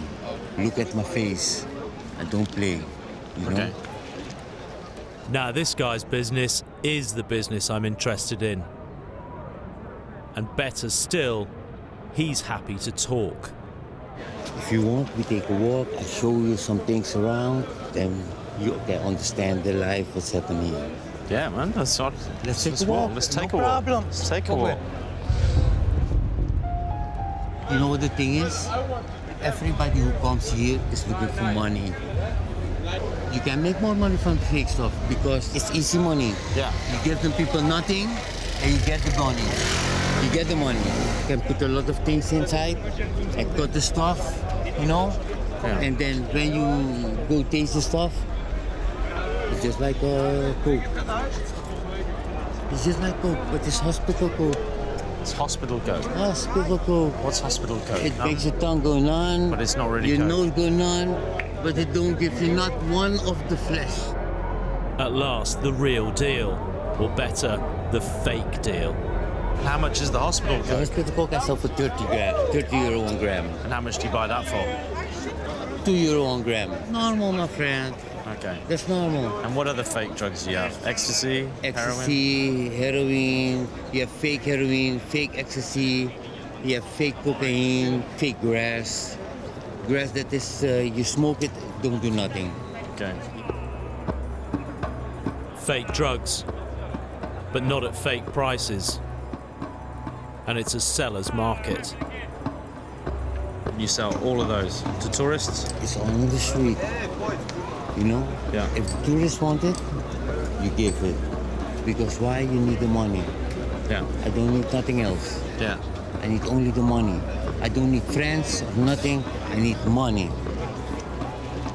Look at my face. I don't play, you know? Now this guy's business is the business I'm interested in. And better still, he's happy to talk. If you want, we take a walk. I show you some things around. Then you can understand the life, what's happening here. Yeah, man, that's all. Let's take a walk. Let's take No a walk. problem. Let's take a walk. You know what the thing is? Everybody who comes here is looking for money. You can make more money from fake stuff because it's easy money. Yeah. You give them people nothing and you get the money. You get the money. You can put a lot of things inside and cut the stuff, you know? Yeah. And then when you go taste the stuff, it's just like Coke. It's just like Coke, but it's hospital Coke. It's hospital Coke. Hospital Coke. What's hospital Coke? It makes your tongue go on. But it's not really your Coke. nose go on, but it don't give you not one of the flesh. At last, the real deal. Or better, the fake deal. How much is the hospital Coke? The hospital Coke I sell for 30 euro 1 gram. And how much do you buy that for? 2 euro 1 gram. Normal, my friend. Okay. That's normal. And what other fake drugs do you have? Ecstasy? Ecstasy, heroin, you have fake heroin, fake ecstasy, you have fake cocaine, fake grass. Grass that is, you smoke it, don't do nothing. Okay. Fake drugs, but not at fake prices. And it's a seller's market. You sell all of those to tourists? It's on the street. You know? Yeah. If the tourists want it, you give it. Because why? You need the money. Yeah. I don't need nothing else. Yeah. I need only the money. I don't need friends or nothing. I need money.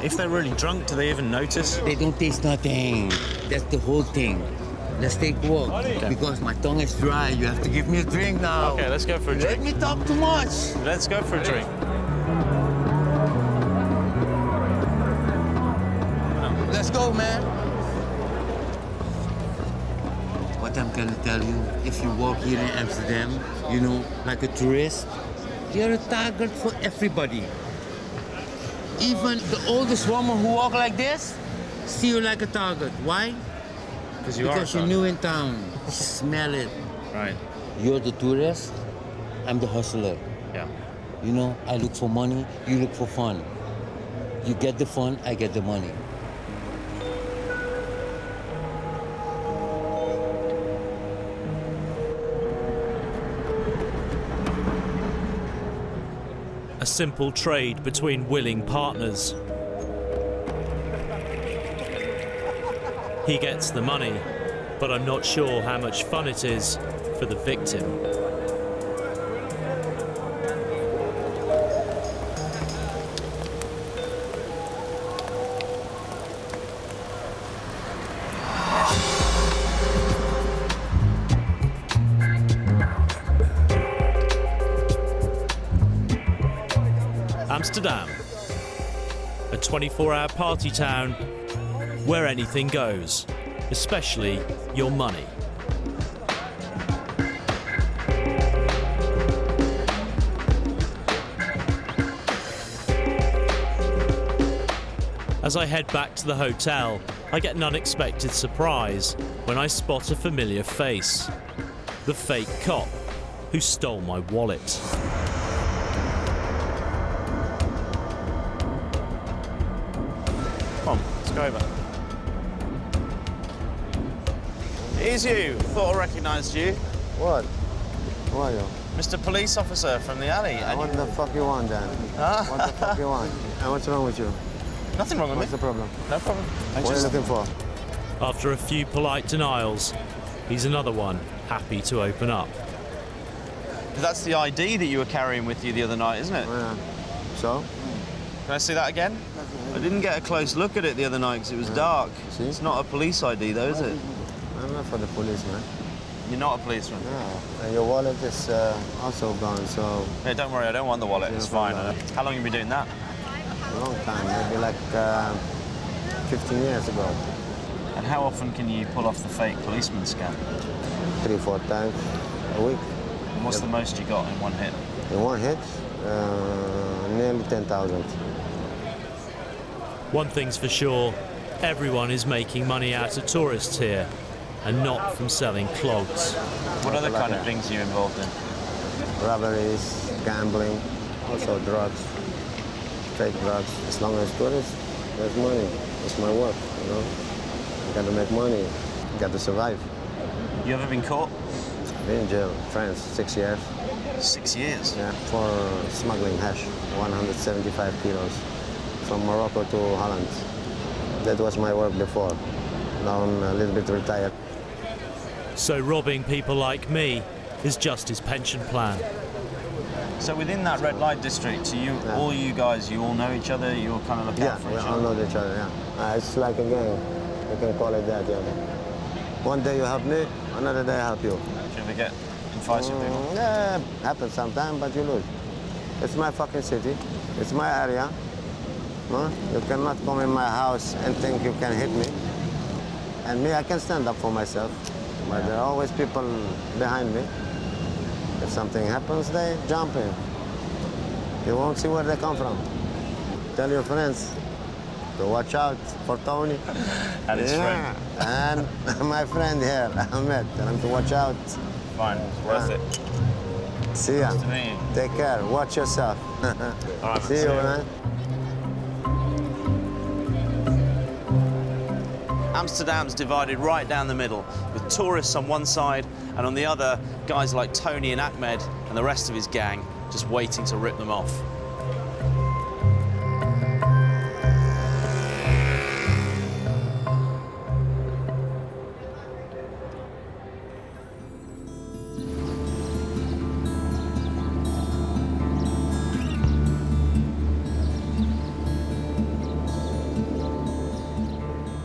If they're really drunk, do they even notice? They don't taste nothing. That's the whole thing. Let's take a walk. Okay. Because my tongue is dry. You have to give me a drink now. Okay, let's go for a drink. Let me talk too much. Let's go for a drink. Let's go, man. What I'm gonna tell you, if you walk here in Amsterdam, you know, like a tourist, you're a target for everybody. Even the oldest woman who walk like this, see you like a target. Why? Because you're new in town. Smell it. Right. You're the tourist, I'm the hustler. Yeah. You know, I look for money, you look for fun. You get the fun, I get the money. A simple trade between willing partners. He gets the money, but I'm not sure how much fun it is for the victim. Amsterdam, a 24-hour party town where anything goes, especially your money. As I head back to the hotel, I get an unexpected surprise when I spot a familiar face, the fake cop who stole my wallet. Come on, let's go over. Here's you. Thought I recognised you. What? Who are you? Mr. Police Officer from the alley. What the fuck you want, then? Huh? What the fuck you want? And what's wrong with you? Nothing wrong with What's me. the problem? No problem. What are you looking for? After a few polite denials, he's another one happy to open up. That's the ID that you were carrying with you the other night, isn't it? Yeah. So? Can I see that again? I didn't get a close look at it the other night because it was dark. See? It's not a police ID though, is it? I'm not for the police, man. You're not a policeman? No. And your wallet is also gone, so... Yeah, don't worry, I don't want the wallet. It's fine. How long have you been doing that? A long time, maybe like 15 years ago. And how often can you pull off the fake policeman scam? 3-4 times a week. And what's the most you got in one hit? In one hit? Nearly 10,000. One thing's for sure, everyone is making money out of tourists here, and not from selling clogs. What other kind of things are you involved in? Robberies, gambling, also drugs, fake drugs. As long as tourists, there's money. It's my work, you know. You gotta make money, you gotta survive. You ever been caught? Been in jail, France, 6 years. 6 years? Yeah, for smuggling hash, 175 kilos, from Morocco to Holland. That was my work before. Now I'm a little bit retired. So robbing people like me is just his pension plan. So within that red light district, all you guys, you all know each other, you all kind of look out for each other? Yeah, we all know each other, yeah. It's like a gang, you can call it that, yeah. One day you help me, another day I help you. Do you ever get in fights with people? Yeah, happens sometimes, but you lose. It's my fucking city, it's my area. No? You cannot come in my house and think you can hit me. And me, I can stand up for myself, but there are always people behind me. If something happens, they jump in. You won't see where they come from. Tell your friends to watch out for Phoney. And his friend. And my friend here, Ahmed, tell him to watch out. Fine, it's worth it. See ya. Nice to meet you. Take care, watch yourself. All right, see you, man. Amsterdam's divided right down the middle, with tourists on one side, and on the other, guys like Tony and Ahmed and the rest of his gang just waiting to rip them off.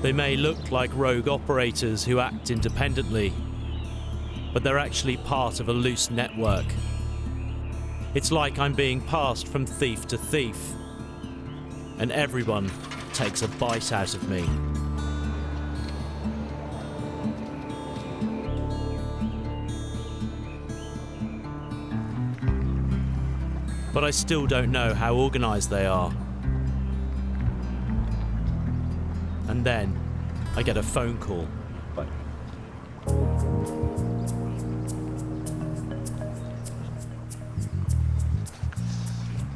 They may look like rogue operators who act independently, but they're actually part of a loose network. It's like I'm being passed from thief to thief, and everyone takes a bite out of me. But I still don't know how organised they are. And then I get a phone call.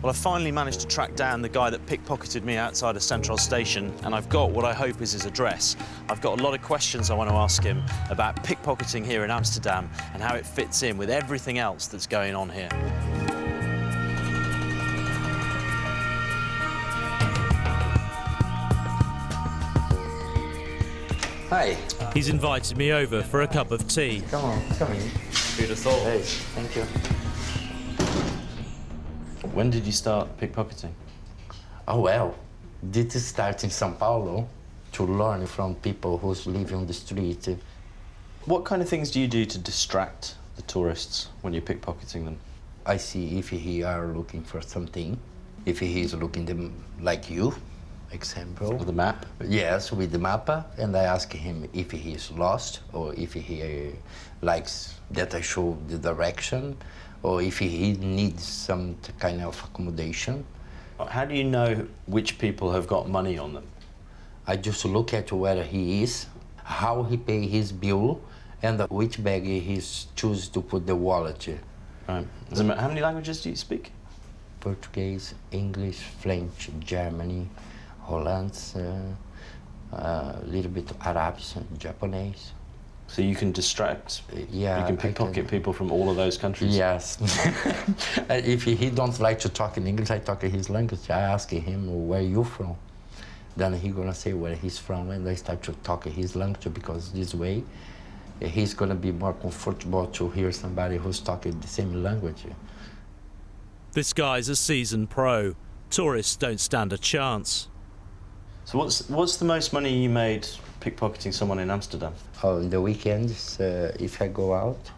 Well, I finally managed to track down the guy that pickpocketed me outside of Central Station, and I've got what I hope is his address. I've got a lot of questions I want to ask him about pickpocketing here in Amsterdam and how it fits in with everything else that's going on here. Hi. He's invited me over for a cup of tea. Come on, come in. Who'd have thought? Hey, thank you. When did you start pickpocketing? Oh, well, did start in São Paulo to learn from people who live on the street. What kind of things do you do to distract the tourists when you're pickpocketing them? I see if he are looking for something, if he is looking them like you, example. With the map? Yes, with the map, and I ask him if he is lost or if he likes that I show the direction, or if he needs some kind of accommodation. How do you know which people have got money on them? I just look at where he is, how he pay his bill, and which bag he choose to put the wallet. Right. How many languages do you speak? Portuguese, English, French, German, Hollands, a little bit Arabic, Japanese. So you can distract, yeah, you can pickpocket people from all of those countries? Yes. If he don't like to talk in English, I talk in his language. I ask him, where you from? Then he gonna say where he's from, and I start to talk his language, because this way, he's gonna be more comfortable to hear somebody who's talking the same language. This guy's a seasoned pro. Tourists don't stand a chance. So what's the most money you made pickpocketing someone in Amsterdam? Oh, on the weekends, if I go out,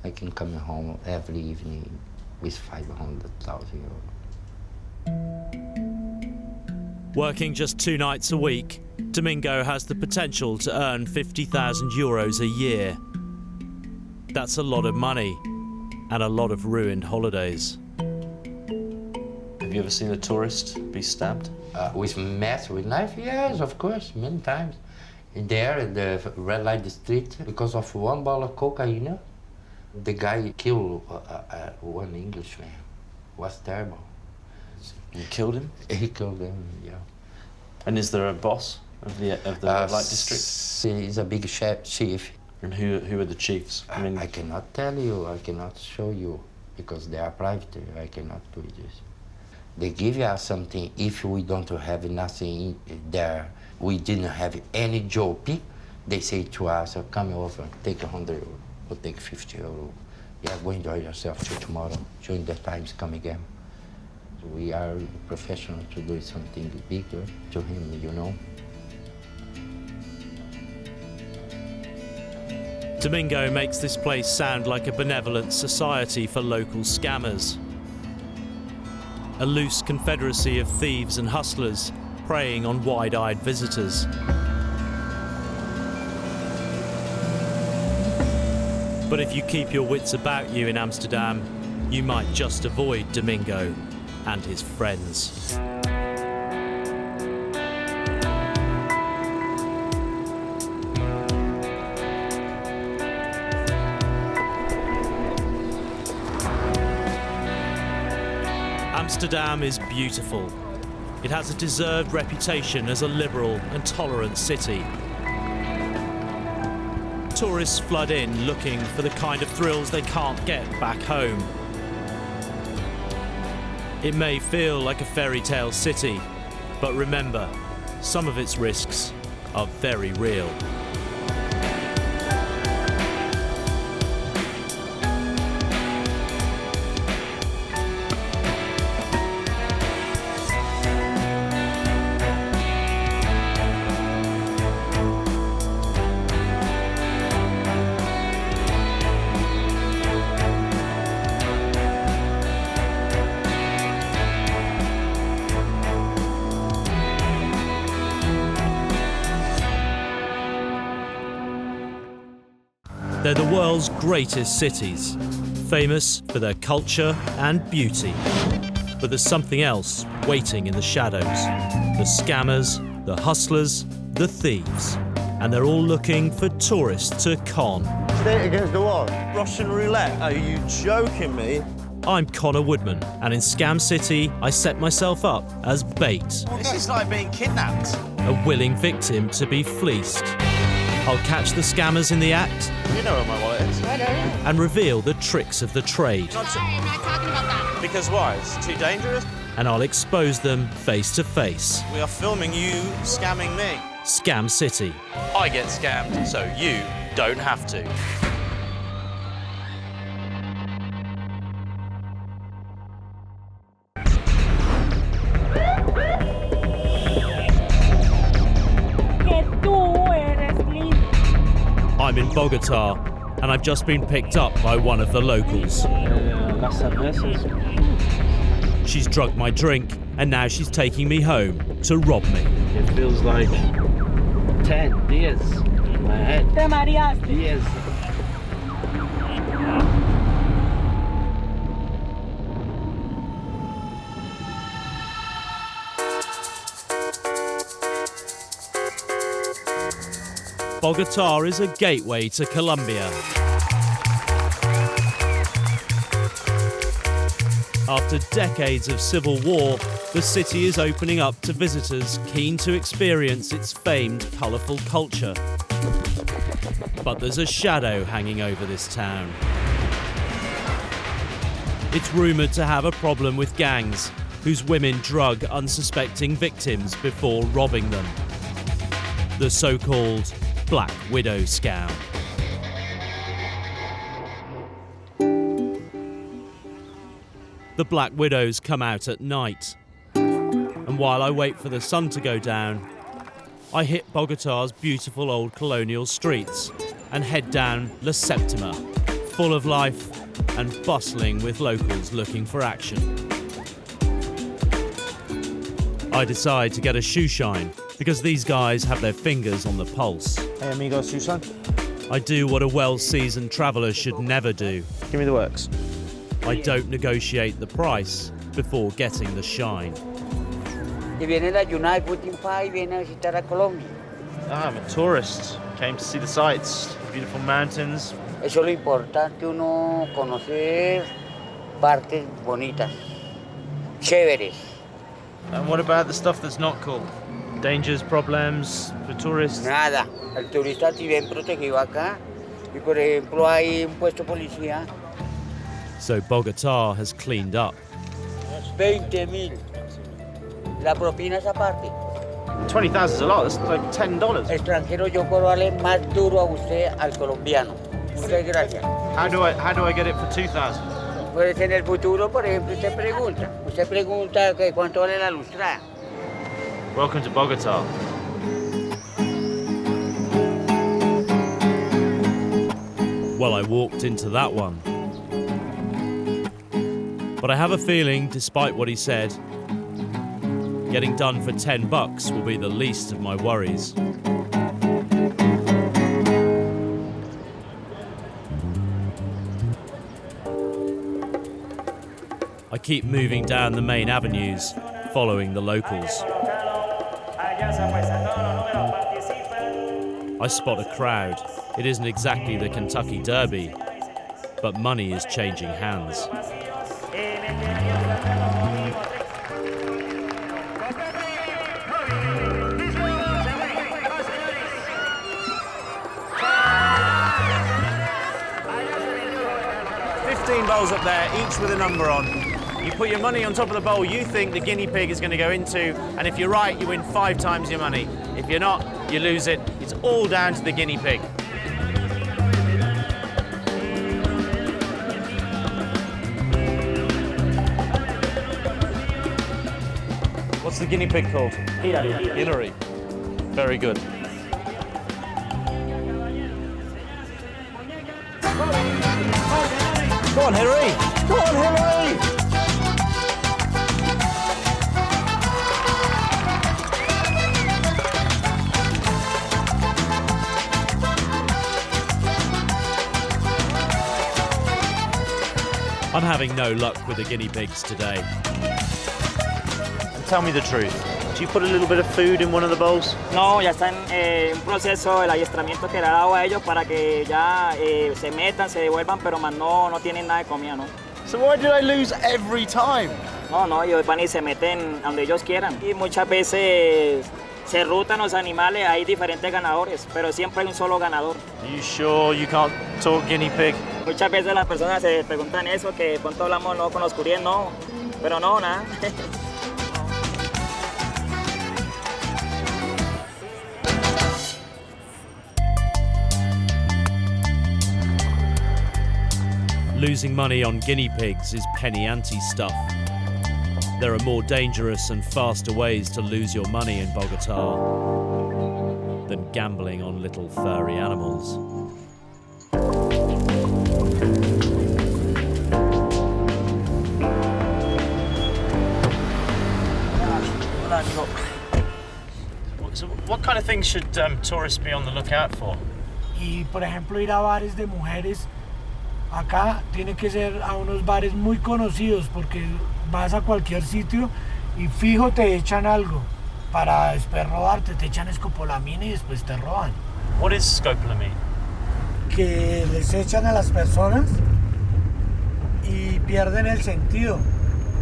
I can come home every evening with 500,000 euros. Working just 2 nights a week, Domingo has the potential to earn 50,000 euros a year. That's a lot of money and a lot of ruined holidays. Have you ever seen a tourist be stabbed? With knife? Yes, of course, many times. There in the red light district, because of 1 ball of cocaine, the guy killed one Englishman. It was terrible. You killed him? He killed him, yeah. And is there a boss of the red light district? He's a big chief. And who are the chiefs? I mean, I cannot tell you, I cannot show you, because they are private. I cannot do this. They give us something if we don't have nothing there. We didn't have any job. They say to us, come over, take 100 euro, or take 50 euro. Yeah, go enjoy yourself till tomorrow. During the times, come again. We are professional to do something bigger to him, you know. Domingo makes this place sound like a benevolent society for local scammers. A loose confederacy of thieves and hustlers preying on wide-eyed visitors. But if you keep your wits about you in Amsterdam, you might just avoid Domingo and his friends. Amsterdam is beautiful. It has a deserved reputation as a liberal and tolerant city. Tourists flood in looking for the kind of thrills they can't get back home. It may feel like a fairy tale city, but remember, some of its risks are very real. They're the world's greatest cities, famous for their culture and beauty. But there's something else waiting in the shadows. The scammers, the hustlers, the thieves, and they're all looking for tourists to con. Stay against the wall. Russian roulette? Are you joking me? I'm Conor Woodman, and in Scam City, I set myself up as bait, This is like being kidnapped. a willing victim to be fleeced. I'll catch the scammers in the act You know where my wallet is. and reveal the tricks of the trade. I'm not talking about that. Because why? It's too dangerous? And I'll expose them face to face. We are filming you scamming me. Scam City. I get scammed, so you don't have to. I'm in Bogota, and I've just been picked up by one of the locals. She's drugged my drink, and now she's taking me home to rob me. It feels like 10 years in my head. Te mareaste. Years. Bogota is a gateway to Colombia. After decades of civil war, the city is opening up to visitors keen to experience its famed colourful culture. But there's a shadow hanging over this town. It's rumoured to have a problem with gangs whose women drug unsuspecting victims before robbing them. The so-called Black Widow scam. The Black Widows come out at night. And while I wait for the sun to go down, I hit Bogota's beautiful old colonial streets and head down La Septima, full of life and bustling with locals looking for action. I decide to get a shoe shine because these guys have their fingers on the pulse. Hey amigo, Susan. I do what a well-seasoned traveller should never do. Give me the works. I don't negotiate the price before getting the shine. Y viene a ayunar, Putin pa, y viene a visitar a Colombia. I'm a tourist. Came to see the sights, beautiful mountains. Eso es lo importante, uno conocer partes bonitas, chéveres. And what about the stuff that's not cool? Dangers, problems for tourists? Nada. El turista está bien protegido acá. Y por ejemplo hay un puesto policía. So Bogota has cleaned up. 20,000. La propina es aparte. 20,000 is a lot. That's like $10. Extranjero, yo puedo darle más duro a usted al colombiano. Muchas gracias. How do I get it for 2,000? Pues en el futuro, por ejemplo, usted pregunta que cuánto vale la lustrada. Welcome to Bogota. Well, I walked into that one. But I have a feeling, despite what he said, getting done for $10 will be the least of my worries. I keep moving down the main avenues, following the locals. I spot a crowd. It isn't exactly the Kentucky Derby, but money is changing hands. Bowls up there, each with a number on. You put your money on top of the bowl you think the guinea pig is going to go into, and if you're right, you win 5 times your money. If you're not, you lose it. It's all down to the guinea pig. What's the guinea pig called? Hillary. Hillary. Very good. Go on, Hillary! Go on, Hillary! I'm having no luck with the guinea pigs today. And tell me the truth. Do you put a little bit of food in one of the bowls? No, ya está en un proceso el adiestramiento que le ha dado a ellos para que ya se metan, se devuelvan, pero más no tienen nada de comida, ¿no? So why do they lose every time? No, ellos van y se meten a donde ellos quieran. Y muchas veces se rutan los animales, hay diferentes ganadores, pero siempre hay un solo ganador. Are you sure you can't talk guinea pig? Muchas veces las personas se preguntan eso, que cuánto hablamos no con los curiés, no, pero no, nada. Losing money on guinea pigs is penny ante stuff. There are more dangerous and faster ways to lose your money in Bogota than gambling on little furry animals. So what kind of things should tourists be on the lookout for? Y por ejemplo ir a bares de mujeres, acá tiene que ser a unos bares muy conocidos porque vas a cualquier sitio y fijo te echan algo para después robarte, te echan Scopolamine y después te roban. What is Scopolamine? Que les echan a las personas y pierden el sentido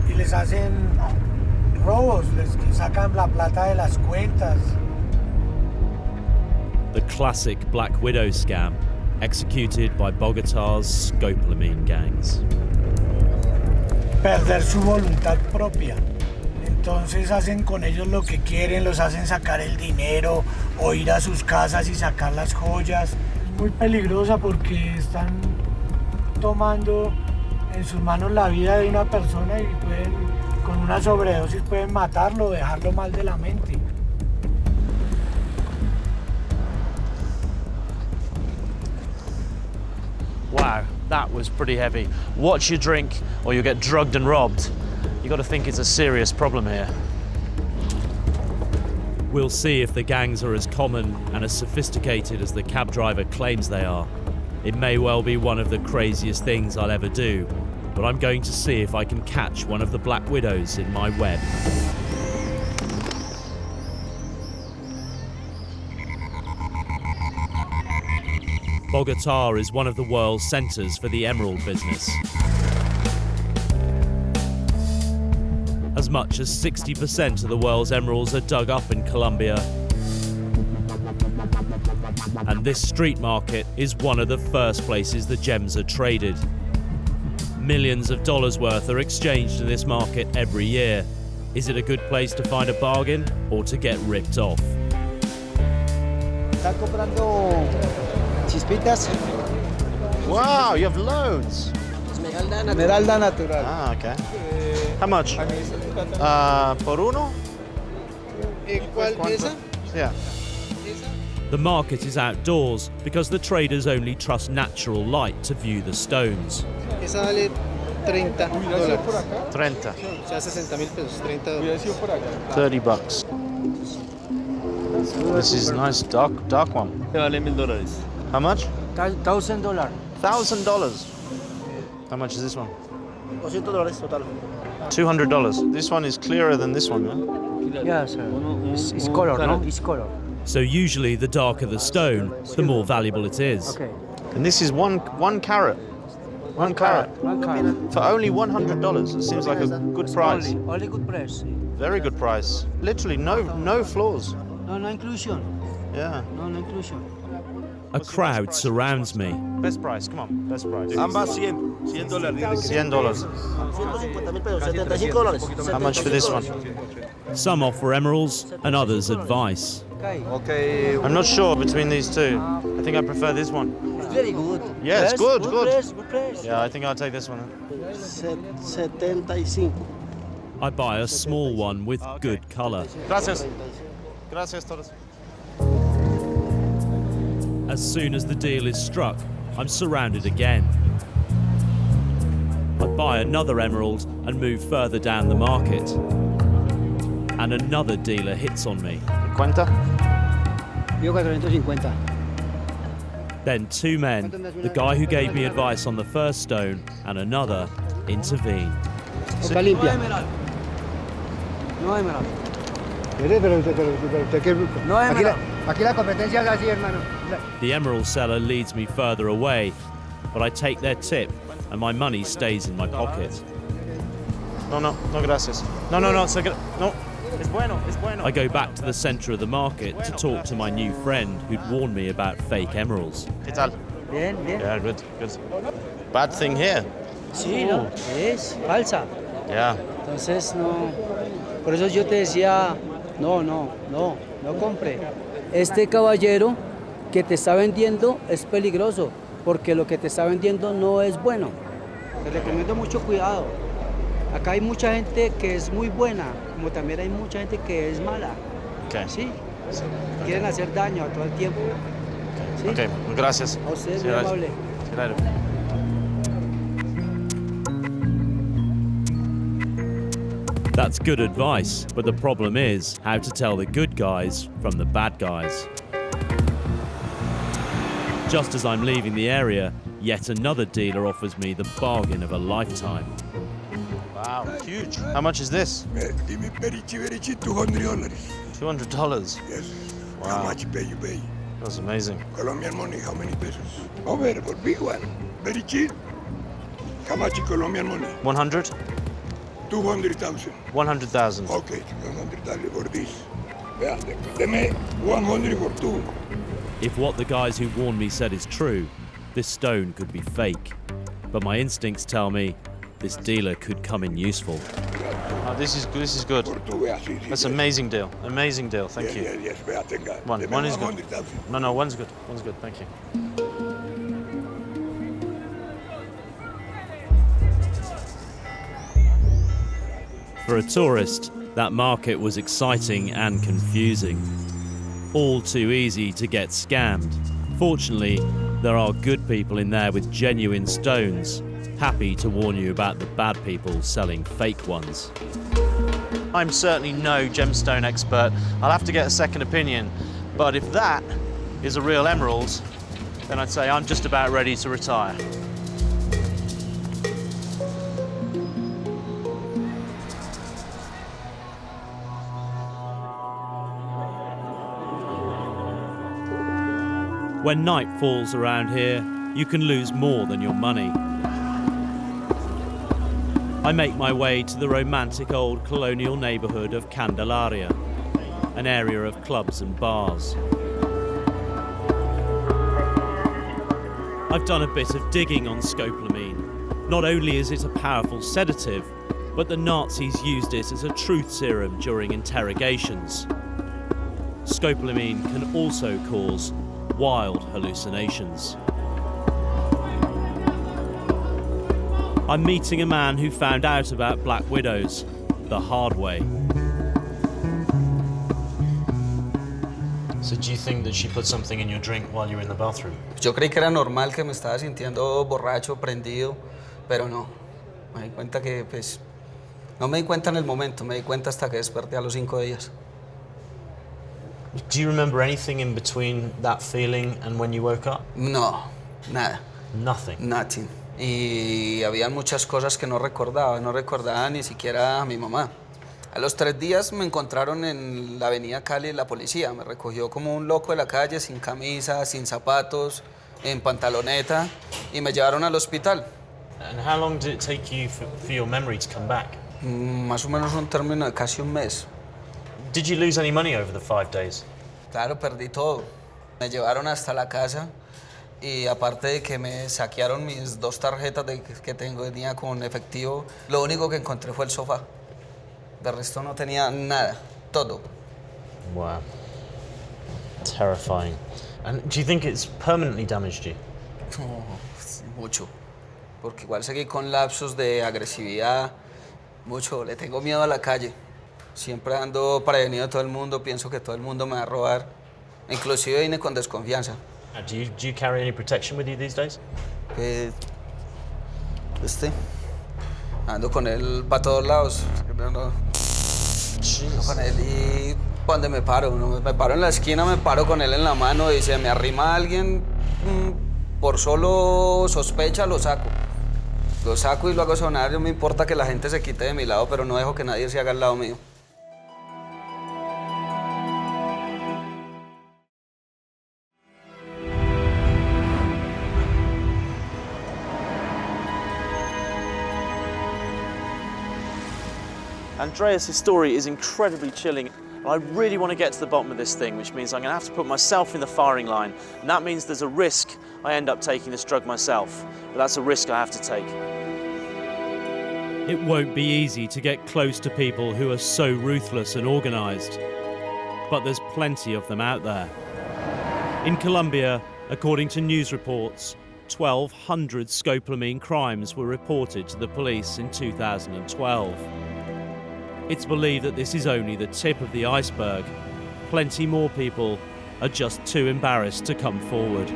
y les hacen robos, les sacan la plata de las cuentas. The classic Black Widow scam, executed by Bogota's Scopolamine gangs. Perder su voluntad propia. Entonces hacen con ellos lo que quieren, los hacen sacar el dinero o ir a sus casas y sacar las joyas. Es muy peligrosa porque están tomando en sus manos la vida de una persona y pueden, con una sobredosis pueden matarlo o dejarlo mal de la mente. Wow, that was pretty heavy. Watch your drink or you'll get drugged and robbed. You got to think it's a serious problem here. We'll see if the gangs are as common and as sophisticated as the cab driver claims they are. It may well be one of the craziest things I'll ever do, but I'm going to see if I can catch one of the Black Widows in my web. Bogota is one of the world's centres for the emerald business. As much as 60% of the world's emeralds are dug up in Colombia. And this street market is one of the first places the gems are traded. Millions of dollars worth are exchanged in this market every year. Is it a good place to find a bargain or to get ripped off? ¿Están comprando chispitas? Wow, you have loads. Esmeralda natural. Ah, okay. How much? Por uno? ¿Cuál esa? Yeah. The market is outdoors because the traders only trust natural light to view the stones. Esa vale $30. 30. O sea, 60,000 pesos, $30. $30. This is a nice dark one. Vale $1,000. How much? $1,000. $1,000. How much is this one? $200 total. $200. This one is clearer than this one, yeah? Yeah, sir. It's color, no? It's color. So usually the darker the stone, the more valuable it is. Okay. And this is one carat. One carat. For only $100. It seems like a good price. Only good price. Very good price. Literally no flaws. No inclusion. Yeah. No inclusion. A crowd surrounds me. Best price, come on, best price. Ambas $100. $100. How much for this one? Some offer emeralds and others advice. Okay. I'm not sure between these two. I think I prefer this one. It's very good. Yeah, it's good. Good price. Yeah, I think I'll take this one. 75. I buy a small one with good colour. Gracias. Gracias todos. As soon as the deal is struck, I'm surrounded again. I buy another emerald and move further down the market. And another dealer hits on me. Cuenta? Yo 450. Then two men, the guy who gave me advice on the first stone and another, intervene. Boca limpia. No emerald. No, aquí la competencia es así, hermano. The emerald seller leads me further away, but I take their tip and my money stays in my pocket. No, gracias. No, no, es bueno, es bueno. I go back to the centre of the market to talk to my new friend who'd warned me about fake emeralds. ¿Qué tal? Bien, bien. Yeah, good. Bad thing here. Sí, no, es falsa. Yeah. Entonces, no. Por eso yo te decía, no compre. Este caballero que te está vendiendo es peligroso, porque lo que te está vendiendo no es bueno. Te recomiendo mucho cuidado. Acá hay mucha gente que es muy buena, como también hay mucha gente que es mala. Okay. Sí. Quieren hacer daño todo el tiempo. ¿Sí? Okay, gracias. A usted, Sí, muy gracias. amable. Sí, claro. That's good advice, but the problem is how to tell the good guys from the bad guys. Just as I'm leaving the area, yet another dealer offers me the bargain of a lifetime. Wow, huge. How much is this? Give me very cheap, $200. $200? Yes. Wow. How much you pay? That's amazing. Colombian money, how many pesos? Over, but big one. Very cheap. How much Colombian money? 100? 200,000. 100,000. Okay, 100,000 for this. Vean, deme 100 for two. If what the guys who warned me said is true, this stone could be fake. But my instincts tell me this dealer could come in useful. Oh, this is good. That's an amazing deal. Amazing deal. Thank you. Yes, vea, tenga. One is good. 100,000. No, one's good. One's good. Thank you. For a tourist, that market was exciting and confusing. All too easy to get scammed. Fortunately, there are good people in there with genuine stones, happy to warn you about the bad people selling fake ones. I'm certainly no gemstone expert. I'll have to get a second opinion. But if that is a real emerald, then I'd say I'm just about ready to retire. When night falls around here, you can lose more than your money. I make my way to the romantic old colonial neighbourhood of Candelaria, an area of clubs and bars. I've done a bit of digging on scopolamine. Not only is it a powerful sedative, but the Nazis used it as a truth serum during interrogations. Scopolamine can also cause wild hallucinations. I'm meeting a man who found out about black widows the hard way. So do you think that she put something in your drink while you were in the bathroom? Yo creí que era normal, que me estaba sintiendo borracho, prendido, pero no. Me di cuenta que, pues, no me di cuenta en el momento, me di cuenta hasta que desperté a los 5 días. Do you remember anything in between that feeling and when you woke up? No, nada. Nothing? Nothing. Y había muchas cosas que no recordaba ni siquiera a mi mamá. A los 3 días me encontraron en la avenida Cali la policía. Me recogió como un loco de la calle, sin camisa, sin zapatos, en pantaloneta, y me llevaron al hospital. And how long did it take you for your memory to come back? Más o menos un término de casi un mes. Did you lose any money over the 5 days? Claro, perdí todo. Me llevaron hasta la casa y aparte de que me saquearon mis 2 tarjetas que tenía con efectivo, lo único que encontré fue el sofá. De resto no tenía nada, todo. Wow. Terrifying. And do you think it's permanently damaged you? No, mucho. Porque igual seguí con lapsos de agresividad, mucho. Le tengo miedo a la calle. Siempre ando prevenido de todo el mundo, pienso que todo el mundo me va a robar. Inclusive vine con desconfianza. Do you carry any protection with you these days? Ando con él para todos lados. Ando con él y donde me paro, me paro en la esquina, me paro con él en la mano y si me arrima alguien, por solo sospecha lo saco. Lo saco y lo hago sonar, no me importa que la gente se quite de mi lado, pero no dejo que nadie se haga al lado mío. Andreas' story is incredibly chilling. I really want to get to the bottom of this thing, which means I'm going to have to put myself in the firing line. And that means there's a risk I end up taking this drug myself. But that's a risk I have to take. It won't be easy to get close to people who are so ruthless and organised. But there's plenty of them out there. In Colombia, according to news reports, 1,200 scopolamine crimes were reported to the police in 2012. It's believed that this is only the tip of the iceberg. Plenty more people are just too embarrassed to come forward.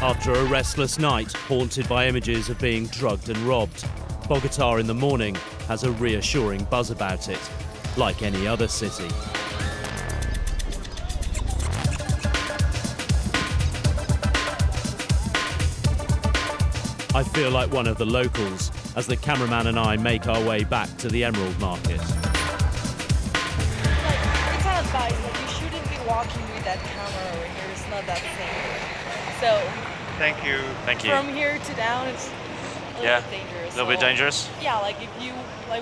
After a restless night haunted by images of being drugged and robbed, Bogota in the morning has a reassuring buzz about it, like any other city. I feel like one of the locals as the cameraman and I make our way back to the Emerald Market. It's an advice that you shouldn't be walking with that camera over here. It's not that safe. So. Thank you. Thank you. From here to down, it's a little bit dangerous. A little bit dangerous? Yeah, like if you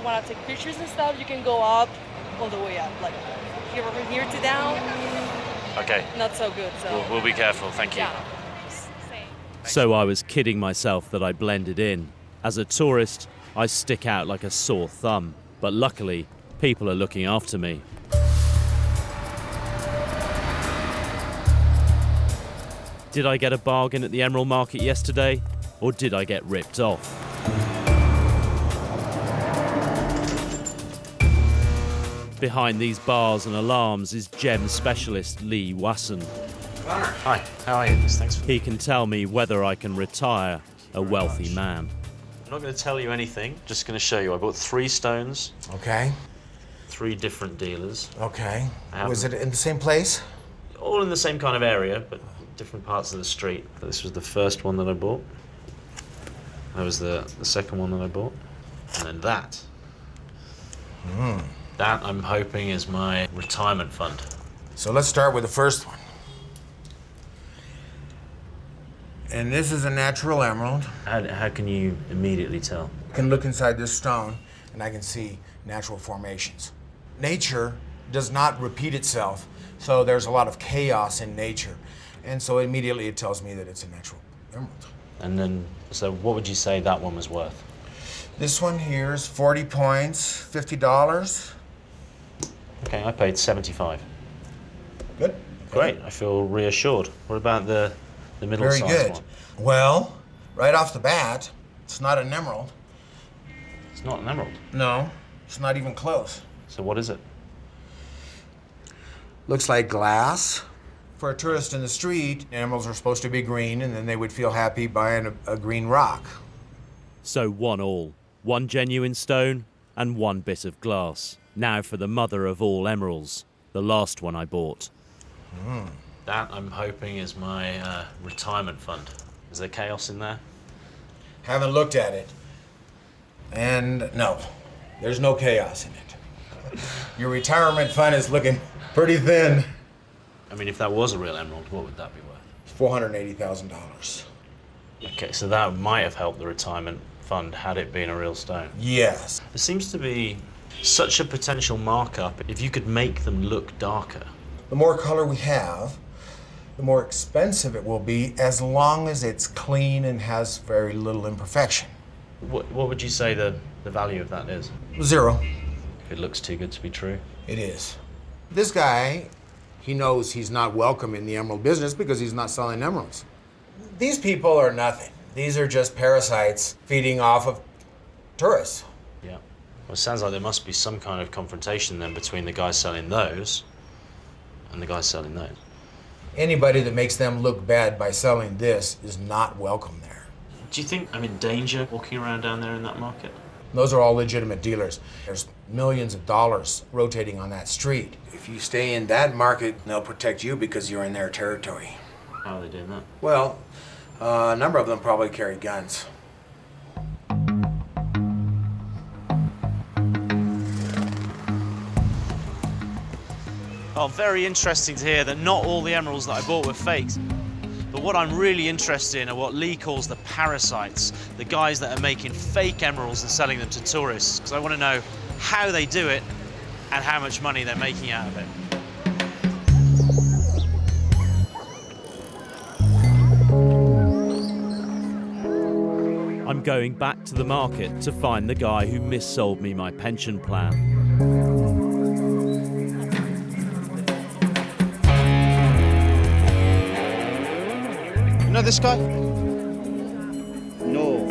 want to take pictures and stuff, you can go up all the way up. Like from here to down. Okay. Not so good. So We'll be careful. Thank you. Yeah. So I was kidding myself that I blended in. As a tourist, I stick out like a sore thumb. But luckily, people are looking after me. Did I get a bargain at the Emerald Market yesterday, or did I get ripped off? Behind these bars and alarms is gem specialist Lee Wasson. Connor. Hi, how are you? Thanks for... He can tell me whether I can retire a wealthy man. I'm not going to tell you anything, just going to show you. I bought 3 stones. Okay. 3 different dealers. Okay. Was it in the same place? All in the same kind of area, but different parts of the street. This was the first one that I bought. That was the second one that I bought. And then that. That, I'm hoping, is my retirement fund. So let's start with the first one. And this is a natural emerald. How can you immediately tell? I can look inside this stone and I can see natural formations. Nature does not repeat itself, so there's a lot of chaos in nature. And so immediately it tells me that it's a natural emerald. And then, so what would you say that one was worth? This one here is 40 points, $50. Okay, I paid 75. Good. Okay. Great, I feel reassured. What about the middle-sized one? Very good. Well, right off the bat, it's not an emerald. It's not an emerald? No, it's not even close. So what is it? Looks like glass. For a tourist in the street, emeralds are supposed to be green, and then they would feel happy buying a green rock. So 1 all. 1 genuine stone and 1 bit of glass. Now for the mother of all emeralds, the last one I bought. That, I'm hoping, is my retirement fund. Is there chaos in there? Haven't looked at it. And no, there's no chaos in it. Your retirement fund is looking pretty thin. I mean, if that was a real emerald, what would that be worth? $480,000. Okay, so that might have helped the retirement fund had it been a real stone. Yes. There seems to be such a potential markup if you could make them look darker. The more color we have, the more expensive it will be, as long as it's clean and has very little imperfection. What would you say the value of that is? 0. If it looks too good to be true? It is. This guy, he knows he's not welcome in the emerald business because he's not selling emeralds. These people are nothing. These are just parasites feeding off of tourists. Yeah. Well, it sounds like there must be some kind of confrontation then between the guy selling those and the guy selling those. Anybody that makes them look bad by selling this is not welcome there. Do you think I'm in danger walking around down there in that market? Those are all legitimate dealers. There's millions of dollars rotating on that street. If you stay in that market, they'll protect you because you're in their territory. How are they doing that? Well, a number of them probably carry guns. Oh, very interesting to hear that not all the emeralds that I bought were fakes. But what I'm really interested in are what Lee calls the parasites, the guys that are making fake emeralds and selling them to tourists, because I want to know how they do it and how much money they're making out of it. I'm going back to the market to find the guy who missold me my pension plan. You know this guy? No.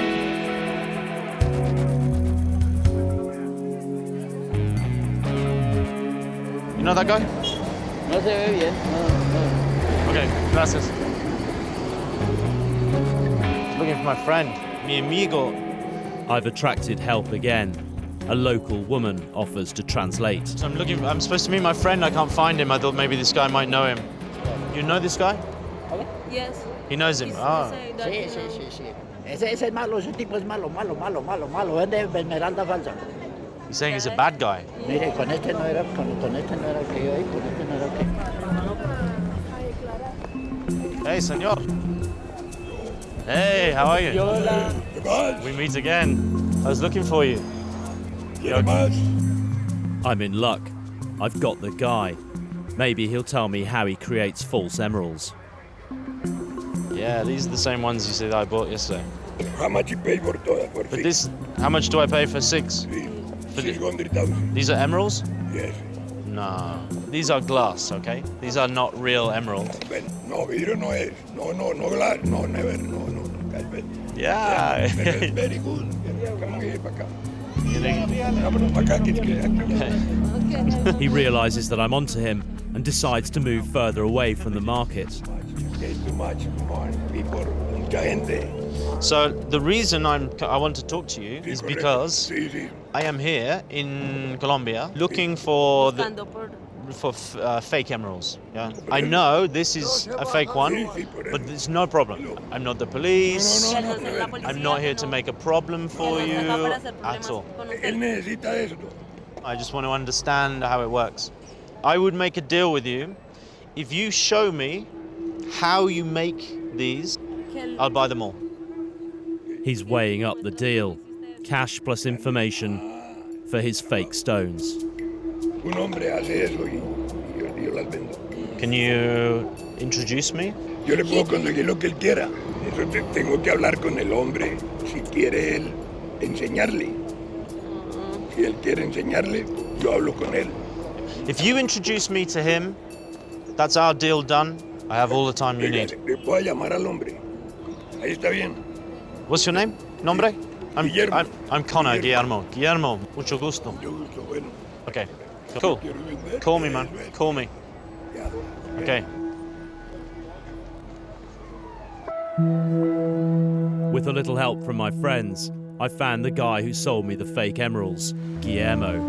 You know that guy? No se ve bien. No. Okay, gracias. Looking for my friend, mi amigo. I've attracted help again. A local woman offers to translate. So I'm supposed to meet my friend, I can't find him. I thought maybe this guy might know him. You know this guy? Yes. He knows him. Oh. Sí. Ese es malo, ese tipo es malo. Vende esmeralda falsa. He's saying he's a bad guy. Mire, con este no era el que yo ahí, con este no era el que. Hey, senor. Hey, how are you? We meet again. I was looking for you. I'm in luck. I've got the guy. Maybe he'll tell me how he creates false emeralds. Yeah, these are the same ones you said I bought yesterday. How much you pay for todas? For But this, how much do I pay for 6? 600,000. These are emeralds? Yes. No, these are glass, okay? These are not real emeralds. No, vidrio no es. No, glass. No, never. No. Yeah. It's very good. Come here, para acá. Vámonos para acá. He realizes that I'm onto him and decides to move further away from the market. It's too much. People, mucha gente. So the reason I want to talk to you is because I am here in Colombia looking for fake emeralds. Yeah, I know this is a fake one, but it's no problem. I'm not the police. I'm not here to make a problem for you at all. I just want to understand how it works. I would make a deal with you if you show me how you make these. I'll buy them all. He's weighing up the deal. Cash plus information for his fake stones. Can you introduce me? Yo le puedo conseguir lo que él quiera. Eso tengo que hablar con el hombre. Si quiere él enseñarle. Si él quiere enseñarle, yo hablo con él. If you introduce me to him, that's our deal done. I have all the time you need. Le puedo llamar al hombre. Ahí está bien. What's your name? Nombre? I'm Conor, Guillermo, mucho gusto. Bueno. Okay, cool. Call me, man. Call me. Okay. With a little help from my friends, I found the guy who sold me the fake emeralds, Guillermo.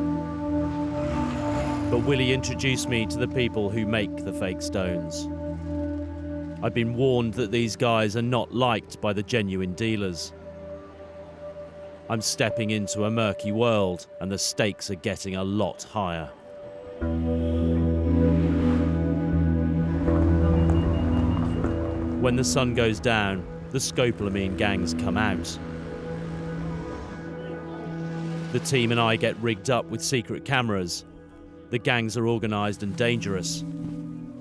But will he introduce me to the people who make the fake stones? I've been warned that these guys are not liked by the genuine dealers. I'm stepping into a murky world, and the stakes are getting a lot higher. When the sun goes down, the Scopolamine gangs come out. The team and I get rigged up with secret cameras. The gangs are organised and dangerous.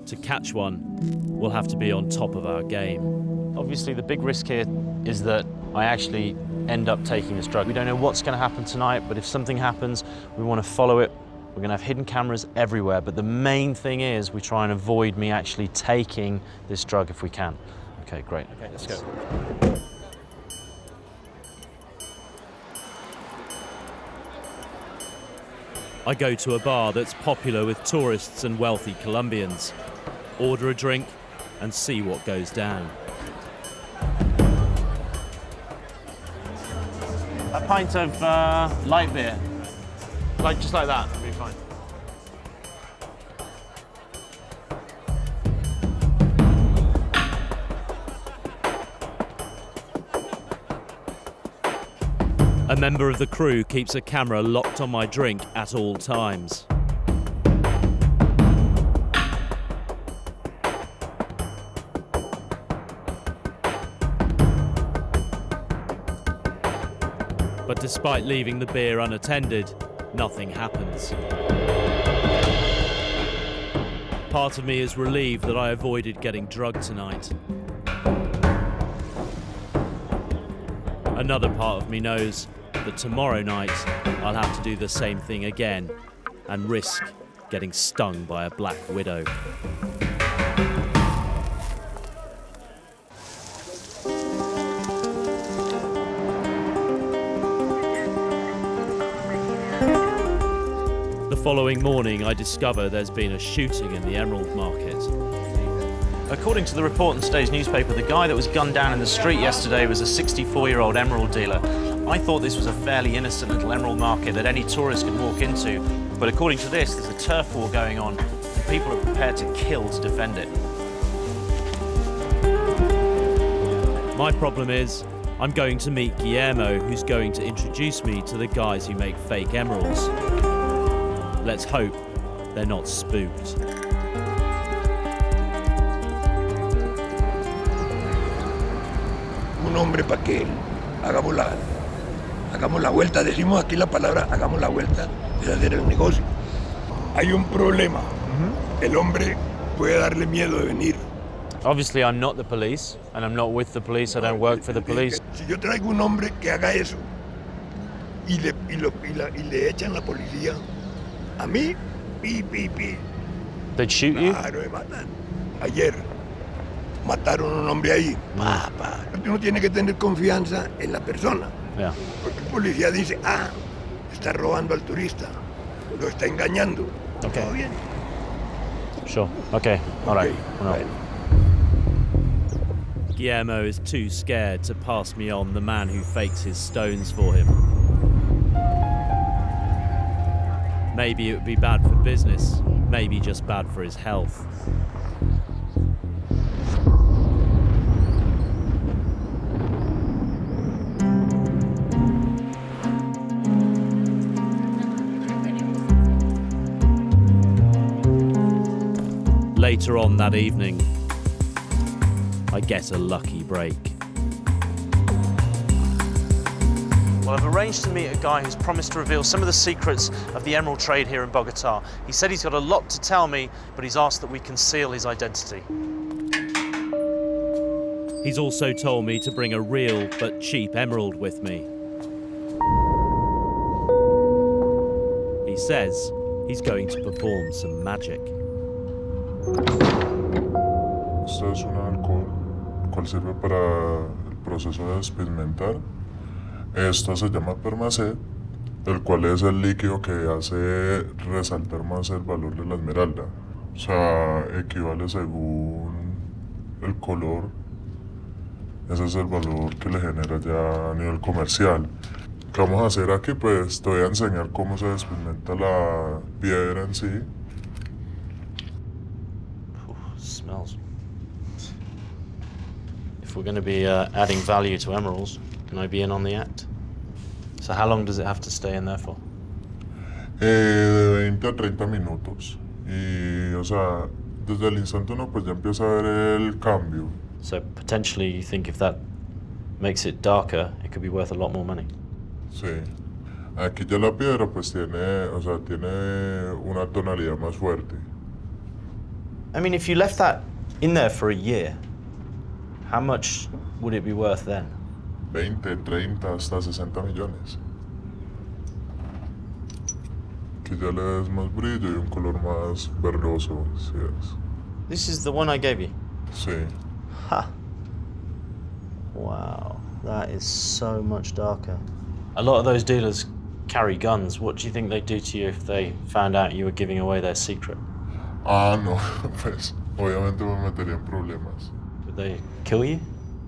To catch one, we'll have to be on top of our game. Obviously, the big risk here is that I actually end up taking this drug. We don't know what's going to happen tonight, but if something happens, we want to follow it. We're going to have hidden cameras everywhere, but the main thing is we try and avoid me actually taking this drug if we can. Okay, great. Okay, let's go. I go to a bar that's popular with tourists and wealthy Colombians, order a drink and see what goes down. A pint of light beer, just like that, would be fine. A member of the crew keeps a camera locked on my drink at all times. But despite leaving the beer unattended, nothing happens. Part of me is relieved that I avoided getting drugged tonight. Another part of me knows that tomorrow night I'll have to do the same thing again and risk getting stung by a black widow. The following morning, I discover there's been a shooting in the emerald market. According to the report in today's newspaper, the guy that was gunned down in the street yesterday was a 64-year-old emerald dealer. I thought this was a fairly innocent little emerald market that any tourist could walk into, but according to this, there's a turf war going on, and people are prepared to kill to defend it. My problem is, I'm going to meet Guillermo, who's going to introduce me to the guys who make fake emeralds. Let's hope they're not spooked. Un hombre para que hagamos la vuelta. Decimos aquí la palabra hagamos la vuelta, es hacer el negocio. Hay un problema. El hombre puede darle miedo de venir. Obviously, I'm not the police, and I'm not with the police. I don't work for the police. Si yo traigo un hombre que haga eso y le echan la policía, a mí, pi. They'd shoot you? Claro, me matan. Ayer mataron a un hombre ahí. Uno tiene que tener confianza en la persona. Yeah. Porque el policía dice, está robando al turista, lo está engañando. Okay. ¿Todo bien? Sure. Okay. All right. Right. Guillermo is too scared to pass me on the man who fakes his stones for him. Maybe it would be bad for business, maybe just bad for his health. Later on that evening, I get a lucky break. Well, I've arranged to meet a guy who's promised to reveal some of the secrets of the emerald trade here in Bogota. He said he's got a lot to tell me, but he's asked that we conceal his identity. He's also told me to bring a real but cheap emerald with me. He says he's going to perform some magic. Esto es un alcohol, el cual sirve para el proceso de despigmentar. Esto se llama permacet, el cual es el líquido que hace resaltar más el valor de la esmeralda. O sea, equivale según el color. Ese es el valor que le genera ya a nivel comercial. ¿Qué vamos a hacer aquí? Pues te voy a enseñar cómo se despigmenta la piedra en sí. Smells. If we're going to be adding value to emeralds, can I be in on the act? So how long does it have to stay in there for? De 20 a 30 minutos. Y, o sea, desde el instante uno pues ya empieza a ver el cambio. So potentially you think if that makes it darker, it could be worth a lot more money? Sí. Aquí ya la piedra pues tiene, o sea, tiene una tonalidad más fuerte. I mean, if you left that in there for a year, how much would it be worth then? 20, 30, hasta 60 millones. Que ya le des más brillo y un color más verdoso, si es. This is the one I gave you? Sí. Ha! Wow, that is so much darker. A lot of those dealers carry guns. What do you think they'd do to you if they found out you were giving away their secret? No, pues obviamente me metería en problemas. Would they kill you?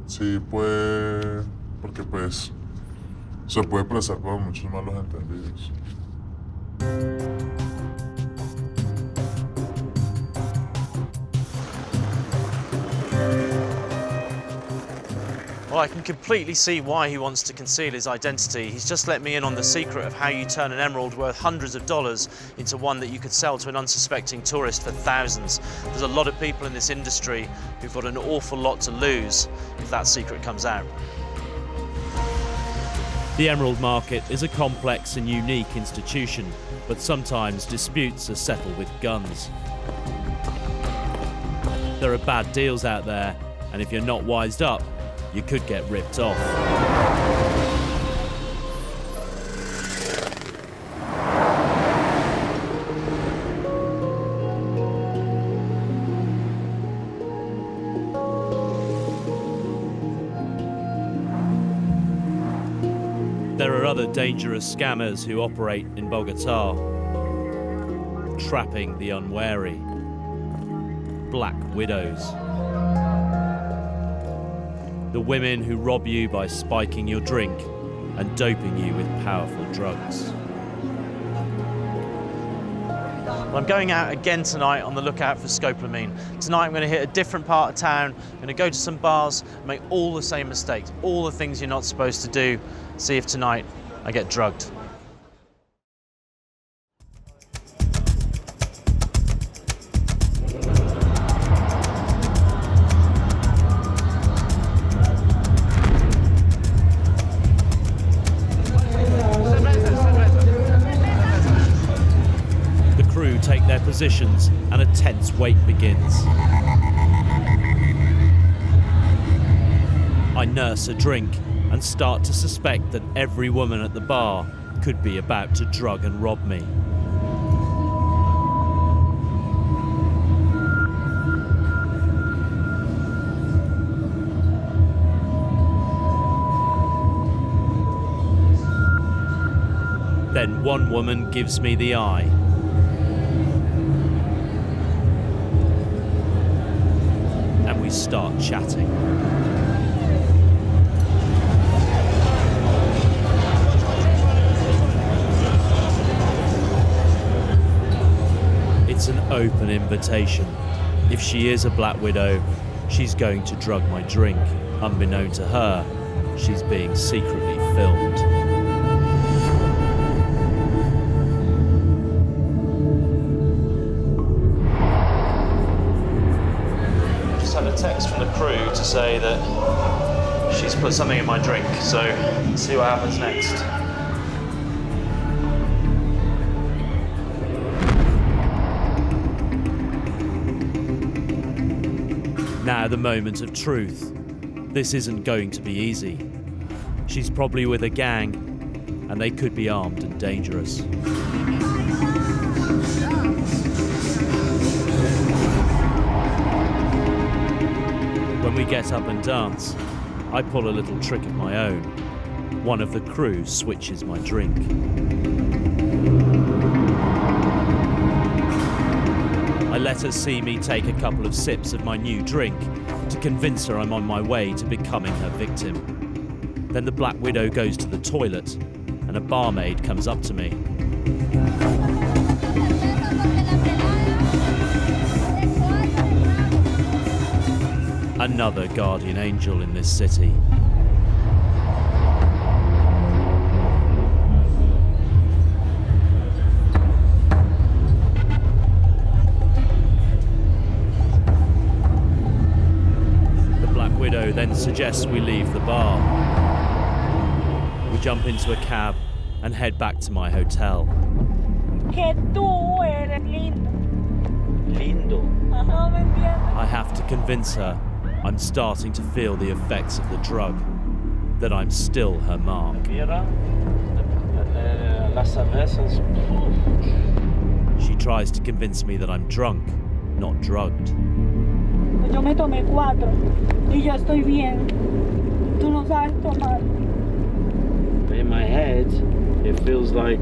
Sí, pues, porque pues se puede prestar para muchos malos entendidos. Well, I can completely see why he wants to conceal his identity. He's just let me in on the secret of how you turn an emerald worth hundreds of dollars into one that you could sell to an unsuspecting tourist for thousands. There's a lot of people in this industry who've got an awful lot to lose if that secret comes out. The Emerald Market is a complex and unique institution, but sometimes disputes are settled with guns. There are bad deals out there, and if you're not wised up, you could get ripped off. There are other dangerous scammers who operate in Bogota, trapping the unwary. Black widows. The women who rob you by spiking your drink and doping you with powerful drugs. I'm going out again tonight on the lookout for Scopolamine. Tonight I'm going to hit a different part of town, I'm going to go to some bars, make all the same mistakes, all the things you're not supposed to do, see if tonight I get drugged. Take their positions and a tense wait begins. I nurse a drink and start to suspect that every woman at the bar could be about to drug and rob me. Then one woman gives me the eye. We start chatting. It's an open invitation. If she is a Black Widow, she's going to drug my drink. Unbeknown to her, she's being secretly filmed. Text from the crew to say that she's put something in my drink, so let's see what happens next. Now the moment of truth. This isn't going to be easy. She's probably with a gang, and they could be armed and dangerous. When we get up and dance, I pull a little trick of my own. One of the crew switches my drink. I let her see me take a couple of sips of my new drink to convince her I'm on my way to becoming her victim. Then the Black Widow goes to the toilet and a barmaid comes up to me. Another guardian angel in this city. The Black Widow then suggests we leave the bar. We jump into a cab and head back to my hotel. Que tú eres lindo. Lindo. Ajá, ¿me entiendes? I have to convince her I'm starting to feel the effects of the drug, that I'm still her mark. She tries to convince me that I'm drunk, not drugged. Yo me tomé 4 y ya estoy bien. Tú no sabes tomar. In my head, it feels like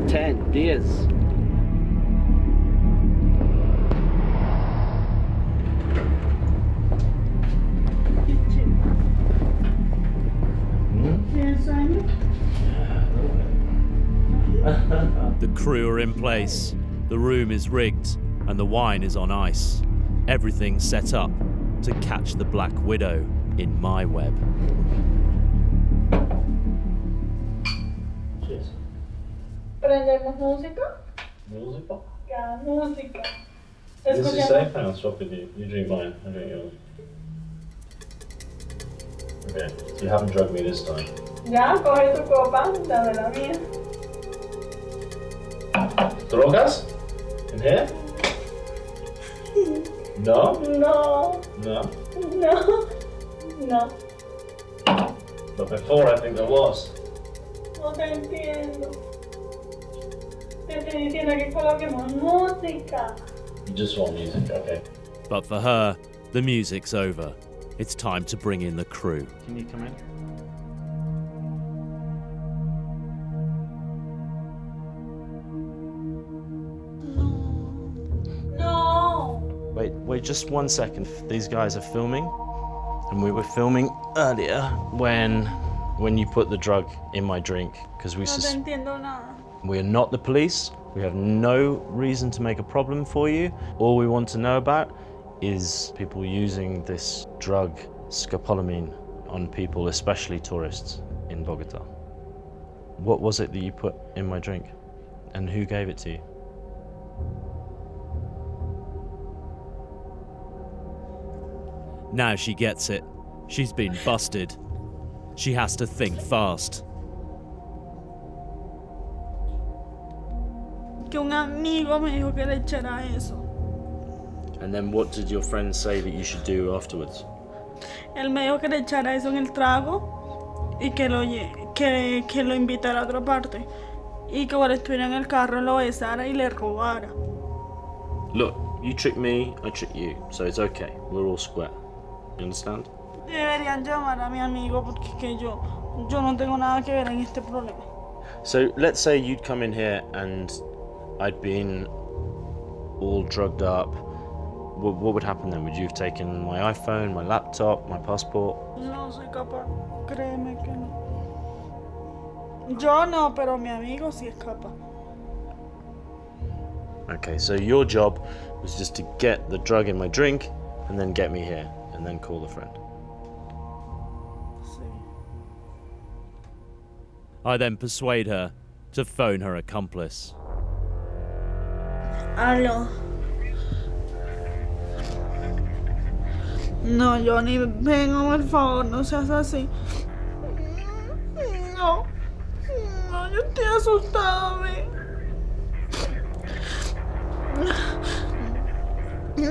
10 years. The crew are in place, the room is rigged, and the wine is on ice. Everything's set up to catch the Black Widow in my web. ¿Prendemos música? Música? Ya, música. This is safe, I'll stop with you. You drink mine, I drink yours. Okay, you haven't drugged me this time. Ya, coge tu copa, dame la mía. Drogas? In here? No? No, No. no, no. But before I think there was. No te entiendo. Te estoy diciendo que coloquemos música. You just want music, okay. But for her, the music's over. It's time to bring in the crew. Can you come in? No. Wait just 1 second. These guys are filming, and we were filming earlier when you put the drug in my drink, because No te entiendo nada. we're not the police. We have no reason to make a problem for you. All we want to know about is people using this drug, Scopolamine, on people, especially tourists in Bogota. What was it that you put in my drink? And who gave it to you? Now she gets it. She's been busted. She has to think fast. Que un amigo me dijo que le echara eso. And then what did your friend say that you should do afterwards? Él me dijo que le echara eso en el trago y que lo invitara a otra parte. Y que cuando estuviera en el carro lo besara y le robara. Look, you trick me, I trick you, so it's okay. We're all square. You understand? Deberían llamar a mi amigo porque es que yo no tengo nada que ver en este problema. So let's say you'd come in here and I'd been all drugged up. What would happen then? Would you have taken my iPhone, my laptop, my passport? No soy capaz, créeme que no. Yo no, pero mi amigo sí es capaz. Okay, so your job was just to get the drug in my drink and then get me here and then call the friend. I then persuade her to phone her accomplice. Aló. No, Johnny, venga, por favor, no seas así. No, yo estoy asustada, ve.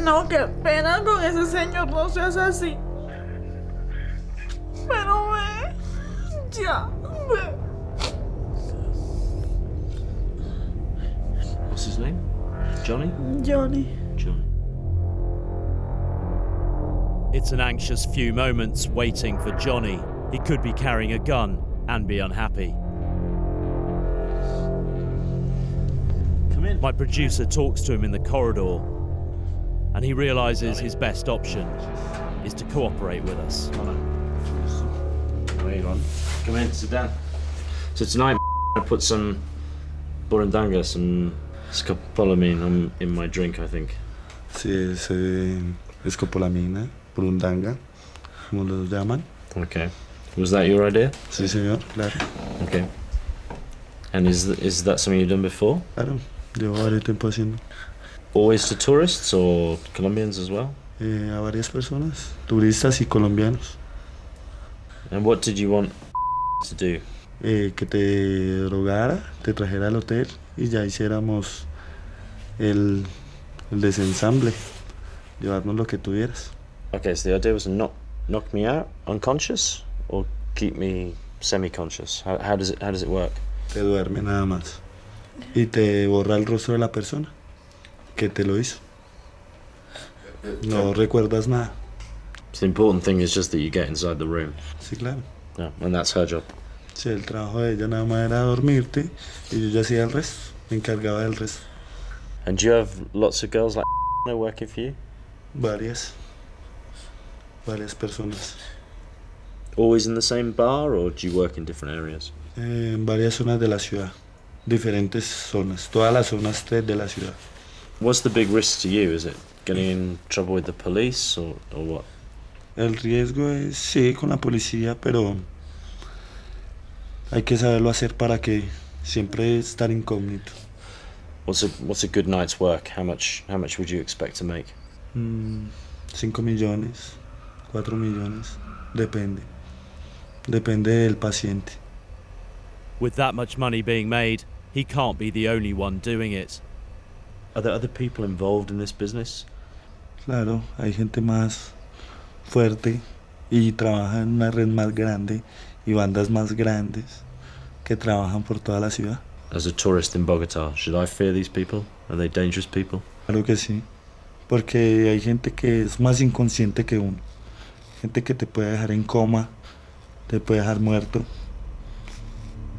No, qué pena con ese señor, no seas así. Pero ve, ya, ve. What's his name? Johnny? Johnny. Johnny. It's an anxious few moments waiting for Johnny. He could be carrying a gun and be unhappy. Come in. My producer talks to him in the corridor, and he realizes his best option is to cooperate with us. Wait on. Come in, sit down. So tonight I put some burundanga, some Scopolamine in my drink, I think. Sí, es Scopolamine, burundanga, como los llaman. Okay. Was that your idea? Sí, señor, claro. Okay. And is that something you've done before? Claro, llevo varios tiempo haciendo. Always to tourists or Colombians as well? A varias personas, turistas y colombianos. And what did you want to do? Que te drogara, te trajera al hotel y ya hiciéramos el desensamble, llevarnos lo que tuvieras. Okay, so the idea was to knock me out unconscious or keep me semi-conscious. How does it work? Te duerme nada más y te borra el rostro de la persona que te lo hizo. No recuerdas nada. So the important thing is just that you get inside the room. Sí, claro. Yeah, and that's her job. Sí, el trabajo de ella nada más era dormirte y yo ya hacía el resto, me encargaba del resto. And do you have lots of girls like working for you? Varias personas. Always in the same bar, or do you work in different areas? En varias zonas de la ciudad, diferentes zonas, todas las zonas 3 de la ciudad. What's the big risk to you? Is it getting in trouble with the police or what? El riesgo es, sí, con la policía, pero hay que saberlo hacer para que siempre estar incógnito. What's a good night's work? How much would you expect to make? 5 millones, 4 millones, depende. Depende del paciente. With that much money being made, he can't be the only one doing it. Are there other people involved in this business? Claro, hay gente más fuerte y trabaja en una red más grande y bandas más grandes que trabajan por toda la ciudad. As a tourist in Bogota, should I fear these people? Are they dangerous people? Claro que sí, porque hay gente que es más inconsciente que uno. Gente que te puede dejar en coma, te puede dejar muerto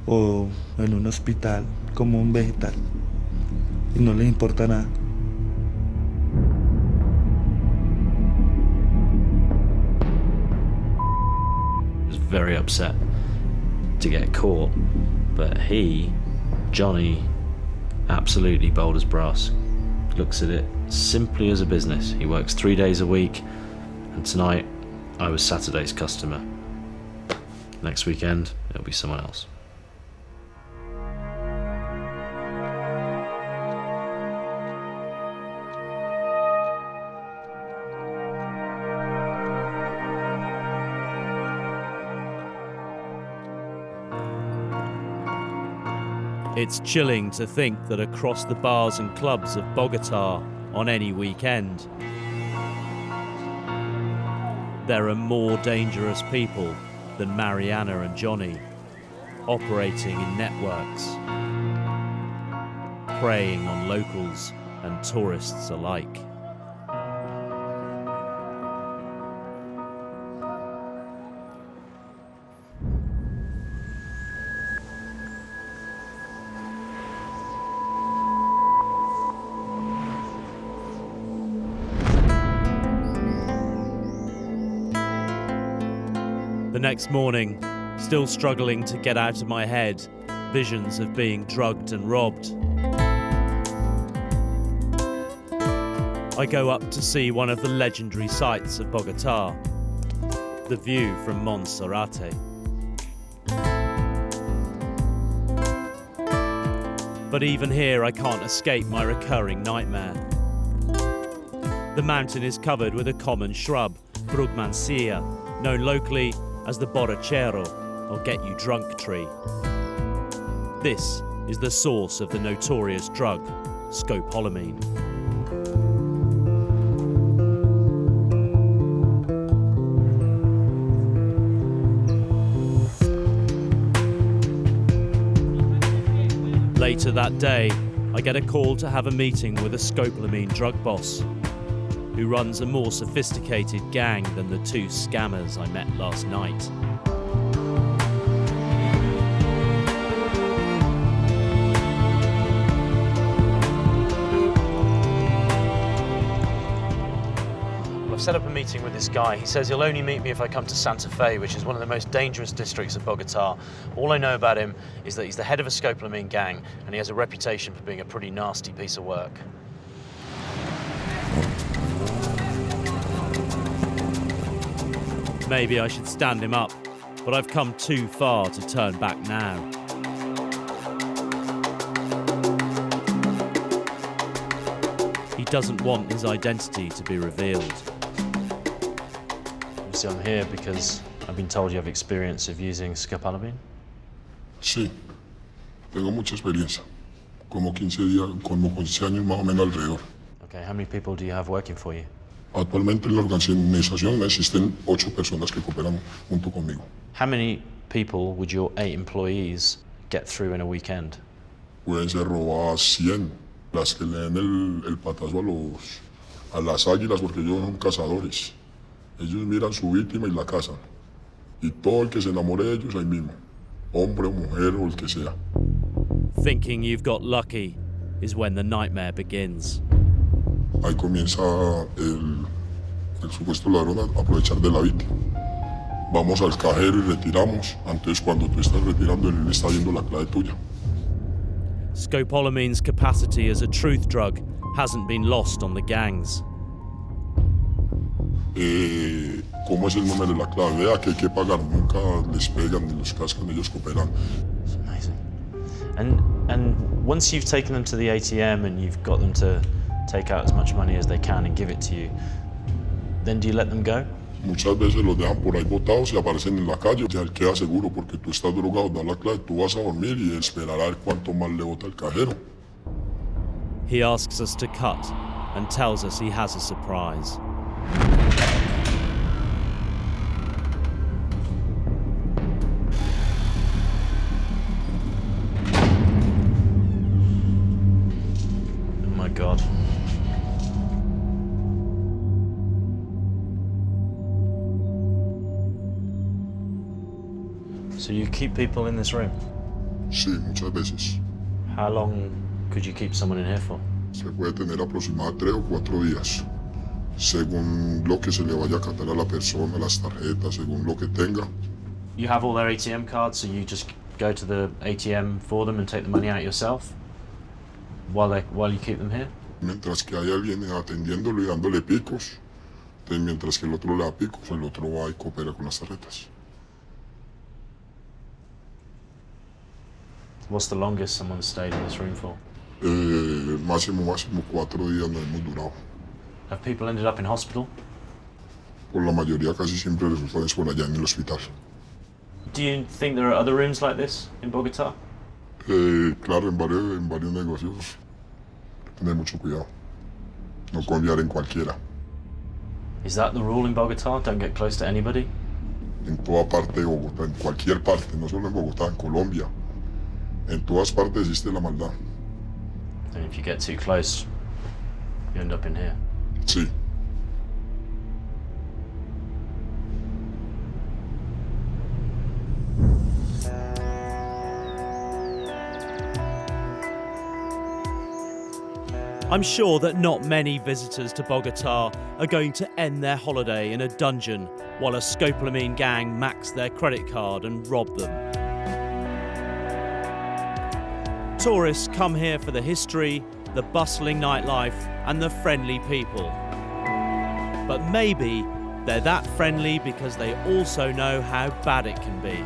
o en un hospital como un vegetal y no les importa nada. Was very upset to get caught, but Johnny, absolutely bold as brass, looks at it simply as a business. He works 3 days a week, and tonight I was Saturday's customer. Next weekend, it'll be someone else. It's chilling to think that across the bars and clubs of Bogota on any weekend, there are more dangerous people than Mariana and Johnny, operating in networks, preying on locals and tourists alike. The next morning, still struggling to get out of my head visions of being drugged and robbed. I go up to see one of the legendary sights of Bogota, the view from Monte. But even here I can't escape my recurring nightmare. The mountain is covered with a common shrub, brugmansia, known locally as the borrachero, or get you drunk tree. This is the source of the notorious drug, Scopolamine. Later that day, I get a call to have a meeting with a Scopolamine drug boss, who runs a more sophisticated gang than the two scammers I met last night. I've set up a meeting with this guy. He says he'll only meet me if I come to Santa Fe, which is one of the most dangerous districts of Bogota. All I know about him is that he's the head of a Scopolamine gang, and he has a reputation for being a pretty nasty piece of work. Maybe I should stand him up, but I've come too far to turn back now. He doesn't want his identity to be revealed. Obviously I'm here because I've been told you have experience of using Scopolamine. Sí, tengo mucha experiencia, como 15 años más o menos alrededor. Okay, how many people do you have working for you? Actualmente en la organización existen 8 personas que cooperan junto conmigo. How many people would your 8 employees get through in a weekend? Pueden ser robadas 100, las que le den el patazo a las águilas, porque ellos son cazadores. Ellos miran su víctima y la cazan. Y todo el que se enamore de ellos ahí mismo, hombre o mujer o el que sea. Thinking you've got lucky is when the nightmare begins. Ahí comienza el supuesto ladrón a aprovechar de la víctima. Vamos al cajero y retiramos. Antes, cuando tú estás retirando, él está viendo la clave tuya. Scopolamine's capacity as a truth drug hasn't been lost on the gangs. ¿Cómo es el número de la clave? Vea que hay que pagar. Nunca les pegan ni los cascan, ellos cooperan. It's amazing. And once you've taken them to the ATM and you've got them to take out as much money as they can and give it to you, then do you let them go? Muchas veces los dejan por ahí botados y aparecen en la calle. Ya él queda seguro porque tú estás drogado, da la clave, tú vas a dormir y esperará a ver cuánto más le bota el cajero. He asks us to cut and tells us he has a surprise. Oh my God. So you keep people in this room? Sí, muchas veces. How long could you keep someone in here for? Se puede tener aproximadamente 3 o 4 días, según lo que se le vaya a catar a la persona, las tarjetas, según lo que tenga. You have all their ATM cards, so you just go to the ATM for them and take the money out yourself while you keep them here? Mientras que hay alguien atendiéndolo y dándole picos, entonces mientras que el otro le da picos, el otro va y coopera con las tarjetas. What's the longest someone stayed in this room for? Máximo 4 días nos hemos durado. Have people ended up in hospital? Por la mayoría casi siempre resultan por allá en el hospital. Do you think there are other rooms like this in Bogota? Claro, en varios negocios. Tener mucho cuidado. No confiar en cualquiera. Is that the rule in Bogota? Don't get close to anybody? En toda parte de Bogotá, en cualquier parte, no solo en Bogotá, en Colombia. En todas partes existe la maldad. And if you get too close, you end up in here. Sí. I'm sure that not many visitors to Bogota are going to end their holiday in a dungeon while a Scopolamine gang max their credit card and rob them. Tourists come here for the history, the bustling nightlife, and the friendly people. But maybe they're that friendly because they also know how bad it can be.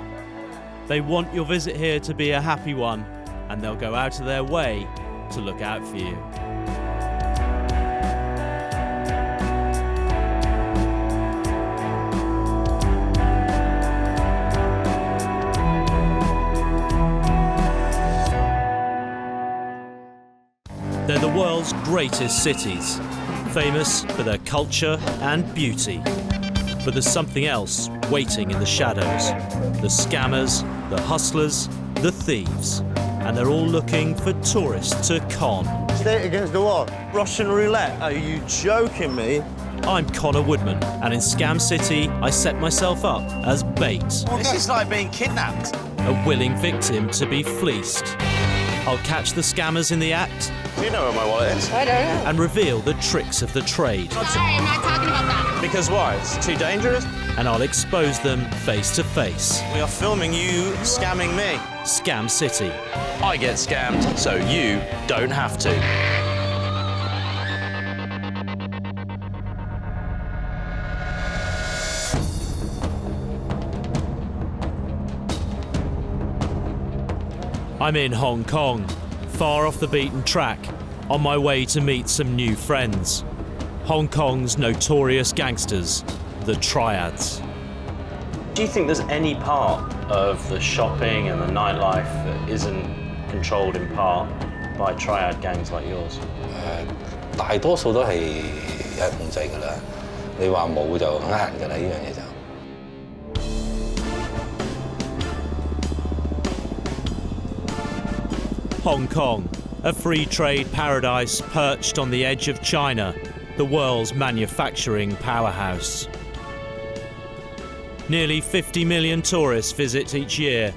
They want your visit here to be a happy one, and they'll go out of their way to look out for you. They're the world's greatest cities, famous for their culture and beauty. But there's something else waiting in the shadows. The scammers, the hustlers, the thieves. And they're all looking for tourists to con. Stay against the wall. Russian roulette? Are you joking me? I'm Conor Woodman, and in Scam City, I set myself up as bait. This is like being kidnapped. A willing victim to be fleeced. I'll catch the scammers in the act. Do you know where my wallet is? I don't know. And reveal the tricks of the trade. Sorry, I'm not talking about that. Because why? It's too dangerous? And I'll expose them face to face. We are filming you scamming me. Scam City. I get scammed, so you don't have to. I'm in Hong Kong, far off the beaten track, on my way to meet some new friends. Hong Kong's notorious gangsters, the Triads. Do you think there's any part of the shopping and the nightlife that isn't controlled in part by Triad gangs like yours? 大多數都係有人控制㗎啦，你話冇就呃人㗎啦，呢樣嘢就。Hong Kong, a free trade paradise perched on the edge of China, the world's manufacturing powerhouse. Nearly 50 million tourists visit each year,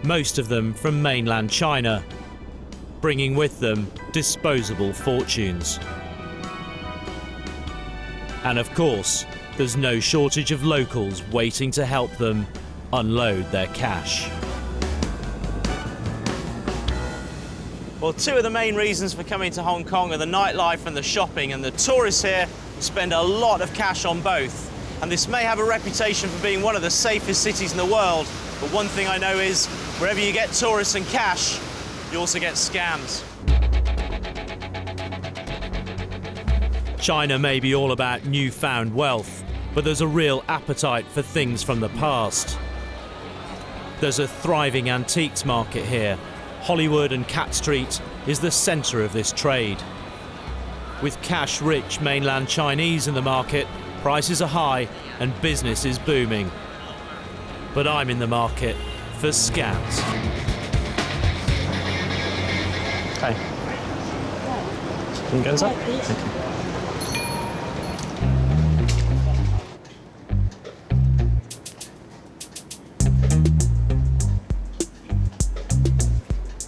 most of them from mainland China, bringing with them disposable fortunes. And of course, there's no shortage of locals waiting to help them unload their cash. Well, two of the main reasons for coming to Hong Kong are the nightlife and the shopping, and the tourists here spend a lot of cash on both. And this may have a reputation for being one of the safest cities in the world, but one thing I know is, wherever you get tourists and cash, you also get scams. China may be all about newfound wealth, but there's a real appetite for things from the past. There's a thriving antiques market here. Hollywood and Cat Street is the centre of this trade. With cash-rich mainland Chinese in the market, prices are high and business is booming. But I'm in the market for scams. Okay. Can you go inside? Thank you.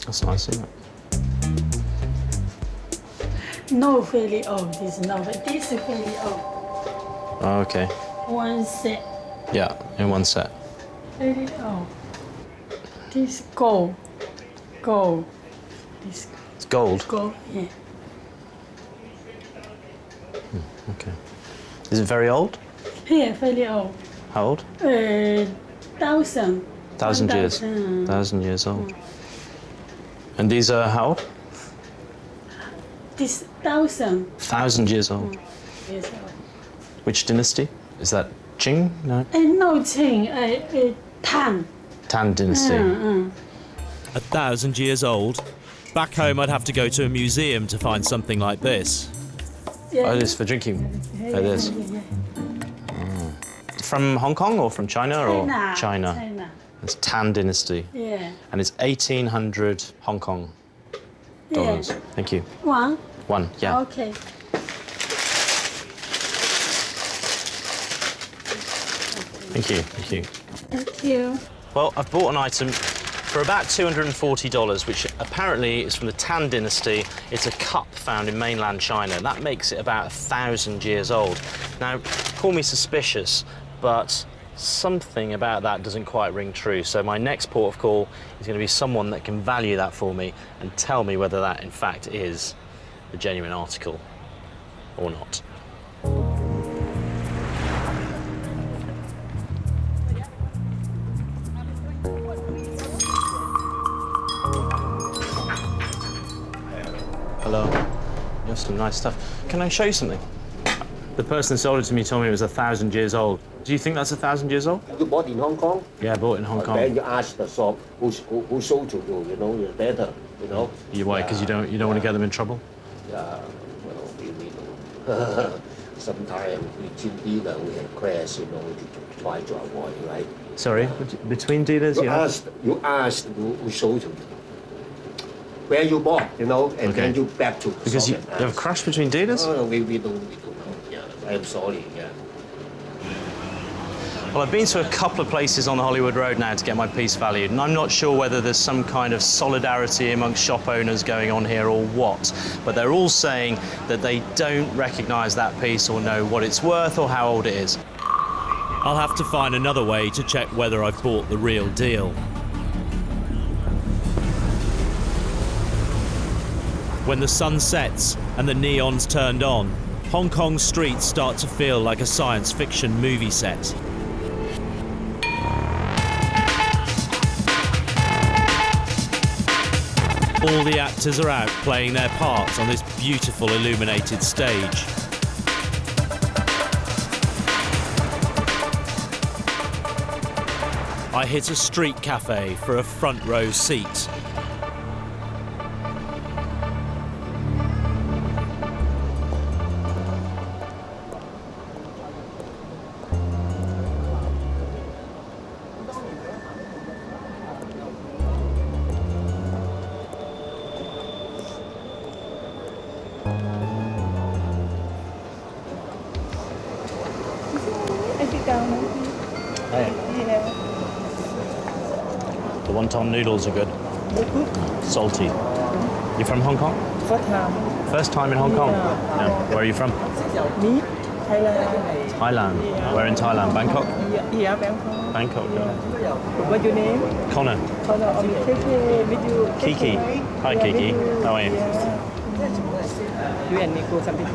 That's nice, isn't it? No fairly old, this is no, but this is fairly old. Oh, okay. One set, Yeah, in one set. fairly old. This gold, gold. This It's gold. gold, yeah. Okay. Is it very old? Yeah, fairly old. How old? 1,000. 1,000 years. 1,000. 1,000 years old. And these are how old? This 1,000. 1,000 years old. Years old. Which dynasty? Is that Qing? No. No Qing, Tang. Tang dynasty. 1,000 years old? Back home I'd have to go to a museum to find something like this. Yeah. Oh, this for drinking? Like this? Mm. From Hong Kong or from China or China? China. It's Tang dynasty. Yeah. And it's 1,800 Hong Kong dollars. Yeah. Thank you. One? One, yeah. Okay. Thank you, thank you. Thank you. Well, I've bought an item for about $240, which apparently is from the Tang dynasty. It's a cup found in mainland China. That makes it about 1,000 years old. Now, call me suspicious, but something about that doesn't quite ring true. So my next port of call is going to be someone that can value that for me and tell me whether that, in fact, is a genuine article or not. Hello. You have some nice stuff. Can I show you something? The person that sold it to me told me it was 1,000 years old. Do you think that's 1,000 years old? You bought in Hong Kong? Yeah, I bought it in Hong Kong. Then you ask the shop who sold to you, you know, it's better, you know. You why? Because you don't want to get them in trouble? Yeah, well, we sometimes between dealer we have crash, you know, to try to avoid, right? Sorry, between dealers you asked who sold to you. Where you bought, you know, and then you back to because you have a crash between dealers? No, we don't know. Yeah, I'm sorry, yeah. Well, I've been to a couple of places on the Hollywood Road now to get my piece valued, and I'm not sure whether there's some kind of solidarity amongst shop owners going on here or what, but they're all saying that they don't recognise that piece or know what it's worth or how old it is. I'll have to find another way to check whether I've bought the real deal. When the sun sets and the neon's turned on, Hong Kong's streets start to feel like a science fiction movie set. All the actors are out playing their parts on this beautiful illuminated stage. I hit a street cafe for a front row seat. The wonton noodles are good. Salty. You from Hong Kong? First time. First time in Hong Kong? Yeah. Where are you from? Me, Thailand. Thailand. Yeah. Where in Thailand? Bangkok? Yeah, Bangkok. Bangkok, yeah. What's your name? Connor. Conor, meet you. Kiki. Hi, Kiki. How are you? You and me go something?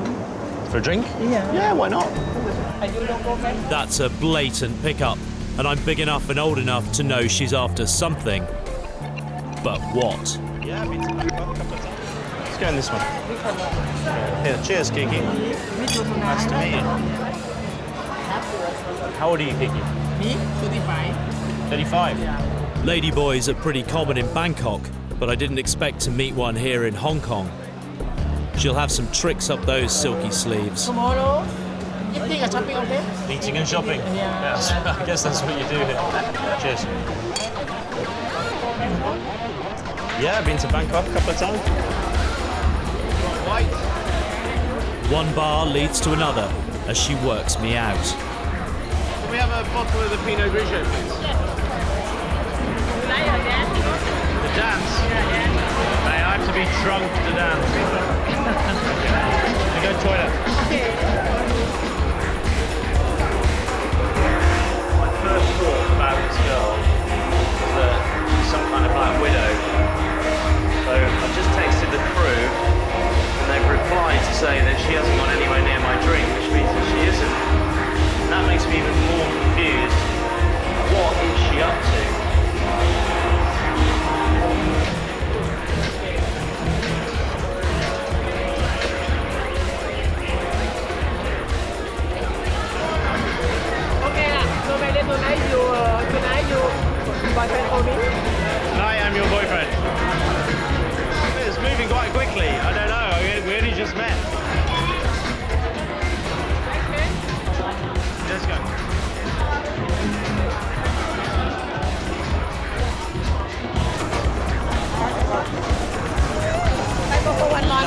For a drink? Yeah. Yeah, why not? That's a blatant pickup, and I'm big enough and old enough to know she's after something. But what? Yeah, I've been to Bangkok a couple of times. Let's go in this one. Here, cheers, Kiki. Nice to meet you. How old are you, Kiki? Me, 35. 35? Yeah. Ladyboys are pretty common in Bangkok, but I didn't expect to meet one here in Hong Kong. She'll have some tricks up those silky sleeves. Tomorrow, eating and shopping, okay? Eating and shopping? Yeah. I guess that's what you do here. Cheers. Yeah, I've been to Bangkok a couple of times. One bar leads to another as she works me out. Can we have a bottle of the Pinot Grigio, please? The dance? Mate, I have to be drunk to dance. I go to the toilet. My first thought about this girl was that she's some kind of black widow. So I've just texted the crew and they've replied to say that she hasn't gone anywhere near my drink, which means that she isn't. And that makes me even more confused. What is she up to? Okay, so maybe tonight you boyfriend for me? Tonight I'm your boyfriend. It's moving quite quickly. I don't know. We only just met. Let's go. I go for one more,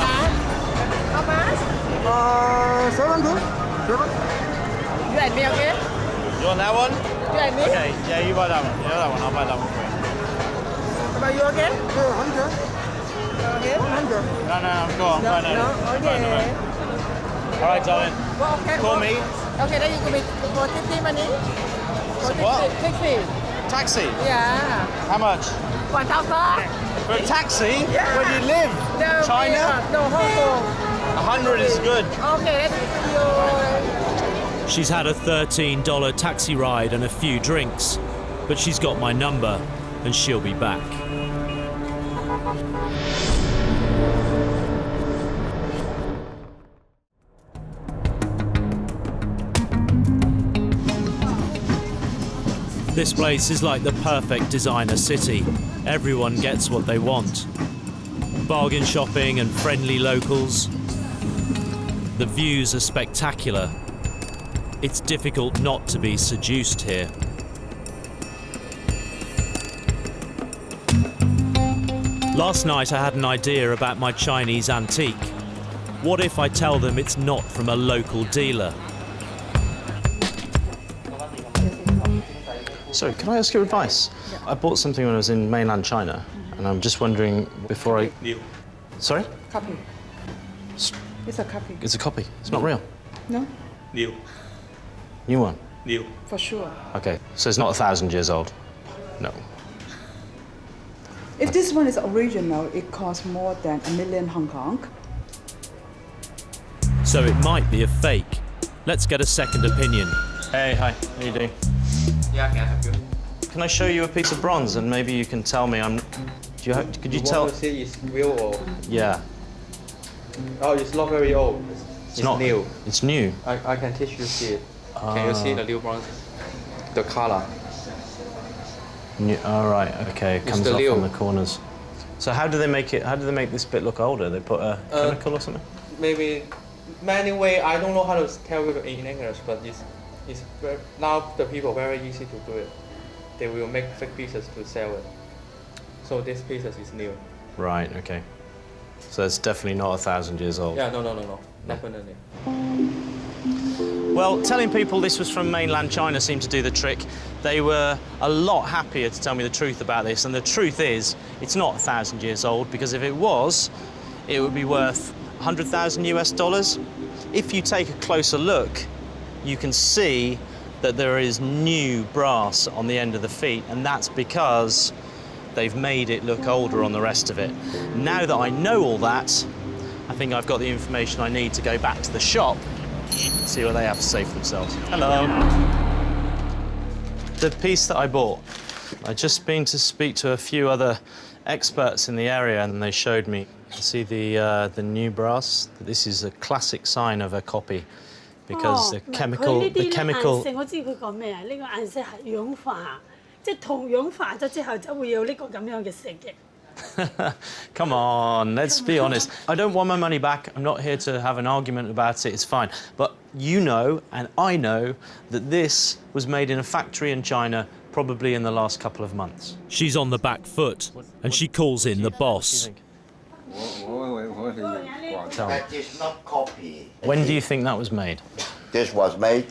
How much? 70. You and me, okay? You want that one? You and me? Okay, yeah, you buy that one. Yeah, that one. I'll buy that one for you. How about you, okay? 100. Okay? 100. No, I'm gone. No, okay. All right, darling. Well, okay. Call me. Okay, then you give me for 50 money. For What? 60. Taxi? Yeah. How much? 1,000. For a taxi? Yeah. Where do you live? No, China? No, Hong Kong. 100 is good. Okay, let's see you. She's had a $13 taxi ride and a few drinks, but she's got my number and she'll be back. This place is like the perfect designer city. Everyone gets what they want. Bargain shopping and friendly locals. The views are spectacular. It's difficult not to be seduced here. Last night I had an idea about my Chinese antique. What if I tell them it's not from a local dealer? Sorry, can I ask your advice? Yeah. I bought something when I was in mainland China, and I'm just wondering before I... Sorry? Copy. It's a copy. It's a copy. It's not real. No? New. New one? New. For sure. Okay, so it's not 1,000 years old? No. If this one is original, it costs more than $1 million Hong Kong. So it might be a fake. Let's get a second opinion. Hey, hi. How you doing? Yeah, can I help you? Can I show you a piece of bronze and maybe you can tell me could you tell? Want to see it's real or? Yeah. Oh, it's not very old. It's not new. It's new. I can teach you see it. Can you see the new bronze? The color. New, all right. Okay. It comes the off Liu. on the corners. So how do they make it? How do they make this bit look older? They put a chemical or something? Maybe many way. I don't know how to tell you in English, but it's very, now the people very easy to do it. They will make fake pieces to sell it. So this pieces is new. Right. Okay. So it's definitely not 1,000 years old. Yeah. No. Definitely. Well, telling people this was from mainland China seemed to do the trick. They were a lot happier to tell me the truth about this, and the truth is, it's not 1,000 years old, because if it was, it would be worth 100,000 US dollars. If you take a closer look, you can see that there is new brass on the end of the feet, and that's because they've made it look older on the rest of it. Now that I know all that, I think I've got the information I need to go back to the shop and see what they have to say for themselves. Hello. The piece that I bought, I'd just been to speak to a few other experts in the area, and they showed me. You see the new brass? This is a classic sign of a copy, because the chemical 顏色我知佢講咩啊？呢個顏色係氧化，即係銅氧化咗之後就會有呢個咁樣嘅色嘅。Come on, let's be honest. I don't want my money back. I'm not here to have an argument about it. It's fine. But you know, and I know, that this was made in a factory in China probably in the last couple of months. She's on the back foot, and she calls in the boss. That is not copy. When do you think that was made? This was made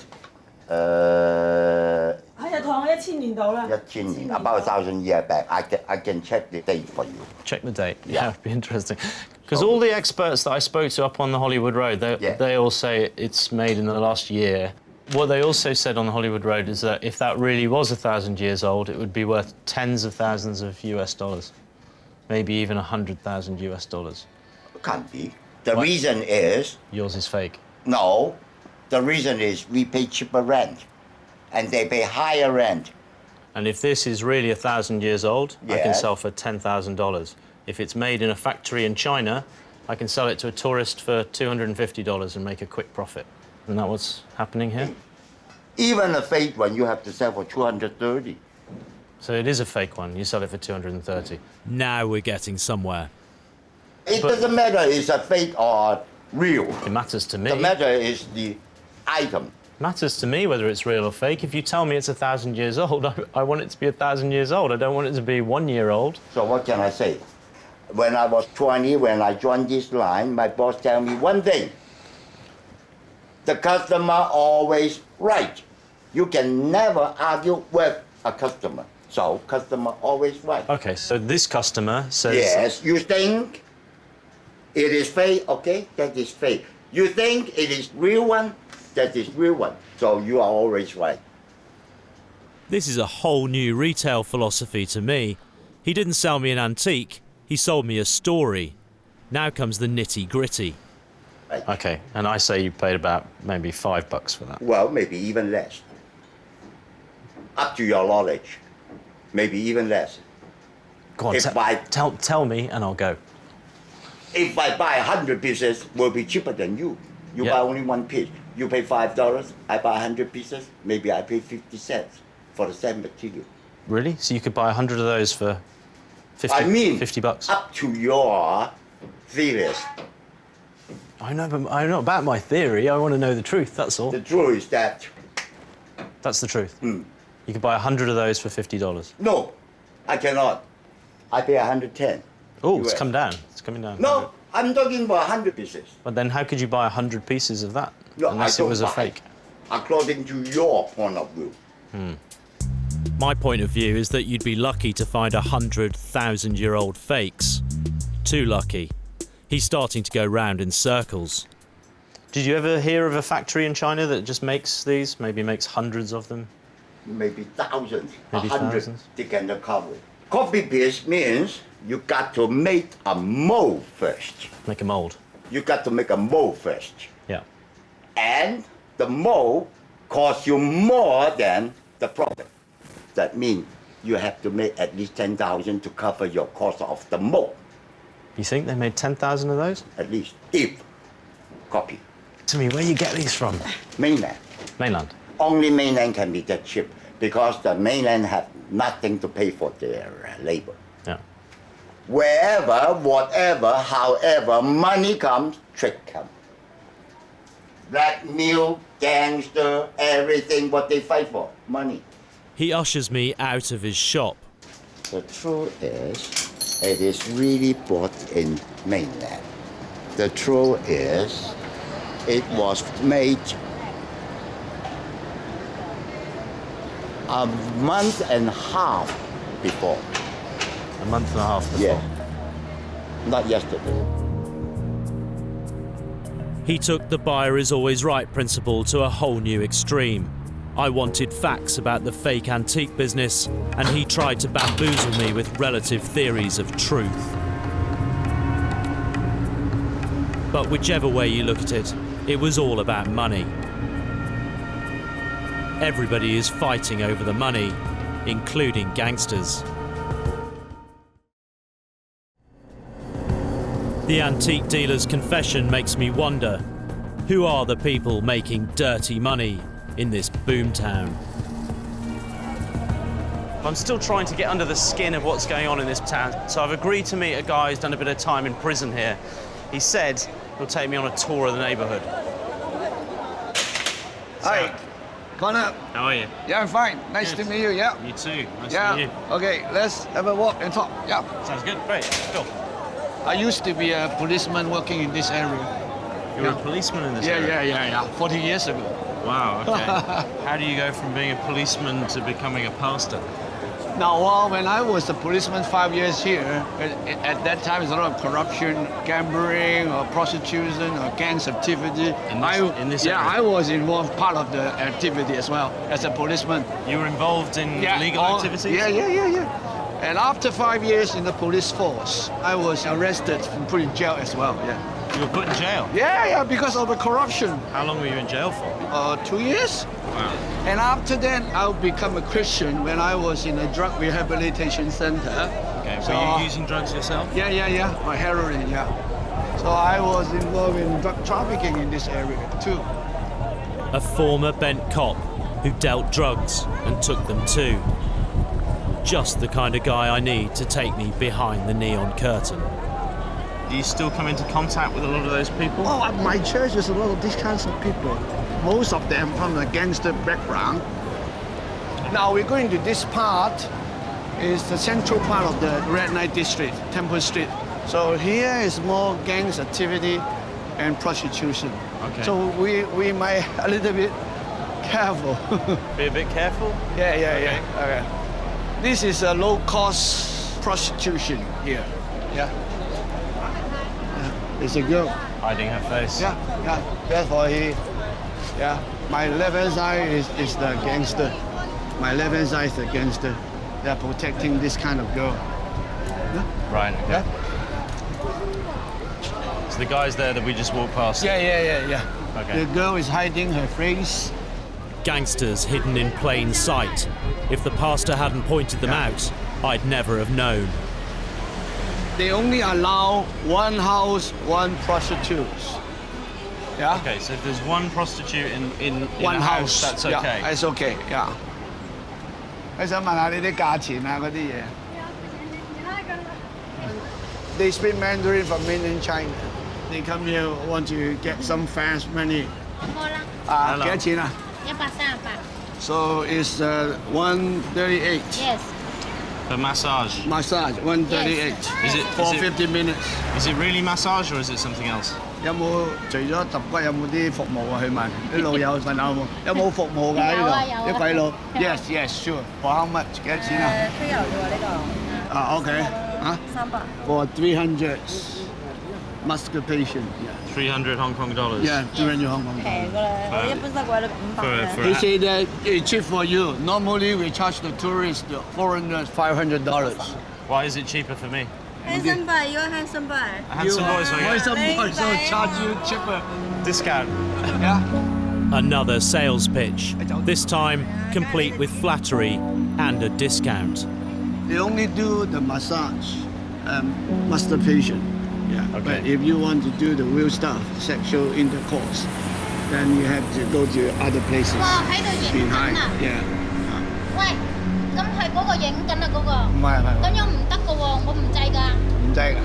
係啊，同1000年到啦。1000年, about 1,000 years back. I can check the date for you. Check the date. Yeah, it'd be interesting. Because all the experts that I spoke to up on the Hollywood Road, they all say it's made in the last year. What they also said on the Hollywood Road is that if that really was 1,000 years old, it would be worth tens of thousands of US dollars. Maybe even 100,000 US dollars. Can't be. The reason is... Yours is fake. No. The reason is we pay cheaper rent. And they pay higher rent. And if this is really 1,000 years old, I can Yes. sell for $10,000. If it's made in a factory in China, I can sell it to a tourist for $250 and make a quick profit. Isn't that what's happening here? Even a fake one, you have to sell for 230. So it is a fake one. You sell it for 230. Now we're getting somewhere. It doesn't matter it's a fake or real. It matters to me. The matter is the item. Matters to me whether it's real or fake. If you tell me it's 1,000 years old, I want it to be 1,000 years old. I don't want it to be 1 year old. So what can I say? When I was 20, when I joined this line, my boss tell me one thing. The customer always right. You can never argue with a customer. So customer always right. Okay, so this customer says... Yes, you think it is fake, okay, that is fake. You think it is real one, that is real one. So you are always right. This is a whole new retail philosophy to me. He didn't sell me an antique, he sold me a story. Now comes the nitty-gritty. Right. Okay, and I say you paid about maybe $5 for that. Well, maybe even less. Up to your knowledge. Maybe even less. Go on, tell me and I'll go. If I buy 100 pieces, will be cheaper than you. You buy only one piece. You pay $5, I buy 100 pieces, maybe I pay 50 cents for the same material. Really? So you could buy 100 of those for 50, I mean, $50? Up to your theories. I know, but I know about my theory. I want to know the truth, that's all. The truth is that... That's the truth? You could buy 100 of those for $50? No, I cannot. I pay 110. Oh, it's come down. It's coming down. No, I'm talking about 100 pieces. But then how could you buy 100 pieces of that? No, unless I it don't was a buy. fake? According to your point of view. My point of view is that you'd be lucky to find 100,000-year-old fakes. Too lucky. He's starting to go round in circles. Did you ever hear of a factory in China that just makes these, maybe makes hundreds of them? Maybe thousands, Maybe 100, thousands? they can recover. Copy paste means you got to make a mold first. Make a mold? You got to make a mold first. Yeah. And the mold costs you more than the profit. That means you have to make at least 10,000 to cover your cost of the mold. You think they made 10,000 of those? At least, if copy. To me, where you get these from? Mainland. Mainland? Only mainland can be that cheap because the mainland have nothing to pay for their labor. Yeah. Wherever, whatever, however, money comes, trick comes. Blackmail, gangster, everything what they fight for, money. He ushers me out of his shop. The truth is, it is really bought in mainland. The truth is, it was made a month and a half before. A month and a half before? Yeah. Not yesterday. He took the buyer is always right principle to a whole new extreme. I wanted facts about the fake antique business, and he tried to bamboozle me with relative theories of truth. But whichever way you look at it, it was all about money. Everybody is fighting over the money, including gangsters. The antique dealer's confession makes me wonder, Who are the people making dirty money in this boomtown? I'm still trying to get under the skin of what's going on in this town, so I've agreed to meet a guy who's done a bit of time in prison here. He said he'll take me on a tour of the neighbourhood. Hi, Conor. How are you? Yeah, I'm fine. Nice to meet you. Yeah. You too. Nice yeah. to meet you. Okay, let's have a walk and talk. Yeah. Sounds good. Great. Go. I used to be a policeman working in this area. You were a policeman in this area? Yeah. 40 years ago. Wow. Okay. How do you go from being a policeman to becoming a pastor? Now, when I was a policeman 5 years here, at that time, there's a lot of corruption, gambling, or prostitution, or gangs activity. In this area? I was involved part of the activity as well as a policeman. You were involved in legal activities? Yeah. And after 5 years in the police force, I was arrested and put in jail as well. Yeah. You were put in jail? Yeah, because of the corruption. How long were you in jail for? 2 years. Wow. And after that, I became a Christian when I was in a drug rehabilitation center. Okay, so were you using drugs yourself? Yeah. My heroin, yeah. So I was involved in drug trafficking in this area too. A former bent cop who dealt drugs and took them too. Just the kind of guy I need to take me behind the neon curtain. Do you still come into contact with a lot of those people? Oh, at my church, there's a lot of these kinds of people. Most of them from a gangster background. Now we're going to this part, is the central part of the Red Light District, Temple Street. So here is more gangs activity and prostitution. Okay. So we might a little bit careful. Be a bit careful? Yeah. Okay. This is a low-cost prostitution here. Yeah. It's a girl. Hiding her face. Yeah. That's why he. Yeah. My left hand side is the gangster. My left hand side is the gangster. They're protecting this kind of girl. Yeah. Right. Okay. Yeah. So the guy's there that we just walked past. Yeah. Okay. The girl is hiding her face. Gangsters hidden in plain sight. If the pastor hadn't pointed them out, I'd never have known. They only allow one house, one prostitute. Yeah? Okay, so if there's one prostitute in one a house, that's okay? Yeah, it's okay, yeah. 我想問下你啲價錢啊嗰啲嘢。They speak Mandarin from mainland China. They come here want to get some fast money. 幾多錢啊？138. So it's 138. Yes. For massage? Massage, 138. Is it for 50 minutes? Is it really massage or is it something else? 有冇除咗揼骨有冇啲服務啊？去問啲老友問下有冇？有冇服務㗎呢度？啲鬼佬 ？Yes, sure. For how much？幾多錢啊？推油啫喎呢個。OK 啊300。For 300 masturbation. 300 Hong Kong dollars. Yeah, 300 Hong Kong dollars. 平㗎啦，我一般都貴到500。He said that it's cheap for you. Normally we charge the tourists, the foreigners, $500. Why is it cheaper for me? Handsome boy, you're a handsome boy. A handsome boy, so Handsome boy, so charge you cheaper. Discount. Yeah. Another sales pitch, this time complete with flattery and a discount. They only do the massage, masturbation. Yeah. Okay. But if you want to do the real stuff, sexual intercourse, then you have to go to other places. Behind. Yeah. 喂，咁係嗰個影緊啊嗰個。唔係。咁樣唔得㗎喎，我唔制㗎。唔制㗎。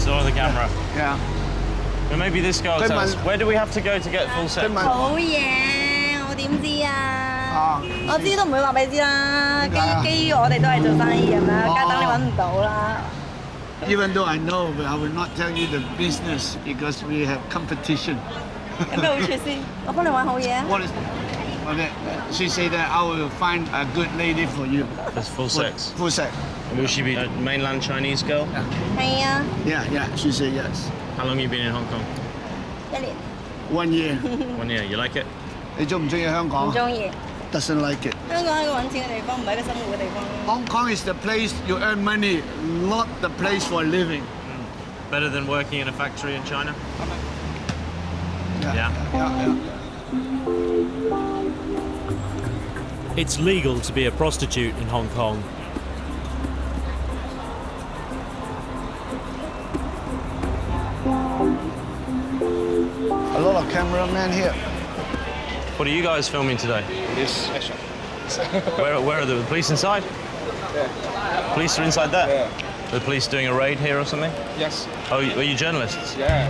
Saw the camera. Yeah. Well, maybe this guy will tell us. Where do we have to go to get full sex? 好嘢，我點知啊？我知都唔會話俾你知啦。基於我哋都係做生意咁樣，家等你揾唔到啦。Even though I know, but I will not tell you the business because we have competition. 有咩好處先？我幫你揾好嘢。 What is? Okay. She said that I will find a good lady for you. That's full sex. Full sex. And will she be a mainland Chinese girl? 係啊。Yeah. She said yes. How long have you been in Hong Kong? 1年。1 year. 1 year. You like it? 你中唔中意香港？唔中意。Doesn't like it. 香港係一個揾錢嘅地方，唔係一個生活嘅地方。Hong Kong is the place you earn money, not the place for living. Better than working in a factory in China? Yeah. It's legal to be a prostitute in Hong Kong. Hello. cameraman here. What are you guys filming today? This action. Where are the police inside? Yeah. Police are inside there? Yeah. The police doing a raid here or something? Yes. Oh, are you journalists? Yeah.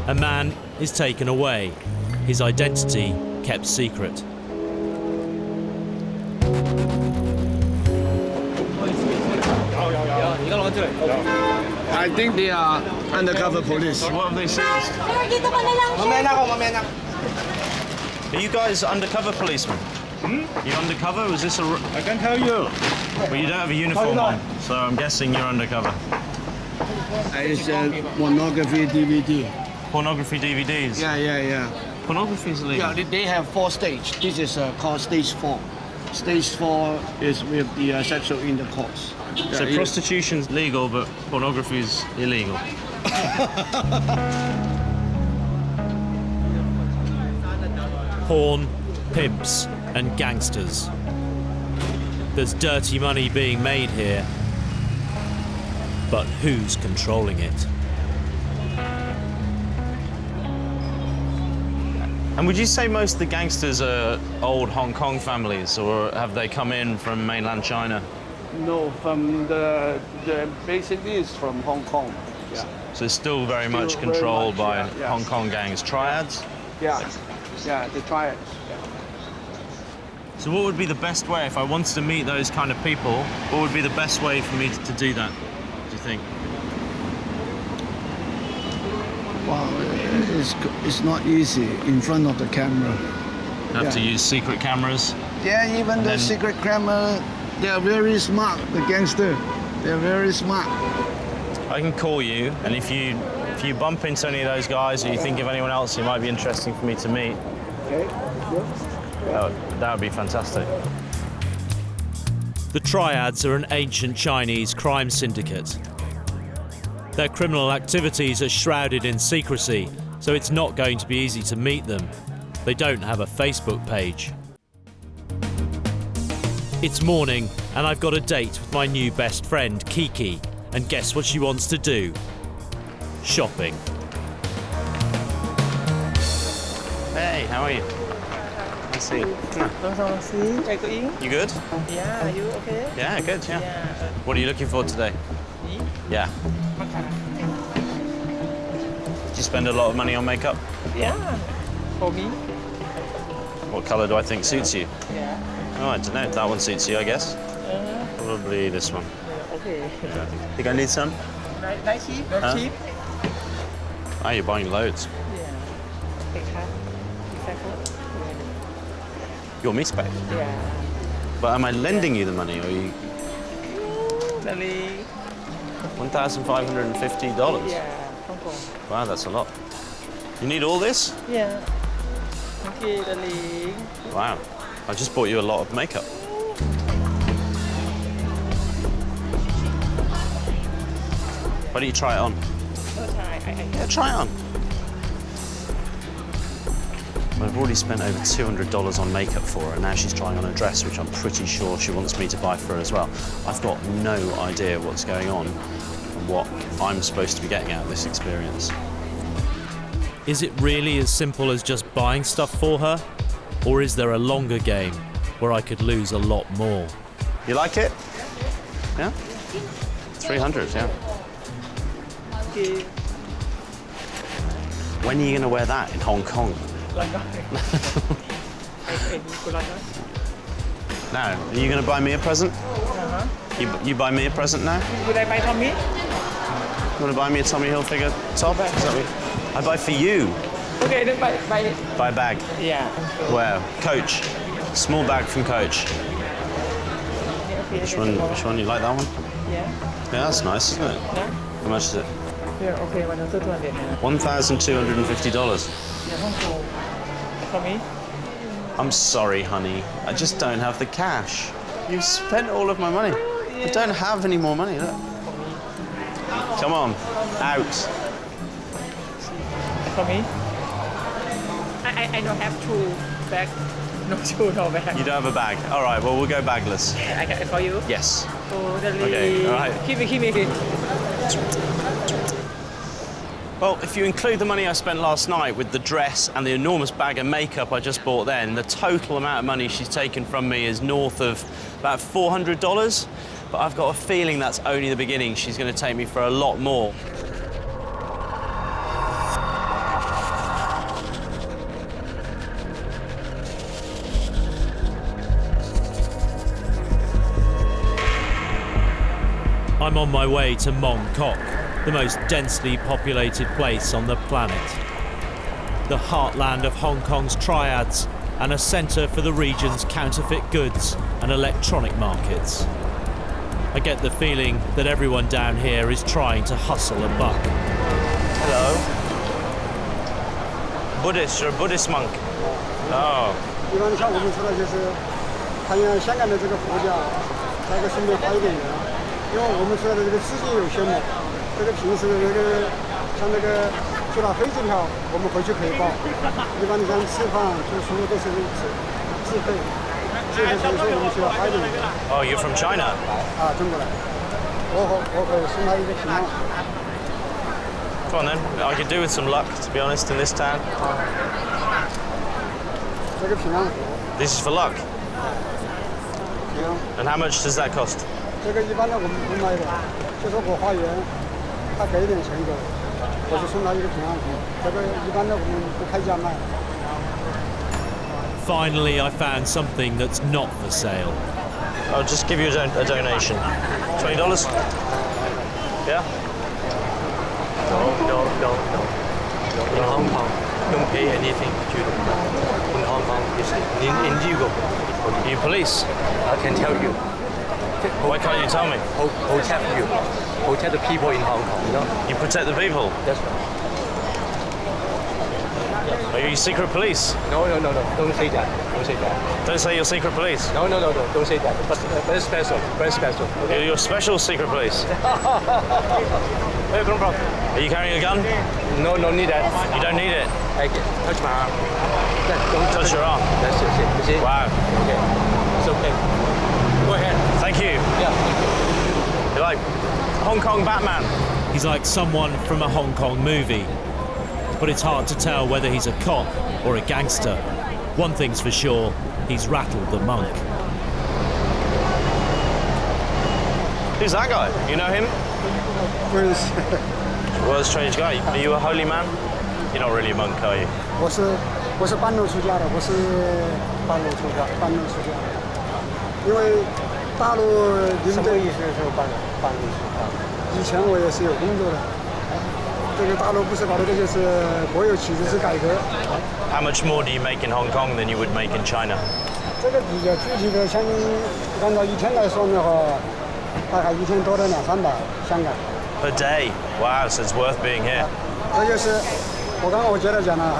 A man is taken away, his identity kept secret. I think they are undercover police. What have they seized? Are you guys undercover policemen? You undercover? Was this a... I can tell you. Well, you don't have a uniform on, so I'm guessing you're undercover. It's a pornography DVD. Pornography DVDs? Yeah. Pornography is illegal? Yeah, they have 4 stages. This is called stage 4. Stage 4 is with the sexual intercourse. So prostitution's legal, but pornography is illegal. Porn, pimps, and gangsters. There's dirty money being made here, but who's controlling it? And would you say most of the gangsters are old Hong Kong families, or have they come in from mainland China? No, from the basically is from Hong Kong. Yeah. So it's still very much controlled by Hong Kong gangs. Triads? Yeah, the triads. Yeah. So what would be the best way, if I wanted to meet those kind of people, what would be the best way for me to do that, do you think? Wow, it's not easy in front of the camera. You have to use secret cameras? Yeah, even the secret camera, they are very smart, the gangster. They're very smart. I can call you, and if you bump into any of those guys, or you think of anyone else who might be interesting for me to meet, okay. That would be fantastic. The Triads are an ancient Chinese crime syndicate. Their criminal activities are shrouded in secrecy, so it's not going to be easy to meet them. They don't have a Facebook page. It's morning, and I've got a date with my new best friend, Kiki, and guess what she wants to do? Shopping. Hey, how are you? Nice to see you. You good? Yeah, you okay? Yeah, good, yeah. What are you looking for today? Me? Yeah. Do you spend a lot of money on makeup? Yeah, for me. What colour do I think suits you? Yeah. Oh, I don't know. That one suits you, I guess. Probably this one. Okay. Yeah. Think I need some? Not cheap, not cheap. Oh, you're buying loads. Yeah. Exactly. You want me to pay? Yeah. But am I lending you the money, or are you... Darling. $1,550? Yeah, Hong Kong. Wow, that's a lot. You need all this? Yeah. Okay, darling. Wow. I just bought you a lot of makeup. Why don't you try it on? Yeah, try it on. I've already spent over $200 on makeup for her, and now she's trying on a dress which I'm pretty sure she wants me to buy for her as well. I've got no idea what's going on and what I'm supposed to be getting out of this experience. Is it really as simple as just buying stuff for her? Or is there a longer game where I could lose a lot more? You like it? Yeah? 300, yeah. Okay. When are you going to wear that in Hong Kong? Now, are you going to buy me a present? You buy me a present now? Would I buy Tommy? You want to buy me a Tommy Hilfiger top? Is that what I buy for you. Okay, then buy it. Buy a bag? Yeah. Where? Coach. Small bag from Coach. Okay, Which one? You like that one? Yeah. Yeah, that's nice, isn't it? Yeah. How much is it? Yeah, okay, $1,200. $1,250. Yeah, Hong Kong. For me? I'm sorry, honey. I just don't have the cash. You've spent all of my money. I don't have any more money, look. Come on, out. For me? I don't have two bags. No two, no bag. You don't have a bag? All right, well, we'll go bagless. I got it for you? Yes. Oh, darling. Okay, all right. Keep it. Well, if you include the money I spent last night with the dress and the enormous bag of makeup I just bought then, the total amount of money she's taken from me is north of about $400. But I've got a feeling that's only the beginning. She's going to take me for a lot more. I'm on my way to Mongkok, the most densely populated place on the planet. The heartland of Hong Kong's triads and a centre for the region's counterfeit goods and electronic markets. I get the feeling that everyone down here is trying to hustle a buck. Hello. Buddhist, you're a Buddhist monk. Oh. 一般像我们说的就是，看见香港的这个佛教，那个顺便花一点人，因为我们说的这个资金有限嘛，这个平时那个像那个去拿飞机票，我们回去可以报。一般你像吃饭、住宿都是自费，所以说我们需要花一点人。Oh, you're from China? 啊，中国来。我可以送他一个平安。Come on then. I could do with some luck, to be honest, in this town. 这个平安符。This is for luck. 平安。 And how much does that cost? 这个一般的我们不卖的，就说我花园，他给一点钱给我，我就送他一个平安符。这个一般的我们不开价卖。Finally, I found something that's not for sale. I'll just give you a donation. $20? Yeah? No. In Hong Kong, don't pay anything to them. In Hong Kong, it's illegal. Are you police? I can tell you. Why can't you tell me? Protect you. Protect the people in Hong Kong, you know? You protect the people? That's right. Are you secret police? No. Don't say that. Don't say that. Don't say you're secret police. No. Don't say that. But very special. Very special. Okay? You're special secret police. Where you come from? Are you carrying a gun? No, need that. You don't need it. Okay. Touch my arm. Don't touch your arm. That's it. You see? Wow. Okay. It's okay. Go ahead. Thank you. Yeah. You're like Hong Kong Batman. He's like someone from a Hong Kong movie. But it's hard to tell whether he's a cop or a gangster. One thing's for sure, he's rattled the monk. Who's that guy? You know him? Well, a strange guy. Are you a holy man? You're not really a monk, are you? 我是半路出家的，我是半路出家。因为大陆什么意思是半路出家？以前我也是有工作的。这个大陆不是搞的这就是国有企制改革。How much more do you make in Hong Kong than you would make in China? 这个比较具体的，像按照一天来算的话，大概一天多了200-300香港。Per day? Wow, so it's worth being here. 这就是我刚刚接着讲了，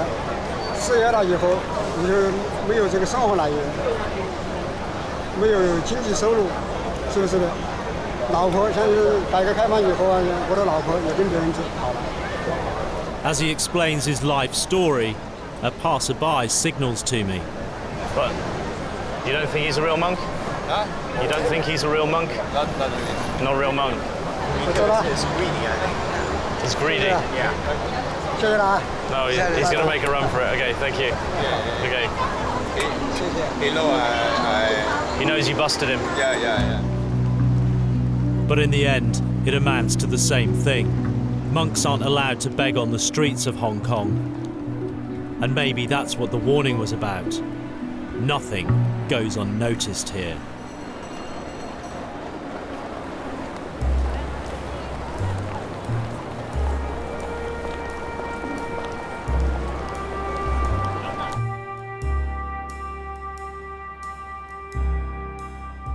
失业了以后，你就没有这个生活来源，没有经济收入，是不是的？老婆像是改革开放以后啊，我的老婆也跟别人跑了。As he explains his life story, a passerby signals to me. But you don't think he's a real monk? Huh? You don't think he's a real monk? Not really. Not a real monk. Because he's greedy, I think. He's greedy? Yeah. No, he's going to make a run for it. Okay, thank you. Yeah. Okay. Hello, He knows you busted him. Yeah. But in the end, it amounts to the same thing. Monks aren't allowed to beg on the streets of Hong Kong. And maybe that's what the warning was about. Nothing goes unnoticed here.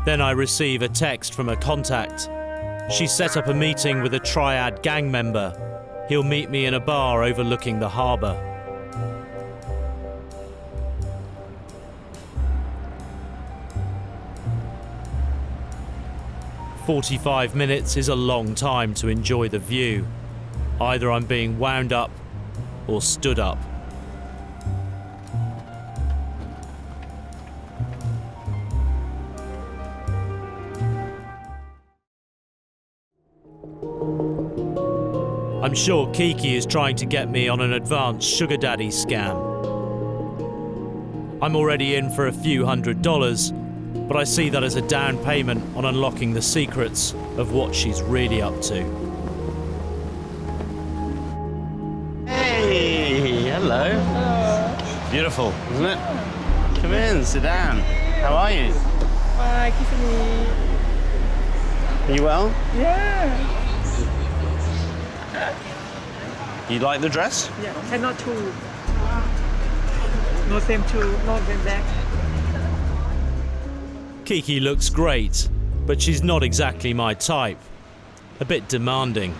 Then I receive a text from a contact. She set up a meeting with a Triad gang member. He'll meet me in a bar overlooking the harbour. "45 minutes is a long time to enjoy the view. Either I'm being wound up or stood up." I'm sure Kiki is trying to get me on an advanced sugar daddy scam. I'm already in for a few $100s, but I see that as a down payment on unlocking the secrets of what she's really up to. Hey, hello. Beautiful, isn't it? Come in, sit down. How are you? Hi, Tiffany. Are you well? Yeah. You like the dress? Yeah. Cannot too. No same too. No same back. Kiki looks great, but she's not exactly my type. A bit demanding.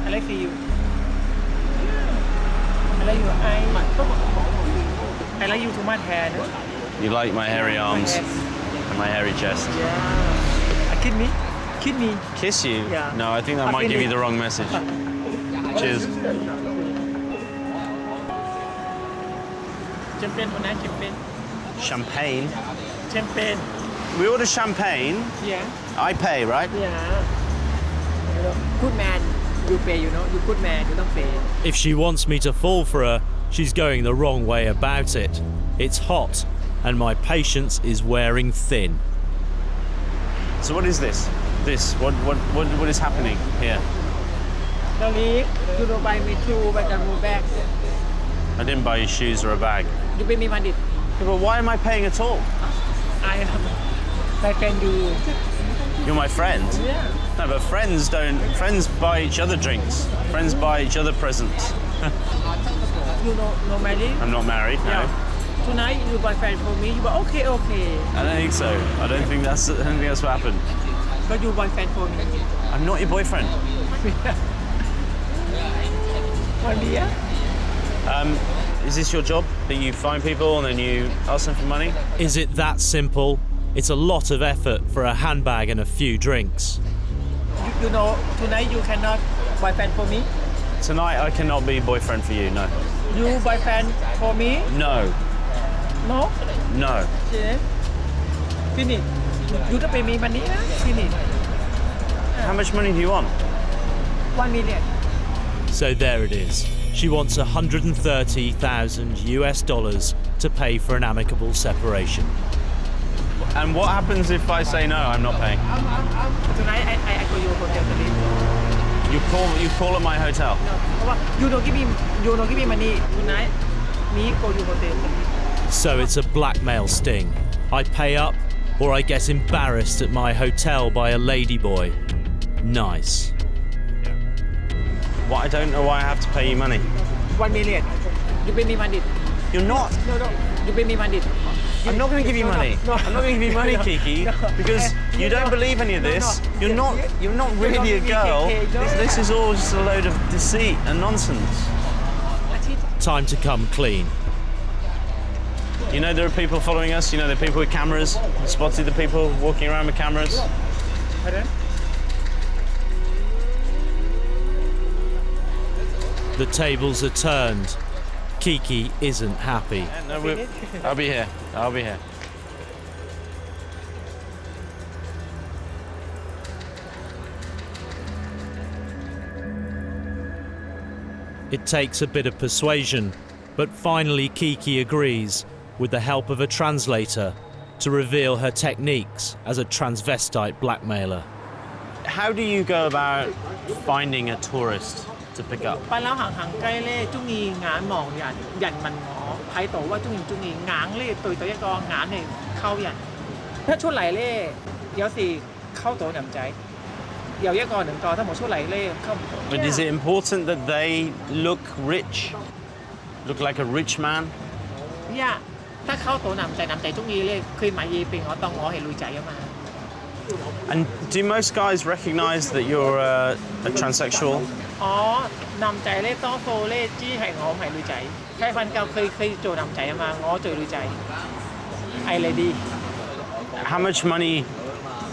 I like you. I like your eye. I like you too much hair. No? You like my hairy arms and my hairy chest? Yeah. Kiss me? Kiss me? Kiss you? Yeah. No, I think that might give you the wrong message. Cheers. Champagne for night, champagne. Champagne? Champagne. We order champagne. Yeah. I pay, right? Yeah. Good man, you pay, you know. You good man, you don't pay. If she wants me to fall for her, she's going the wrong way about it. It's hot, and my patience is wearing thin. So what is this? What is happening here? Darling, you don't buy me shoes, but I go back. I didn't buy you shoes or a bag. You pay me money. Yeah, but why am I paying at all? I am my friend you. You're my friend? Yeah. No, but friends buy each other drinks. Friends buy each other presents. You no married? I'm not married, no. Yeah. Tonight you boyfriend for me. You go okay. I don't think so. I don't think that's what happened. But you boyfriend for me. I'm not your boyfriend. One year. Is this your job? That you find people and then you ask them for money? Is it that simple? It's a lot of effort for a handbag and a few drinks. You know, tonight you cannot boyfriend for me? Tonight I cannot be boyfriend for you, no. You boyfriend for me? No. No? No. Yeah. Finish. You don't pay me money, finish. How much money do you want? 1 million. So there it is. She wants $130,000 to pay for an amicable separation. And what happens if I say no, I'm not paying? Tonight I go your hotel today. You call at my hotel? No. You don't give me money tonight. Me go your hotel. So it's a blackmail sting. I pay up or I get embarrassed at my hotel by a ladyboy. Nice. Well, I don't know why I have to pay you money. 1 million. You pay me money. You're not. No. You pay me money. I'm not going to give you money. No. I'm not going to give you money, No. Kiki, because you don't believe any of this. You're not really a girl. This is all just a load of deceit and nonsense. Time to come clean. You know there are people following us. You know there are people with cameras. You spotted the people walking around with cameras. Pardon? The tables are turned. Kiki isn't happy. No, I'll be here. It takes a bit of persuasion, but finally Kiki agrees, with the help of a translator, to reveal her techniques as a transvestite blackmailer. How do you go about finding a tourist to pick up? ไปแล้ว行雞咧，中意眼望人，人問我睇到啊，中意眼咧對到一個眼嚟溝人。一出嚟咧，有時溝到男仔，有一個兩個都冇出嚟咧，溝唔到。 But is it important that they look rich? Look like a rich man? Yeah， ถ้า溝到男仔中意咧，佢買嘢俾我當我係女仔啊嘛。 And do most guys recognize that you're a transsexual? 哦，男仔咧多數咧知係我唔係女仔，佢瞓覺佢做男仔啊嘛，我做女仔，係lady。 How much money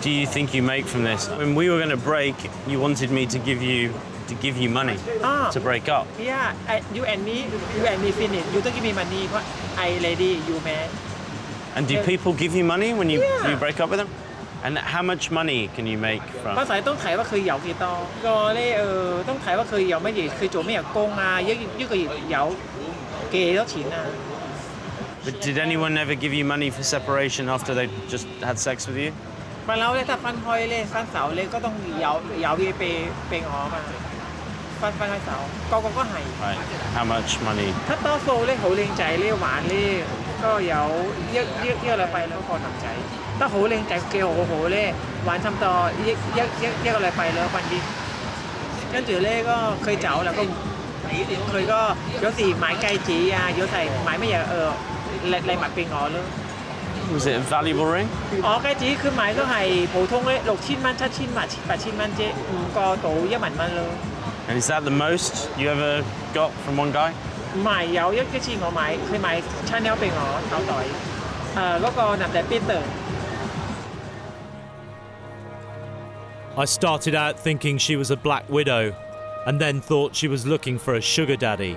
do you think you make from this? When we were going to break, you wanted me to give you money to break up. Yeah, you and me finish. You don't give me money, I lady, you man. And do people give you money when you break up with them? And how much money can you make from? 嗰時都睇話佢有幾多，個咧都睇話佢有乜嘢，佢做咩工啊，一個月有幾多錢啊？ But did anyone ever give you money for separation after they just had sex with you? 不嬲咧，得分開咧，分手咧，嗰種有嘢俾我嘛，分開手，個個都係。Right. How much money? 他多數咧好靚仔咧玩咧，都有一個禮拜兩個男仔，得好靚仔幾好咧，玩差唔多一個禮拜兩個月，跟住咧佢走啦，佢有時買戒指啊，有時買乜嘢禮物俾我咯。Was it a valuable ring? 我戒指佢買都係普通咧，6000蚊、7000蚊、8000蚊啫，5個到1萬蚊咯。And is that the most you ever got from one guy? 唔係，有一次佢買 Chanel 俾我手袋，嗰個男仔 Peter。 I started out thinking she was a black widow, and then thought she was looking for a sugar daddy.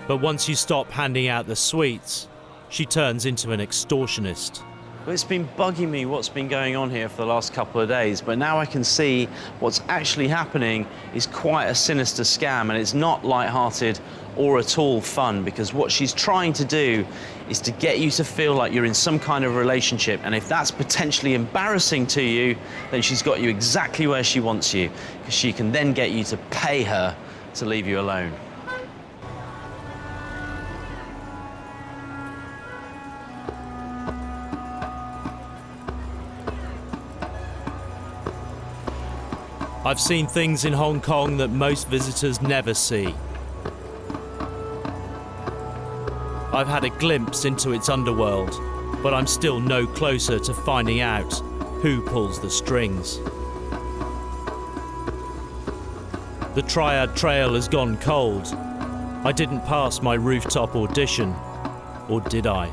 But once you stop handing out the sweets, she turns into an extortionist. Well, it's been bugging me what's been going on here for the last couple of days, but now I can see what's actually happening is quite a sinister scam, and it's not light-hearted or at all fun, because what she's trying to do is to get you to feel like you're in some kind of relationship, and if that's potentially embarrassing to you, then she's got you exactly where she wants you, because she can then get you to pay her to leave you alone. I've seen things in Hong Kong that most visitors never see. I've had a glimpse into its underworld, but I'm still no closer to finding out who pulls the strings. The Triad trail has gone cold. I didn't pass my rooftop audition, or did I?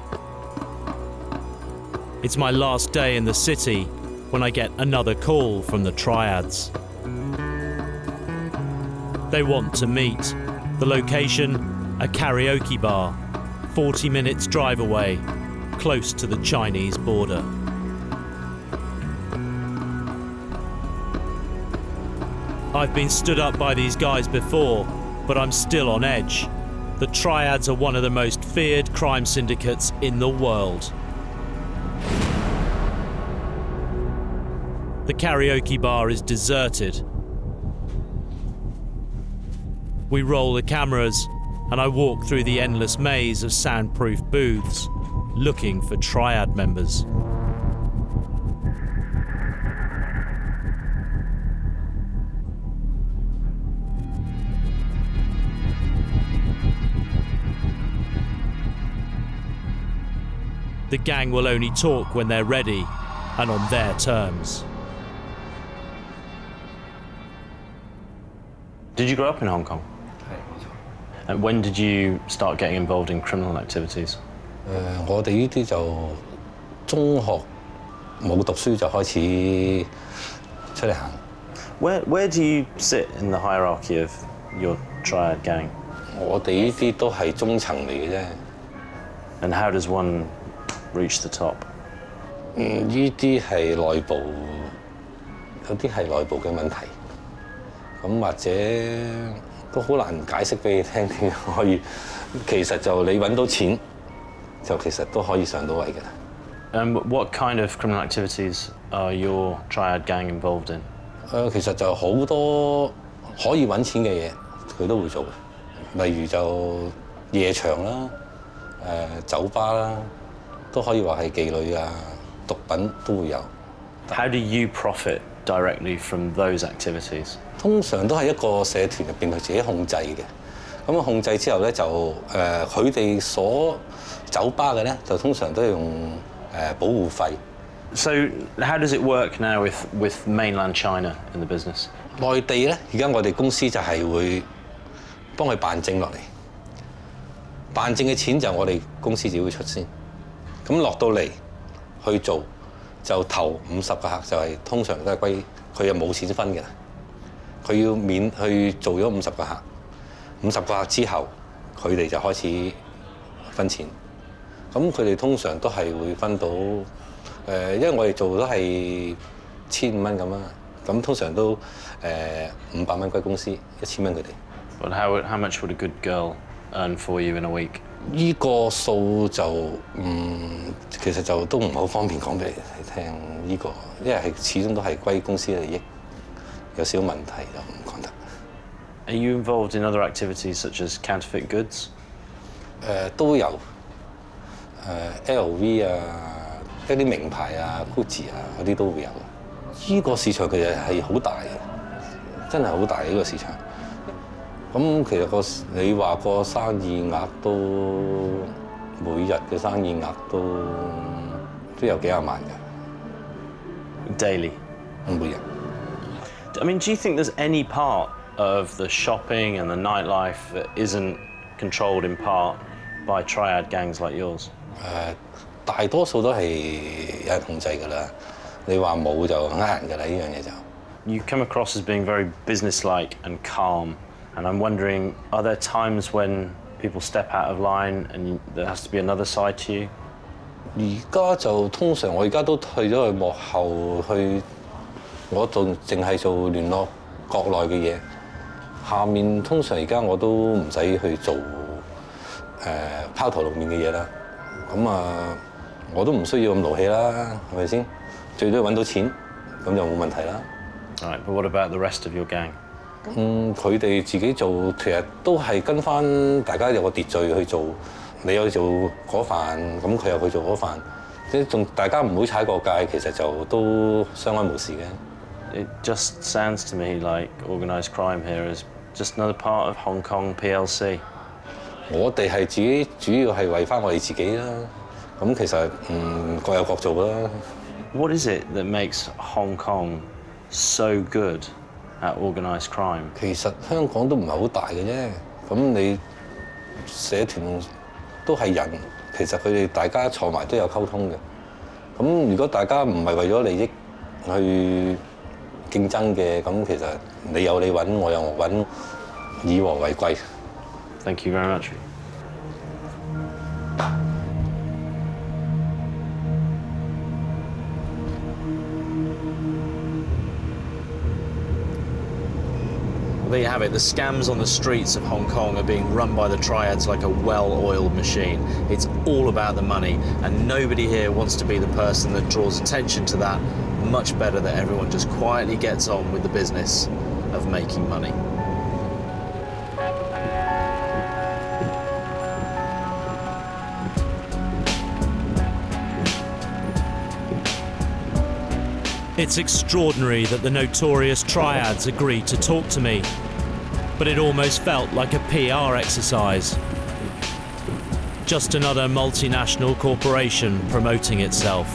It's my last day in the city when I get another call from the Triads. They want to meet. The location, a karaoke bar, 40 minutes drive away, close to the Chinese border. I've been stood up by these guys before, but I'm still on edge. The Triads are one of the most feared crime syndicates in the world. The karaoke bar is deserted. We roll the cameras, and I walk through the endless maze of soundproof booths, looking for Triad members. The gang will only talk when they're ready and on their terms. Did you grow up in Hong Kong? And when did you start getting involved in criminal activities? 我哋呢啲就中學冇讀書就開始出嚟行。Where do you sit in the hierarchy of your Triad gang? 我哋呢啲都係中層嚟嘅啫。And how does one reach the top? 呢啲係內部，有啲係內部嘅問題。咁或者都好難解釋俾你聽點可以，其實就你揾到錢，就其實都可以上到位嘅。What kind of criminal activities are your Triad gang involved in? 其實就好多可以揾錢嘅嘢，佢都會做嘅。例如就夜場啦、酒吧啦，都可以話係妓女啊、毒品都會有。How do you profit directly from those activities? 通常都係一個社團入邊佢自己控制嘅，咁啊控制之後咧就佢哋所酒吧嘅咧就通常都係用保護費。So how does it work now with mainland China in the business? 內地咧，而家我哋公司就係會幫佢辦證落嚟，辦證嘅錢就我哋公司自己會出先，咁落到嚟去做就頭50個客就係通常都係歸佢又冇錢分嘅。佢要免去做咗50個客，50個客之後，佢哋就開始分錢。咁佢哋通常都係會分到因為我哋做都係1500蚊咁啦，咁通常都500蚊歸公司，1000蚊佢哋。But how much would a good girl earn for you in a week? 呢個數就其實就都唔好方便講俾你聽呢個，因為始終都係歸公司利益，有少少問題就唔講得。Are you involved in other activities such as counterfeit goods? 都有，LV 啊，一啲名牌啊、Gucci 啊嗰啲都會有。呢個市場其實係好大嘅，真係好大呢個市場。咁其實你話個生意額都每日嘅生意額都有幾廿萬嘅。Daily. 每日。I mean, do you think there's any part of the shopping and the nightlife that isn't controlled in part by triad gangs like yours? 大多數都係有人控制㗎啦。你話冇就呃人㗎啦，呢樣嘢就。You come across as being very businesslike and calm, and I'm wondering, are there times when people step out of line and there has to be another side to you? 而家就通常我而家都退咗去幕後去，我淨係做聯絡國內嘅嘢。下面通常而家我都唔使去做拋頭露面嘅嘢啦。咁我都唔需要咁勞氣啦，係咪先？最多揾到錢，咁就冇問題啦。Right, but what about the rest of your gang? 佢哋自己做，其實都係跟翻大家有個秩序去做。你有做嗰飯，咁佢又去做嗰飯，即係仲大家唔會踩過界，其實就都相安無事嘅。It just sounds to me like organised crime here is just another part of Hong Kong PLC. 我哋係自己主要係為翻我哋自己啦。咁其實各有各做啦。What is it that makes Hong Kong so good at organised crime? 其實香港都唔係好大嘅啫。咁你社團都係人，其實佢哋大家坐埋都有溝通嘅。咁如果大家唔係為咗利益去競爭嘅，咁其實你有你揾，我有我揾，以和為貴。Thank you very much. There you have it. The scams on the streets of Hong Kong are being run by the triads like a well-oiled machine. It's all about the money, and nobody here wants to be the person that draws attention to that. Much better that everyone just quietly gets on with the business of making money. It's extraordinary that the notorious triads agreed to talk to me, but it almost felt like a PR exercise. Just another multinational corporation promoting itself.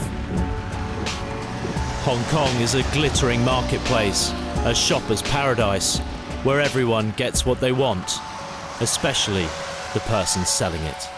Hong Kong is a glittering marketplace, a shopper's paradise, where everyone gets what they want, especially the person selling it.